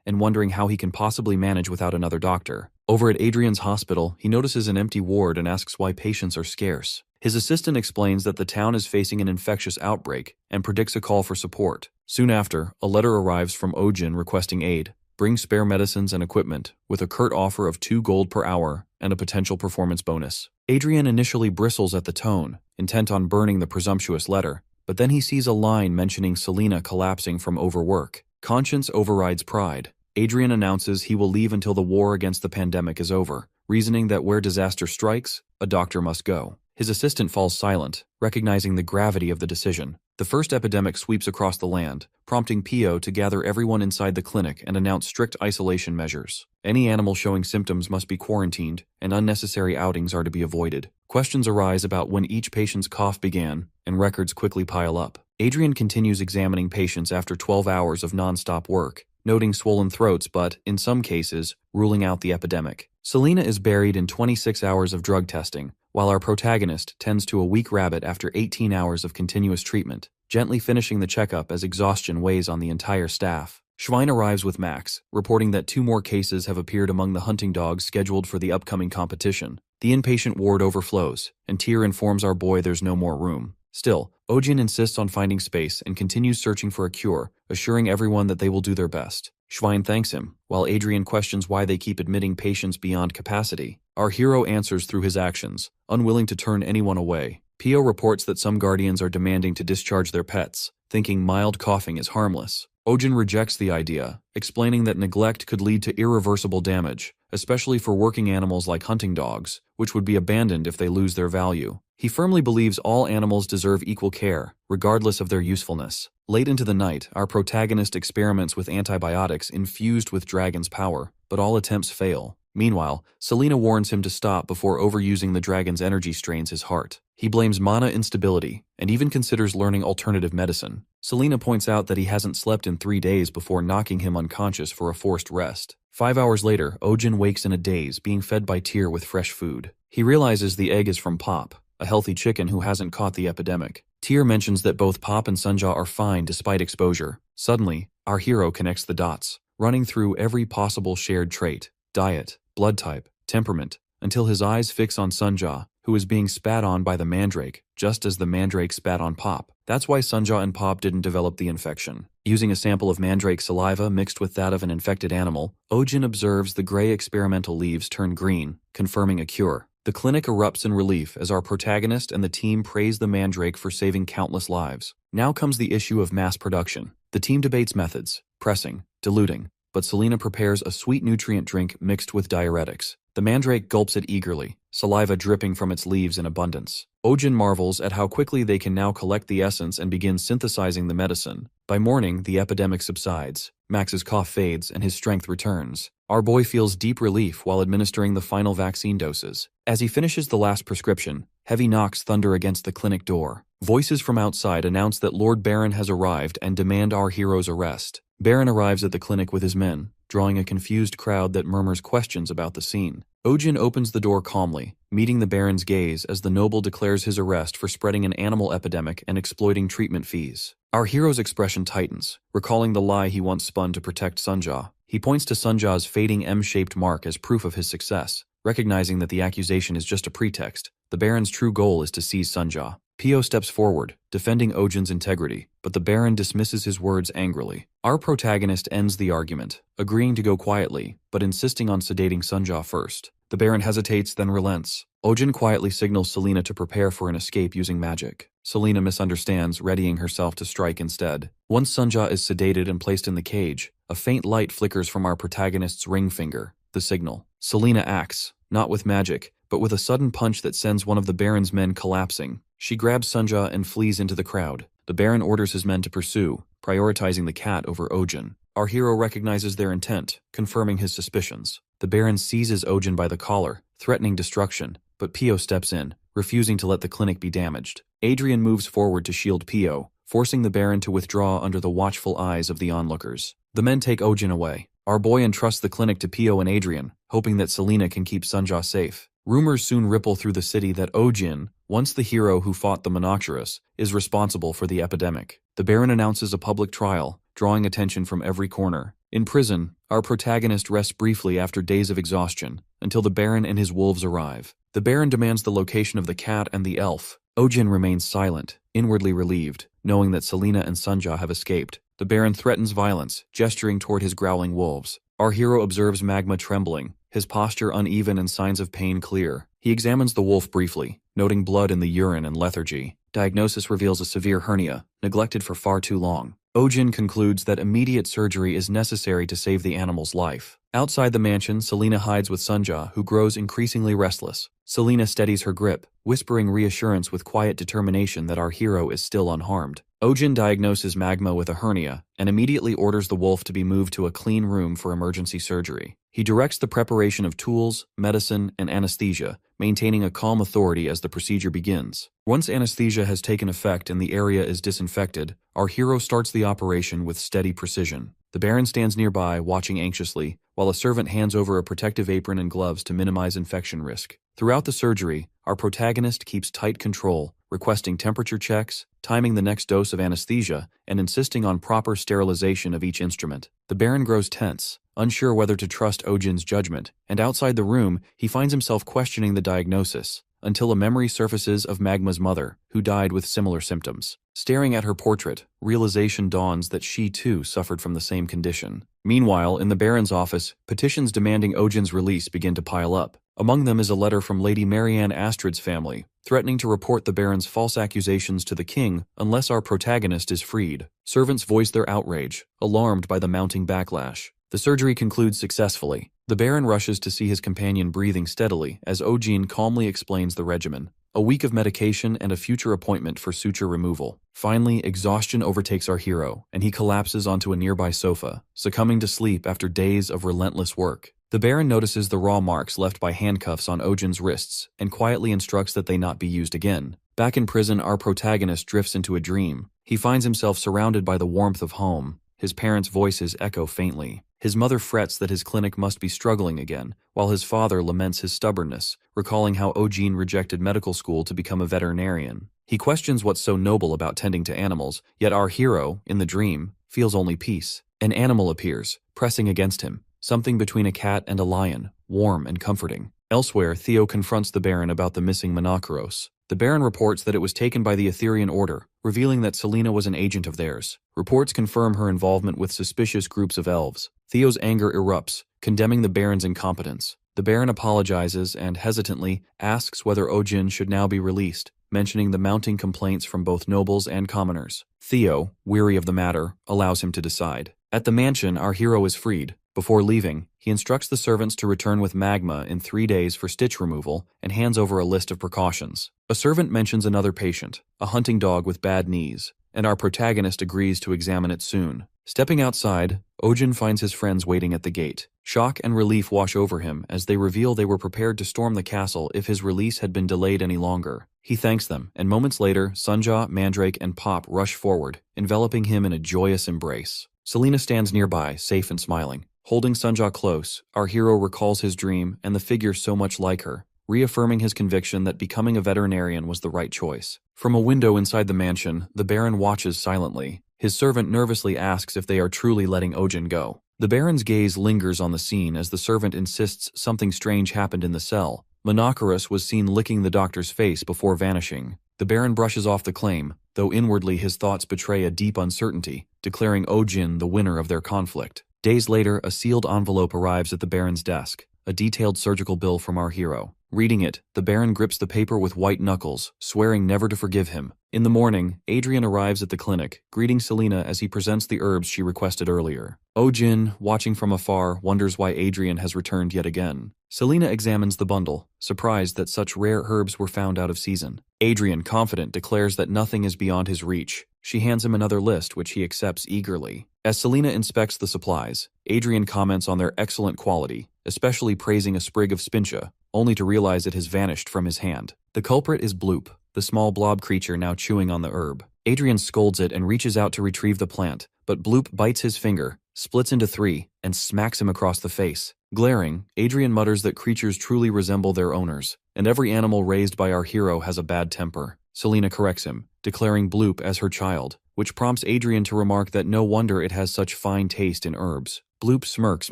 S1: and wondering how he can possibly manage without another doctor. Over at Adrian's hospital, he notices an empty ward and asks why patients are scarce. His assistant explains that the town is facing an infectious outbreak and predicts a call for support. Soon after, a letter arrives from Ojin requesting aid. Bring spare medicines and equipment, with a curt offer of 2 gold per hour and a potential performance bonus. Adrian initially bristles at the tone, intent on burning the presumptuous letter, but then he sees a line mentioning Selena collapsing from overwork. Conscience overrides pride. Adrian announces he will leave until the war against the pandemic is over, reasoning that where disaster strikes, a doctor must go. His assistant falls silent, recognizing the gravity of the decision. The first epidemic sweeps across the land, prompting Pio to gather everyone inside the clinic and announce strict isolation measures. Any animal showing symptoms must be quarantined, and unnecessary outings are to be avoided. Questions arise about when each patient's cough began, and records quickly pile up. Adrian continues examining patients after 12 hours of non-stop work, noting swollen throats but, in some cases, ruling out the epidemic. Selena is buried in 26 hours of drug testing, while our protagonist tends to a weak rabbit after 18 hours of continuous treatment, gently finishing the checkup as exhaustion weighs on the entire staff. Schwein arrives with Max, reporting that 2 more cases have appeared among the hunting dogs scheduled for the upcoming competition. The inpatient ward overflows, and Tyr informs our boy there's no more room. Still, Ojin insists on finding space and continues searching for a cure, assuring everyone that they will do their best. Schwein thanks him, while Adrian questions why they keep admitting patients beyond capacity. Our hero answers through his actions, unwilling to turn anyone away. Pio reports that some guardians are demanding to discharge their pets, thinking mild coughing is harmless. Ojin rejects the idea, explaining that neglect could lead to irreversible damage, especially for working animals like hunting dogs, which would be abandoned if they lose their value. He firmly believes all animals deserve equal care, regardless of their usefulness. Late into the night, our protagonist experiments with antibiotics infused with dragon's power, but all attempts fail. Meanwhile, Selena warns him to stop before overusing the dragon's energy strains his heart. He blames mana instability, and even considers learning alternative medicine. Selena points out that he hasn't slept in 3 days before knocking him unconscious for a forced rest. 5 hours later, Ojin wakes in a daze, being fed by Tyr with fresh food. He realizes the egg is from Pop, a healthy chicken who hasn't caught the epidemic. Tyr mentions that both Pop and Sunja are fine despite exposure. Suddenly, our hero connects the dots, running through every possible shared trait, diet, blood type, temperament, until his eyes fix on Sunja, who is being spat on by the mandrake, just as the mandrake spat on Pop. That's why Sunja and Pop didn't develop the infection. Using a sample of mandrake saliva mixed with that of an infected animal, Ojin observes the gray experimental leaves turn green, confirming a cure. The clinic erupts in relief as our protagonist and the team praise the mandrake for saving countless lives. Now comes the issue of mass production. The team debates methods, pressing, diluting, but Selena prepares a sweet nutrient drink mixed with diuretics. The mandrake gulps it eagerly, saliva dripping from its leaves in abundance. Ojin marvels at how quickly they can now collect the essence and begin synthesizing the medicine. By morning, the epidemic subsides. Max's cough fades and his strength returns. Our boy feels deep relief while administering the final vaccine doses. As he finishes the last prescription, heavy knocks thunder against the clinic door. Voices from outside announce that Lord Baron has arrived and demand our hero's arrest. Baron arrives at the clinic with his men, drawing a confused crowd that murmurs questions about the scene. Ojin opens the door calmly, meeting the Baron's gaze as the noble declares his arrest for spreading an animal epidemic and exploiting treatment fees. Our hero's expression tightens, recalling the lie he once spun to protect Sunja. He points to Sunja's fading M-shaped mark as proof of his success, Recognizing that the accusation is just a pretext, the Baron's true goal is to seize Sunja. Pio steps forward, defending Ojin's integrity, but the Baron dismisses his words angrily. Our protagonist ends the argument, agreeing to go quietly, but insisting on sedating Sunja first. The Baron hesitates, then relents. Ojin quietly signals Selena to prepare for an escape using magic. Selena misunderstands, readying herself to strike instead. Once Sunja is sedated and placed in the cage, a faint light flickers from our protagonist's ring finger, the signal. Selena acts, not with magic, but with a sudden punch that sends one of the Baron's men collapsing. She grabs Sunja and flees into the crowd. The Baron orders his men to pursue, prioritizing the cat over Ojin. Our hero recognizes their intent, confirming his suspicions. The Baron seizes Ojin by the collar, threatening destruction, but Pio steps in, refusing to let the clinic be damaged. Adrian moves forward to shield Pio, forcing the Baron to withdraw under the watchful eyes of the onlookers. The men take Ojin away. Our boy entrusts the clinic to Pio and Adrian, hoping that Selena can keep Sunja safe. Rumors soon ripple through the city that Ojin, once the hero who fought the Monoceros, is responsible for the epidemic. The Baron announces a public trial, drawing attention from every corner. In prison, our protagonist rests briefly after days of exhaustion, until the Baron and his wolves arrive. The Baron demands the location of the cat and the elf. Ojin remains silent, inwardly relieved, knowing that Selena and Sunja have escaped. The Baron threatens violence, gesturing toward his growling wolves. Our hero observes Magma trembling, his posture uneven and signs of pain clear. He examines the wolf briefly, noting blood in the urine and lethargy. Diagnosis reveals a severe hernia, neglected for far too long. Ojin concludes that immediate surgery is necessary to save the animal's life. Outside the mansion, Selena hides with Sunja, who grows increasingly restless. Selena steadies her grip, whispering reassurance with quiet determination that our hero is still unharmed. Ojin diagnoses Magma with a hernia and immediately orders the wolf to be moved to a clean room for emergency surgery. He directs the preparation of tools, medicine, and anesthesia, maintaining a calm authority as the procedure begins. Once anesthesia has taken effect and the area is disinfected, our hero starts the operation with steady precision. The Baron stands nearby, watching anxiously, while a servant hands over a protective apron and gloves to minimize infection risk. Throughout the surgery, our protagonist keeps tight control, requesting temperature checks, timing the next dose of anesthesia, and insisting on proper sterilization of each instrument. The Baron grows tense, unsure whether to trust Ojin's judgment, and outside the room, he finds himself questioning the diagnosis, until a memory surfaces of Magma's mother, who died with similar symptoms. Staring at her portrait, realization dawns that she too suffered from the same condition. Meanwhile, in the Baron's office, petitions demanding Ojin's release begin to pile up. Among them is a letter from Lady Marianne Astrid's family, threatening to report the Baron's false accusations to the king unless our protagonist is freed. Servants voice their outrage, alarmed by the mounting backlash. The surgery concludes successfully. The Baron rushes to see his companion breathing steadily as Ojin calmly explains the regimen. A week of medication and a future appointment for suture removal. Finally, exhaustion overtakes our hero, and he collapses onto a nearby sofa, succumbing to sleep after days of relentless work. The Baron notices the raw marks left by handcuffs on Ojin's wrists and quietly instructs that they not be used again. Back in prison, our protagonist drifts into a dream. He finds himself surrounded by the warmth of home. His parents' voices echo faintly. His mother frets that his clinic must be struggling again, while his father laments his stubbornness, recalling how Ojin rejected medical school to become a veterinarian. He questions what's so noble about tending to animals, yet our hero, in the dream, feels only peace. An animal appears, pressing against him, something between a cat and a lion, warm and comforting. Elsewhere, Theo confronts the Baron about the missing Monoceros. The Baron reports that it was taken by the Etherean Order, revealing that Selena was an agent of theirs. Reports confirm her involvement with suspicious groups of elves. Theo's anger erupts, condemning the Baron's incompetence. The Baron apologizes and, hesitantly, asks whether Ojin should now be released, mentioning the mounting complaints from both nobles and commoners. Theo, weary of the matter, allows him to decide. At the mansion, our hero is freed. Before leaving, he instructs the servants to return with Magma in 3 days for stitch removal and hands over a list of precautions. A servant mentions another patient, a hunting dog with bad knees, and our protagonist agrees to examine it soon. Stepping outside, Ojin finds his friends waiting at the gate. Shock and relief wash over him as they reveal they were prepared to storm the castle if his release had been delayed any longer. He thanks them, and moments later, Sunja, Mandrake, and Pop rush forward, enveloping him in a joyous embrace. Selena stands nearby, safe and smiling. Holding Sunja close, our hero recalls his dream and the figure so much like her, reaffirming his conviction that becoming a veterinarian was the right choice. From a window inside the mansion, the Baron watches silently. His servant nervously asks if they are truly letting Ojin go. The Baron's gaze lingers on the scene as the servant insists something strange happened in the cell. Monochorus was seen licking the doctor's face before vanishing. The Baron brushes off the claim, though inwardly his thoughts betray a deep uncertainty, declaring Ojin the winner of their conflict. Days later, a sealed envelope arrives at the Baron's desk, a detailed surgical bill from our hero. Reading it, the Baron grips the paper with white knuckles, swearing never to forgive him. In the morning, Adrian arrives at the clinic, greeting Selina as he presents the herbs she requested earlier. Ojin, watching from afar, wonders why Adrian has returned yet again. Selina examines the bundle, surprised that such rare herbs were found out of season. Adrian, confident, declares that nothing is beyond his reach. She hands him another list, which he accepts eagerly. As Selina inspects the supplies, Adrian comments on their excellent quality, especially praising a sprig of spincha, only to realize it has vanished from his hand. The culprit is Bloop, the small blob creature now chewing on the herb. Adrian scolds it and reaches out to retrieve the plant, but Bloop bites his finger, splits into three, and smacks him across the face. Glaring, Adrian mutters that creatures truly resemble their owners, and every animal raised by our hero has a bad temper. Selina corrects him, declaring Bloop as her child, which prompts Adrian to remark that no wonder it has such fine taste in herbs. Bloop smirks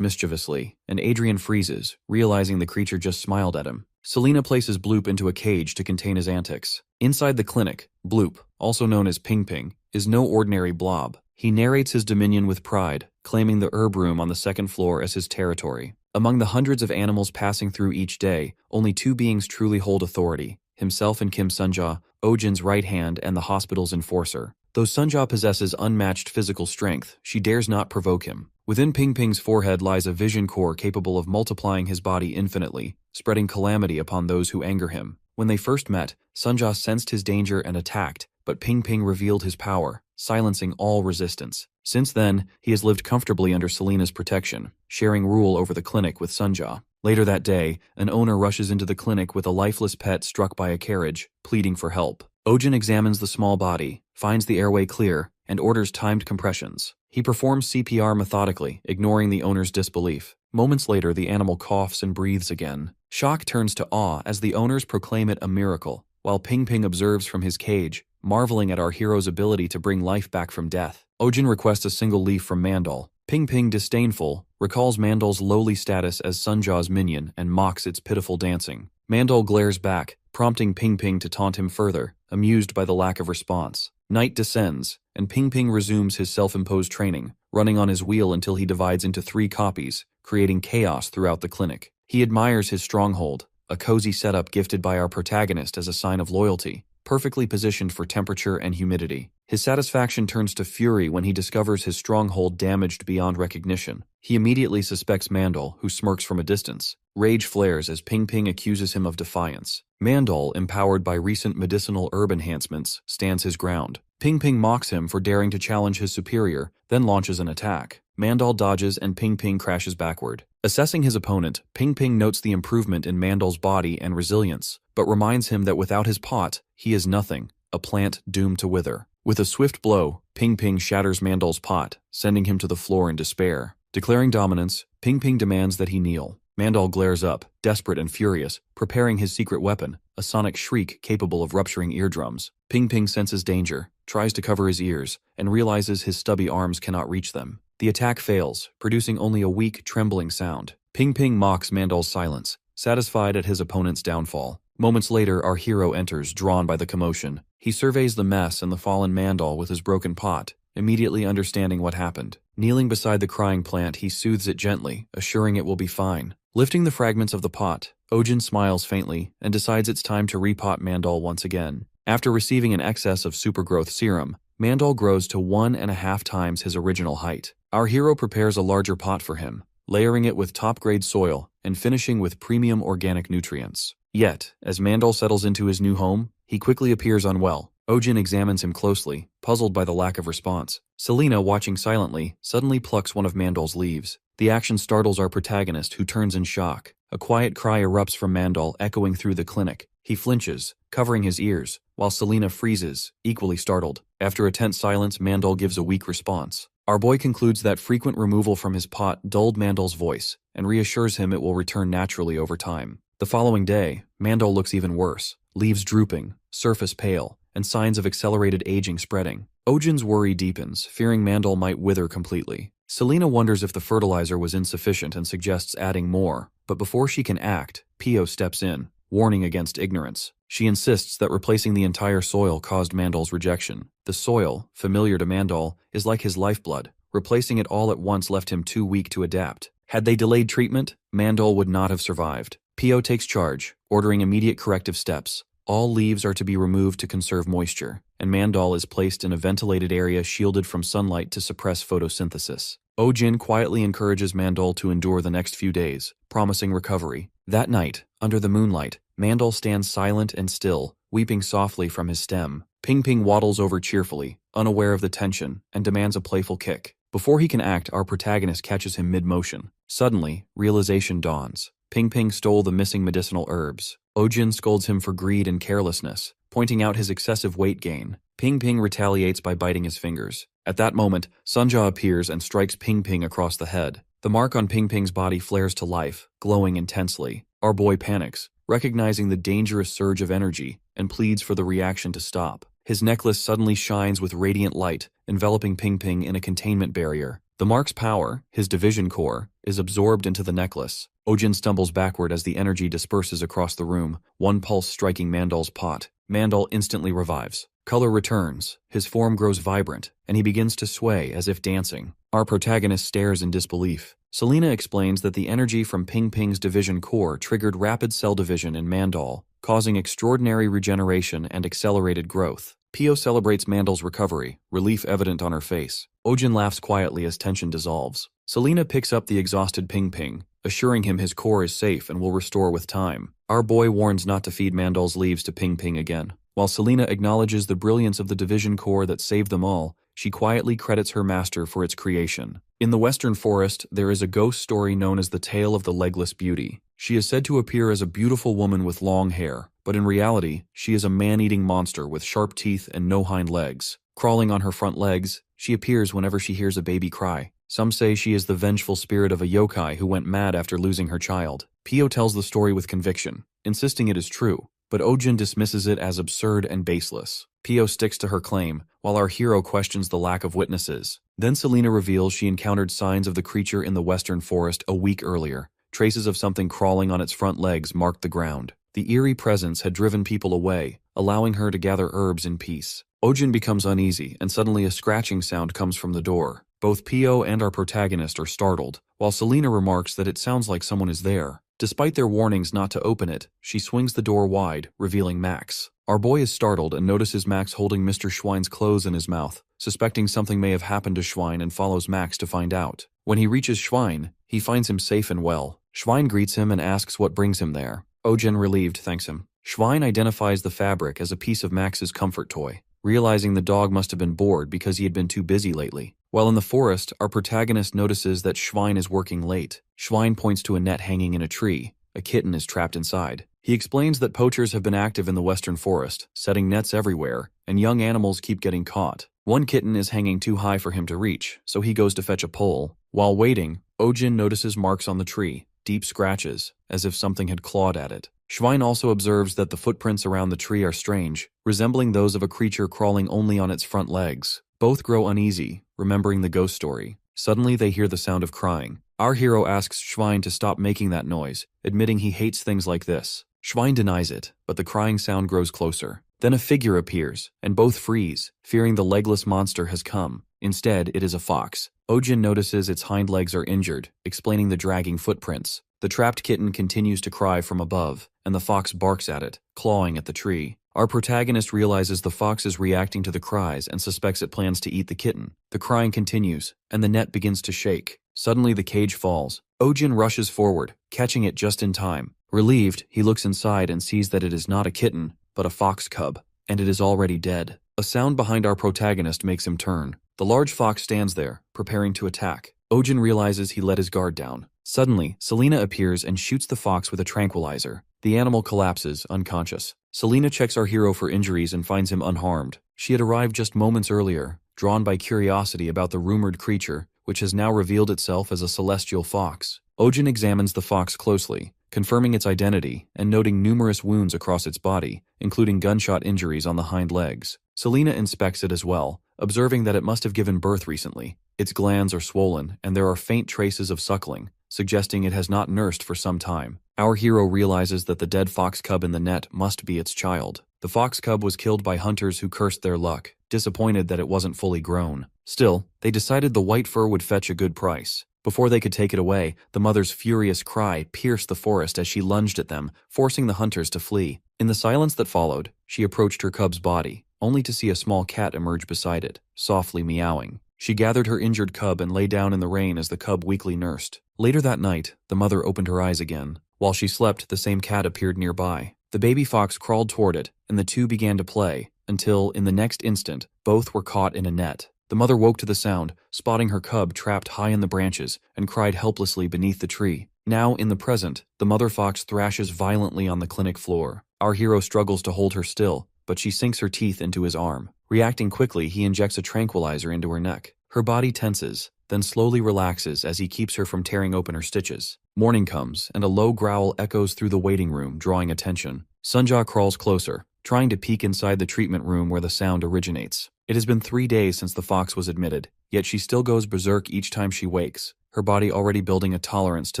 S1: mischievously, and Adrian freezes, realizing the creature just smiled at him. Selina places Bloop into a cage to contain his antics. Inside the clinic, Bloop, also known as Ping Ping, is no ordinary blob. He narrates his dominion with pride, claiming the herb room on the second floor as his territory. Among the hundreds of animals passing through each day, only two beings truly hold authority, himself and Kim Sunja, Ojin's right hand and the hospital's enforcer. Though Sunja possesses unmatched physical strength, she dares not provoke him. Within Ping Ping's forehead lies a vision core capable of multiplying his body infinitely, spreading calamity upon those who anger him. When they first met, Sunja sensed his danger and attacked, but Ping Ping revealed his power, silencing all resistance. Since then, he has lived comfortably under Selina's protection, sharing rule over the clinic with Sunja. Later that day, an owner rushes into the clinic with a lifeless pet struck by a carriage, pleading for help. Ojin examines the small body, finds the airway clear, and orders timed compressions. He performs CPR methodically, ignoring the owner's disbelief. Moments later, the animal coughs and breathes again. Shock turns to awe as the owners proclaim it a miracle, while Ping Ping observes from his cage, marveling at our hero's ability to bring life back from death. Ojin requests a single leaf from Mandal. Ping Ping, disdainful, recalls Mandal's lowly status as Sunja's minion and mocks its pitiful dancing. Mandal glares back, prompting Ping Ping to taunt him further, amused by the lack of response. Night descends, and Ping Ping resumes his self-imposed training, running on his wheel until he divides into 3 copies, creating chaos throughout the clinic. He admires his stronghold, a cozy setup gifted by our protagonist as a sign of loyalty, perfectly positioned for temperature and humidity. His satisfaction turns to fury when he discovers his stronghold damaged beyond recognition. He immediately suspects Mandal, who smirks from a distance. Rage flares as Ping Ping accuses him of defiance. Mandal, empowered by recent medicinal herb enhancements, stands his ground. Ping Ping mocks him for daring to challenge his superior, then launches an attack. Mandal dodges and Ping Ping crashes backward. Assessing his opponent, Ping Ping notes the improvement in Mandal's body and resilience, but reminds him that without his pot, he is nothing, a plant doomed to wither. With a swift blow, Ping Ping shatters Mandal's pot, sending him to the floor in despair. Declaring dominance, Ping Ping demands that he kneel. Mandal glares up, desperate and furious, preparing his secret weapon, a sonic shriek capable of rupturing eardrums. Ping Ping senses danger, tries to cover his ears, and realizes his stubby arms cannot reach them. The attack fails, producing only a weak, trembling sound. Ping Ping mocks Mandal's silence, satisfied at his opponent's downfall. Moments later, our hero enters, drawn by the commotion. He surveys the mess and the fallen Mandal with his broken pot, immediately understanding what happened. Kneeling beside the crying plant, he soothes it gently, assuring it will be fine. Lifting the fragments of the pot, Ojin smiles faintly and decides it's time to repot Mandal once again. After receiving an excess of supergrowth serum, Mandal grows to 1.5 times his original height. Our hero prepares a larger pot for him, layering it with top-grade soil and finishing with premium organic nutrients. Yet, as Mandal settles into his new home, he quickly appears unwell. Ojin examines him closely, puzzled by the lack of response. Selina, watching silently, suddenly plucks one of Mandal's leaves. The action startles our protagonist, who turns in shock. A quiet cry erupts from Mandal, echoing through the clinic. He flinches, covering his ears, while Selina freezes, equally startled. After a tense silence, Mandal gives a weak response. Our boy concludes that frequent removal from his pot dulled Mandal's voice, and reassures him it will return naturally over time. The following day, Mandal looks even worse, leaves drooping, surface pale, and signs of accelerated aging spreading. Ojin's worry deepens, fearing Mandal might wither completely. Selena wonders if the fertilizer was insufficient and suggests adding more, but before she can act, Pio steps in, warning against ignorance. She insists that replacing the entire soil caused Mandal's rejection. The soil, familiar to Mandal, is like his lifeblood. Replacing it all at once left him too weak to adapt. Had they delayed treatment, Mandal would not have survived. Pio takes charge, ordering immediate corrective steps. All leaves are to be removed to conserve moisture, and Mandal is placed in a ventilated area shielded from sunlight to suppress photosynthesis. Ojin quietly encourages Mandal to endure the next few days, promising recovery. That night, under the moonlight, Mandal stands silent and still, weeping softly from his stem. Ping Ping waddles over cheerfully, unaware of the tension, and demands a playful kick. Before he can act, our protagonist catches him mid-motion. Suddenly, realization dawns. Ping Ping stole the missing medicinal herbs. Ojin scolds him for greed and carelessness, pointing out his excessive weight gain. Ping Ping retaliates by biting his fingers. At that moment, Sunja appears and strikes Ping Ping across the head. The mark on Ping Ping's body flares to life, glowing intensely. Our boy panics, recognizing the dangerous surge of energy, and pleads for the reaction to stop. His necklace suddenly shines with radiant light, enveloping Ping Ping in a containment barrier. The mark's power, his division core, is absorbed into the necklace. Ojin stumbles backward as the energy disperses across the room, one pulse striking Mandal's pot. Mandal instantly revives. Color returns, his form grows vibrant, and he begins to sway as if dancing. Our protagonist stares in disbelief. Selena explains that the energy from Ping Ping's division core triggered rapid cell division in Mandal, causing extraordinary regeneration and accelerated growth. Pio celebrates Mandal's recovery, relief evident on her face. Ojin laughs quietly as tension dissolves. Selena picks up the exhausted Ping Ping, assuring him his core is safe and will restore with time. Our boy warns not to feed Mandal's leaves to Ping Ping again. While Selena acknowledges the brilliance of the division core that saved them all, she quietly credits her master for its creation. In the Western Forest, there is a ghost story known as the Tale of the Legless Beauty. She is said to appear as a beautiful woman with long hair, but in reality, she is a man-eating monster with sharp teeth and no hind legs. Crawling on her front legs, she appears whenever she hears a baby cry. Some say she is the vengeful spirit of a yokai who went mad after losing her child. Pio tells the story with conviction, insisting it is true, but Ojin dismisses it as absurd and baseless. Pio sticks to her claim, while our hero questions the lack of witnesses. Then Selena reveals she encountered signs of the creature in the Western Forest a week earlier. Traces of something crawling on its front legs marked the ground. The eerie presence had driven people away, allowing her to gather herbs in peace. Ojin becomes uneasy, and suddenly a scratching sound comes from the door. Both Pio and our protagonist are startled, while Selena remarks that it sounds like someone is there. Despite their warnings not to open it, she swings the door wide, revealing Max. Our boy is startled and notices Max holding Mr. Schwein's clothes in his mouth, suspecting something may have happened to Schwein and follows Max to find out. When he reaches Schwein, he finds him safe and well. Schwein greets him and asks what brings him there. Ojin, relieved, thanks him. Schwein identifies the fabric as a piece of Max's comfort toy, realizing the dog must have been bored because he had been too busy lately. While in the forest, our protagonist notices that Schwein is working late. Schwein points to a net hanging in a tree. A kitten is trapped inside. He explains that poachers have been active in the Western Forest, setting nets everywhere, and young animals keep getting caught. One kitten is hanging too high for him to reach, so he goes to fetch a pole. While waiting, Ojin notices marks on the tree, deep scratches, as if something had clawed at it. Schwein also observes that the footprints around the tree are strange, resembling those of a creature crawling only on its front legs. Both grow uneasy, remembering the ghost story. Suddenly they hear the sound of crying. Our hero asks Schwein to stop making that noise, admitting he hates things like this. Schwein denies it, but the crying sound grows closer. Then a figure appears, and both freeze, fearing the legless monster has come. Instead, it is a fox. Ojin notices its hind legs are injured, explaining the dragging footprints. The trapped kitten continues to cry from above, and the fox barks at it, clawing at the tree. Our protagonist realizes the fox is reacting to the cries and suspects it plans to eat the kitten. The crying continues, and the net begins to shake. Suddenly the cage falls. Ojin rushes forward, catching it just in time. Relieved, he looks inside and sees that it is not a kitten, but a fox cub, and it is already dead. A sound behind our protagonist makes him turn. The large fox stands there, preparing to attack. Ojin realizes he let his guard down. Suddenly, Selena appears and shoots the fox with a tranquilizer. The animal collapses, unconscious. Selena checks our hero for injuries and finds him unharmed. She had arrived just moments earlier, drawn by curiosity about the rumored creature, which has now revealed itself as a celestial fox. Ojin examines the fox closely, confirming its identity and noting numerous wounds across its body, including gunshot injuries on the hind legs. Selena inspects it as well, observing that it must have given birth recently. Its glands are swollen, and there are faint traces of suckling, suggesting it has not nursed for some time. Our hero realizes that the dead fox cub in the net must be its child. The fox cub was killed by hunters who cursed their luck, disappointed that it wasn't fully grown. Still, they decided the white fur would fetch a good price. Before they could take it away, the mother's furious cry pierced the forest as she lunged at them, forcing the hunters to flee. In the silence that followed, she approached her cub's body, only to see a small cat emerge beside it, softly meowing. She gathered her injured cub and lay down in the rain as the cub weakly nursed. Later that night, the mother opened her eyes again. While she slept, the same cat appeared nearby. The baby fox crawled toward it, and the two began to play, until, in the next instant, both were caught in a net. The mother woke to the sound, spotting her cub trapped high in the branches, and cried helplessly beneath the tree. Now, in the present, the mother fox thrashes violently on the clinic floor. Our hero struggles to hold her still, but she sinks her teeth into his arm. Reacting quickly, he injects a tranquilizer into her neck. Her body tenses, then slowly relaxes as he keeps her from tearing open her stitches. Morning comes, and a low growl echoes through the waiting room, drawing attention. Sunja crawls closer, trying to peek inside the treatment room where the sound originates. It has been 3 days since the fox was admitted, yet she still goes berserk each time she wakes, her body already building a tolerance to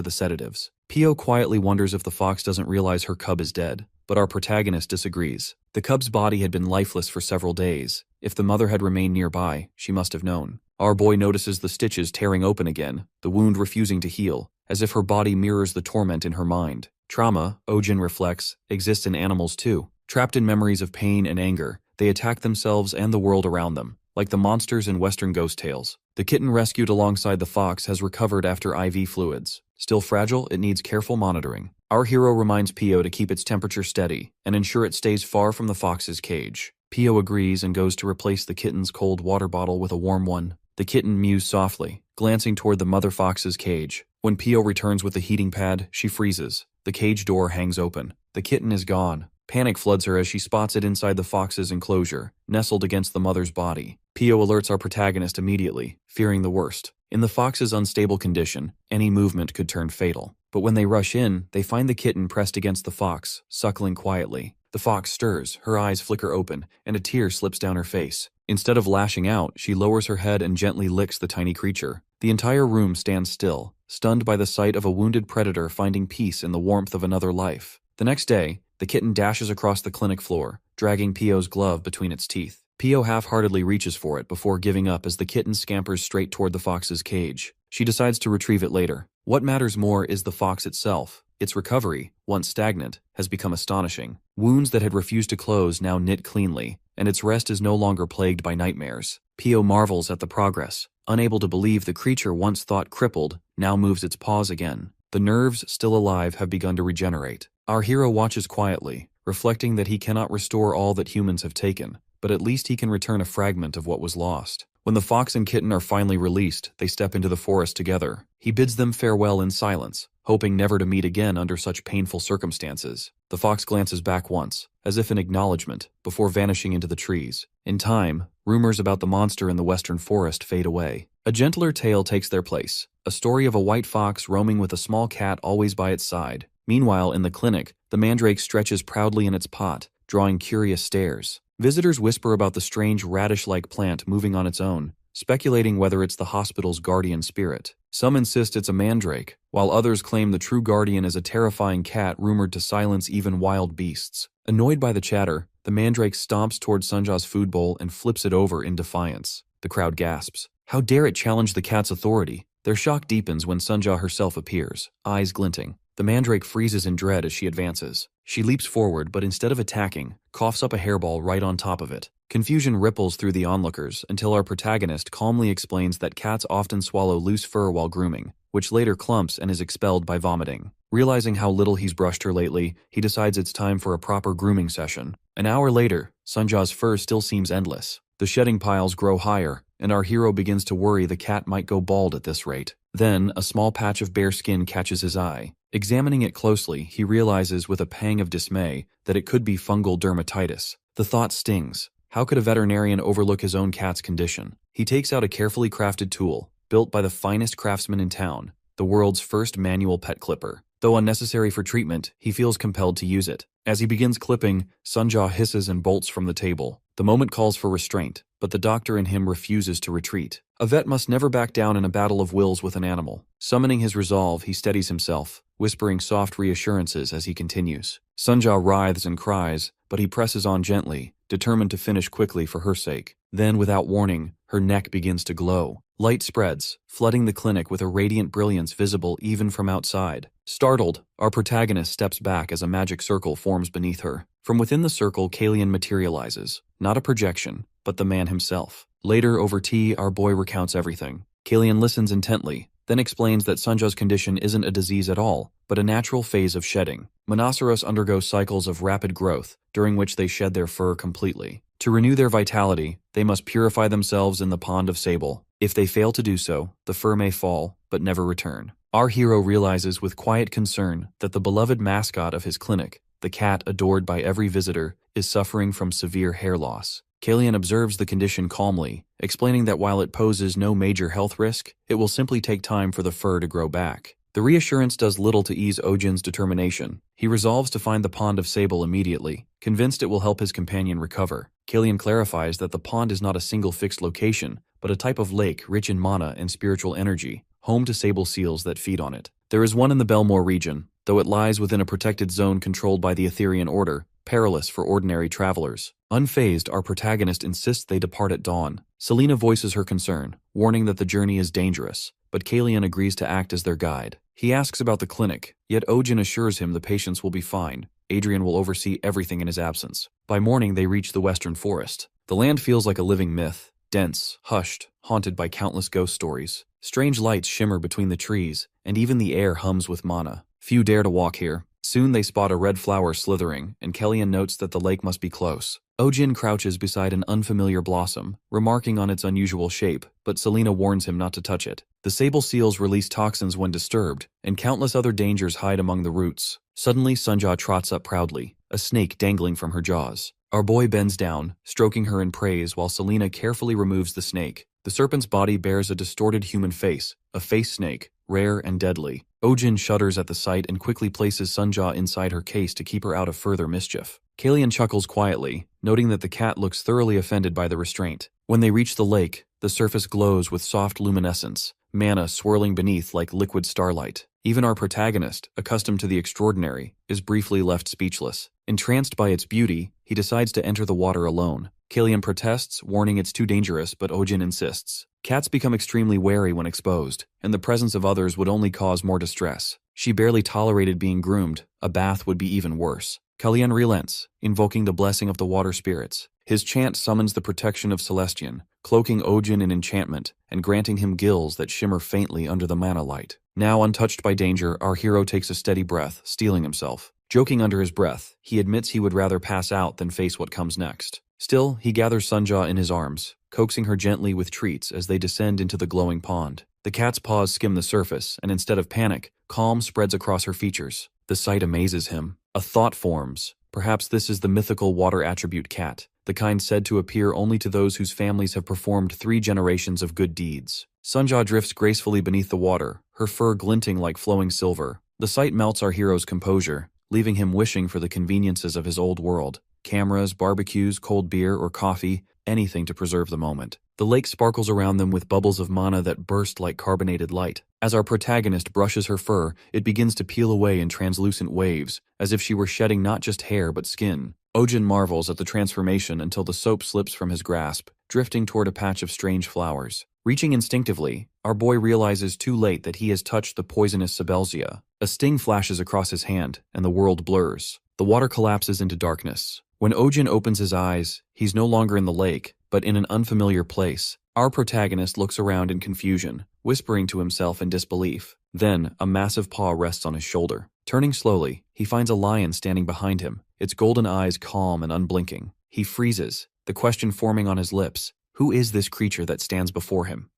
S1: the sedatives. Pio quietly wonders if the fox doesn't realize her cub is dead, but our protagonist disagrees. The cub's body had been lifeless for several days. If the mother had remained nearby, she must have known. Our boy notices the stitches tearing open again, the wound refusing to heal, as if her body mirrors the torment in her mind. Trauma, Ojin reflects, exists in animals too. Trapped in memories of pain and anger, they attack themselves and the world around them, like the monsters in Western ghost tales. The kitten rescued alongside the fox has recovered after IV fluids. Still fragile, it needs careful monitoring. Our hero reminds Pio to keep its temperature steady and ensure it stays far from the fox's cage. Pio agrees and goes to replace the kitten's cold water bottle with a warm one. The kitten mews softly, glancing toward the mother fox's cage. When Pio returns with the heating pad, she freezes. The cage door hangs open. The kitten is gone. Panic floods her as she spots it inside the fox's enclosure, nestled against the mother's body. Pio alerts our protagonist immediately, fearing the worst. In the fox's unstable condition, any movement could turn fatal. But when they rush in, they find the kitten pressed against the fox, suckling quietly. The fox stirs, her eyes flicker open, and a tear slips down her face. Instead of lashing out, she lowers her head and gently licks the tiny creature. The entire room stands still, stunned by the sight of a wounded predator finding peace in the warmth of another life. The next day, the kitten dashes across the clinic floor, dragging Pio's glove between its teeth. Pio half-heartedly reaches for it before giving up as the kitten scampers straight toward the fox's cage. She decides to retrieve it later. What matters more is the fox itself. Its recovery, once stagnant, has become astonishing. Wounds that had refused to close now knit cleanly, and its rest is no longer plagued by nightmares. Pio marvels at the progress, unable to believe the creature once thought crippled now moves its paws again. The nerves, still alive, have begun to regenerate. Our hero watches quietly, reflecting that he cannot restore all that humans have taken, but at least he can return a fragment of what was lost. When the fox and kitten are finally released, they step into the forest together. He bids them farewell in silence, hoping never to meet again under such painful circumstances. The fox glances back once, as if in acknowledgement, before vanishing into the trees. In time, rumors about the monster in the western forest fade away. A gentler tale takes their place, a story of a white fox roaming with a small cat always by its side. Meanwhile, in the clinic, the mandrake stretches proudly in its pot, drawing curious stares. Visitors whisper about the strange radish-like plant moving on its own, speculating whether it's the hospital's guardian spirit. Some insist it's a mandrake, while others claim the true guardian is a terrifying cat rumored to silence even wild beasts. Annoyed by the chatter, the mandrake stomps toward Sunja's food bowl and flips it over in defiance. The crowd gasps. How dare it challenge the cat's authority? Their shock deepens when Sunja herself appears, eyes glinting. The mandrake freezes in dread as she advances. She leaps forward, but instead of attacking, coughs up a hairball right on top of it. Confusion ripples through the onlookers until our protagonist calmly explains that cats often swallow loose fur while grooming, which later clumps and is expelled by vomiting. Realizing how little he's brushed her lately, he decides it's time for a proper grooming session. An hour later, Sunja's fur still seems endless. The shedding piles grow higher, and our hero begins to worry the cat might go bald at this rate. Then, a small patch of bare skin catches his eye. Examining it closely, he realizes with a pang of dismay that it could be fungal dermatitis. The thought stings. How could a veterinarian overlook his own cat's condition? He takes out a carefully crafted tool, built by the finest craftsman in town, the world's first manual pet clipper. Though unnecessary for treatment, he feels compelled to use it. As he begins clipping, Sunja hisses and bolts from the table. The moment calls for restraint. but the doctor in him refuses to retreat. A vet must never back down in a battle of wills with an animal. Summoning his resolve, he steadies himself, whispering soft reassurances as he continues. Sunja writhes and cries, but he presses on gently, determined to finish quickly for her sake. Then, without warning, her neck begins to glow. Light spreads, flooding the clinic with a radiant brilliance visible even from outside. Startled, our protagonist steps back as a magic circle forms beneath her. From within the circle, Kalian materializes. Not a projection, but the man himself. Later, over tea, our boy recounts everything. Kalian listens intently, then explains that Sunja's condition isn't a disease at all, but a natural phase of shedding. Monoceros undergo cycles of rapid growth, during which they shed their fur completely. To renew their vitality, they must purify themselves in the pond of sable. If they fail to do so, the fur may fall, but never return. Our hero realizes with quiet concern that the beloved mascot of his clinic, the cat adored by every visitor, is suffering from severe hair loss. Kalian observes the condition calmly, explaining that while it poses no major health risk, it will simply take time for the fur to grow back. The reassurance does little to ease Ojin's determination. He resolves to find the pond of sable immediately, convinced it will help his companion recover. Kalian clarifies that the pond is not a single fixed location, but a type of lake rich in mana and spiritual energy, home to sable seals that feed on it. There is one in the Belmore region, though it lies within a protected zone controlled by the Etherian Order, perilous for ordinary travelers. Unfazed, our protagonist insists they depart at dawn. Selena voices her concern, warning that the journey is dangerous, but Kalian agrees to act as their guide. He asks about the clinic, yet Ojin assures him the patients will be fine. Adrian will oversee everything in his absence. By morning, they reach the western forest. The land feels like a living myth, dense, hushed, haunted by countless ghost stories. Strange lights shimmer between the trees, and even the air hums with mana. Few dare to walk here. Soon they spot a red flower slithering, and Kalian notes that the lake must be close. Ojin crouches beside an unfamiliar blossom, remarking on its unusual shape, but Selena warns him not to touch it. The sable seals release toxins when disturbed, and countless other dangers hide among the roots. Suddenly, Sunja trots up proudly, a snake dangling from her jaws. Our boy bends down, stroking her in praise while Selena carefully removes the snake. The serpent's body bears a distorted human face, a face snake, rare and deadly. Ojin shudders at the sight and quickly places Sunja inside her case to keep her out of further mischief. Kalian chuckles quietly, noting that the cat looks thoroughly offended by the restraint. When they reach the lake, the surface glows with soft luminescence, mana swirling beneath like liquid starlight. Even our protagonist, accustomed to the extraordinary, is briefly left speechless. Entranced by its beauty, he decides to enter the water alone. Kalian protests, warning it's too dangerous, but Ojin insists. Cats become extremely wary when exposed, and the presence of others would only cause more distress. She barely tolerated being groomed. A bath would be even worse. Kalian relents, invoking the blessing of the water spirits. His chant summons the protection of Celestian, cloaking Ojin in enchantment and granting him gills that shimmer faintly under the mana light. Now untouched by danger, our hero takes a steady breath, steeling himself. Joking under his breath, he admits he would rather pass out than face what comes next. Still, he gathers Sunja in his arms, coaxing her gently with treats as they descend into the glowing pond. The cat's paws skim the surface, and instead of panic, calm spreads across her features. The sight amazes him. A thought forms. Perhaps this is the mythical water attribute cat, the kind said to appear only to those whose families have performed 3 generations of good deeds. Sunja drifts gracefully beneath the water, her fur glinting like flowing silver. The sight melts our hero's composure, leaving him wishing for the conveniences of his old world. Cameras, barbecues, cold beer, or coffee, anything to preserve the moment. The lake sparkles around them with bubbles of mana that burst like carbonated light. As our protagonist brushes her fur, it begins to peel away in translucent waves, as if she were shedding not just hair but skin. Ojin marvels at the transformation until the soap slips from his grasp, drifting toward a patch of strange flowers. Reaching instinctively, our boy realizes too late that he has touched the poisonous Sabelsia. A sting flashes across his hand, and the world blurs. The water collapses into darkness. When Ojin opens his eyes, he's no longer in the lake, but in an unfamiliar place. Our protagonist looks around in confusion, whispering to himself in disbelief. Then, a massive paw rests on his shoulder. Turning slowly, he finds a lion standing behind him, its golden eyes calm and unblinking. He freezes, the question forming on his lips. Who is this creature that stands before him?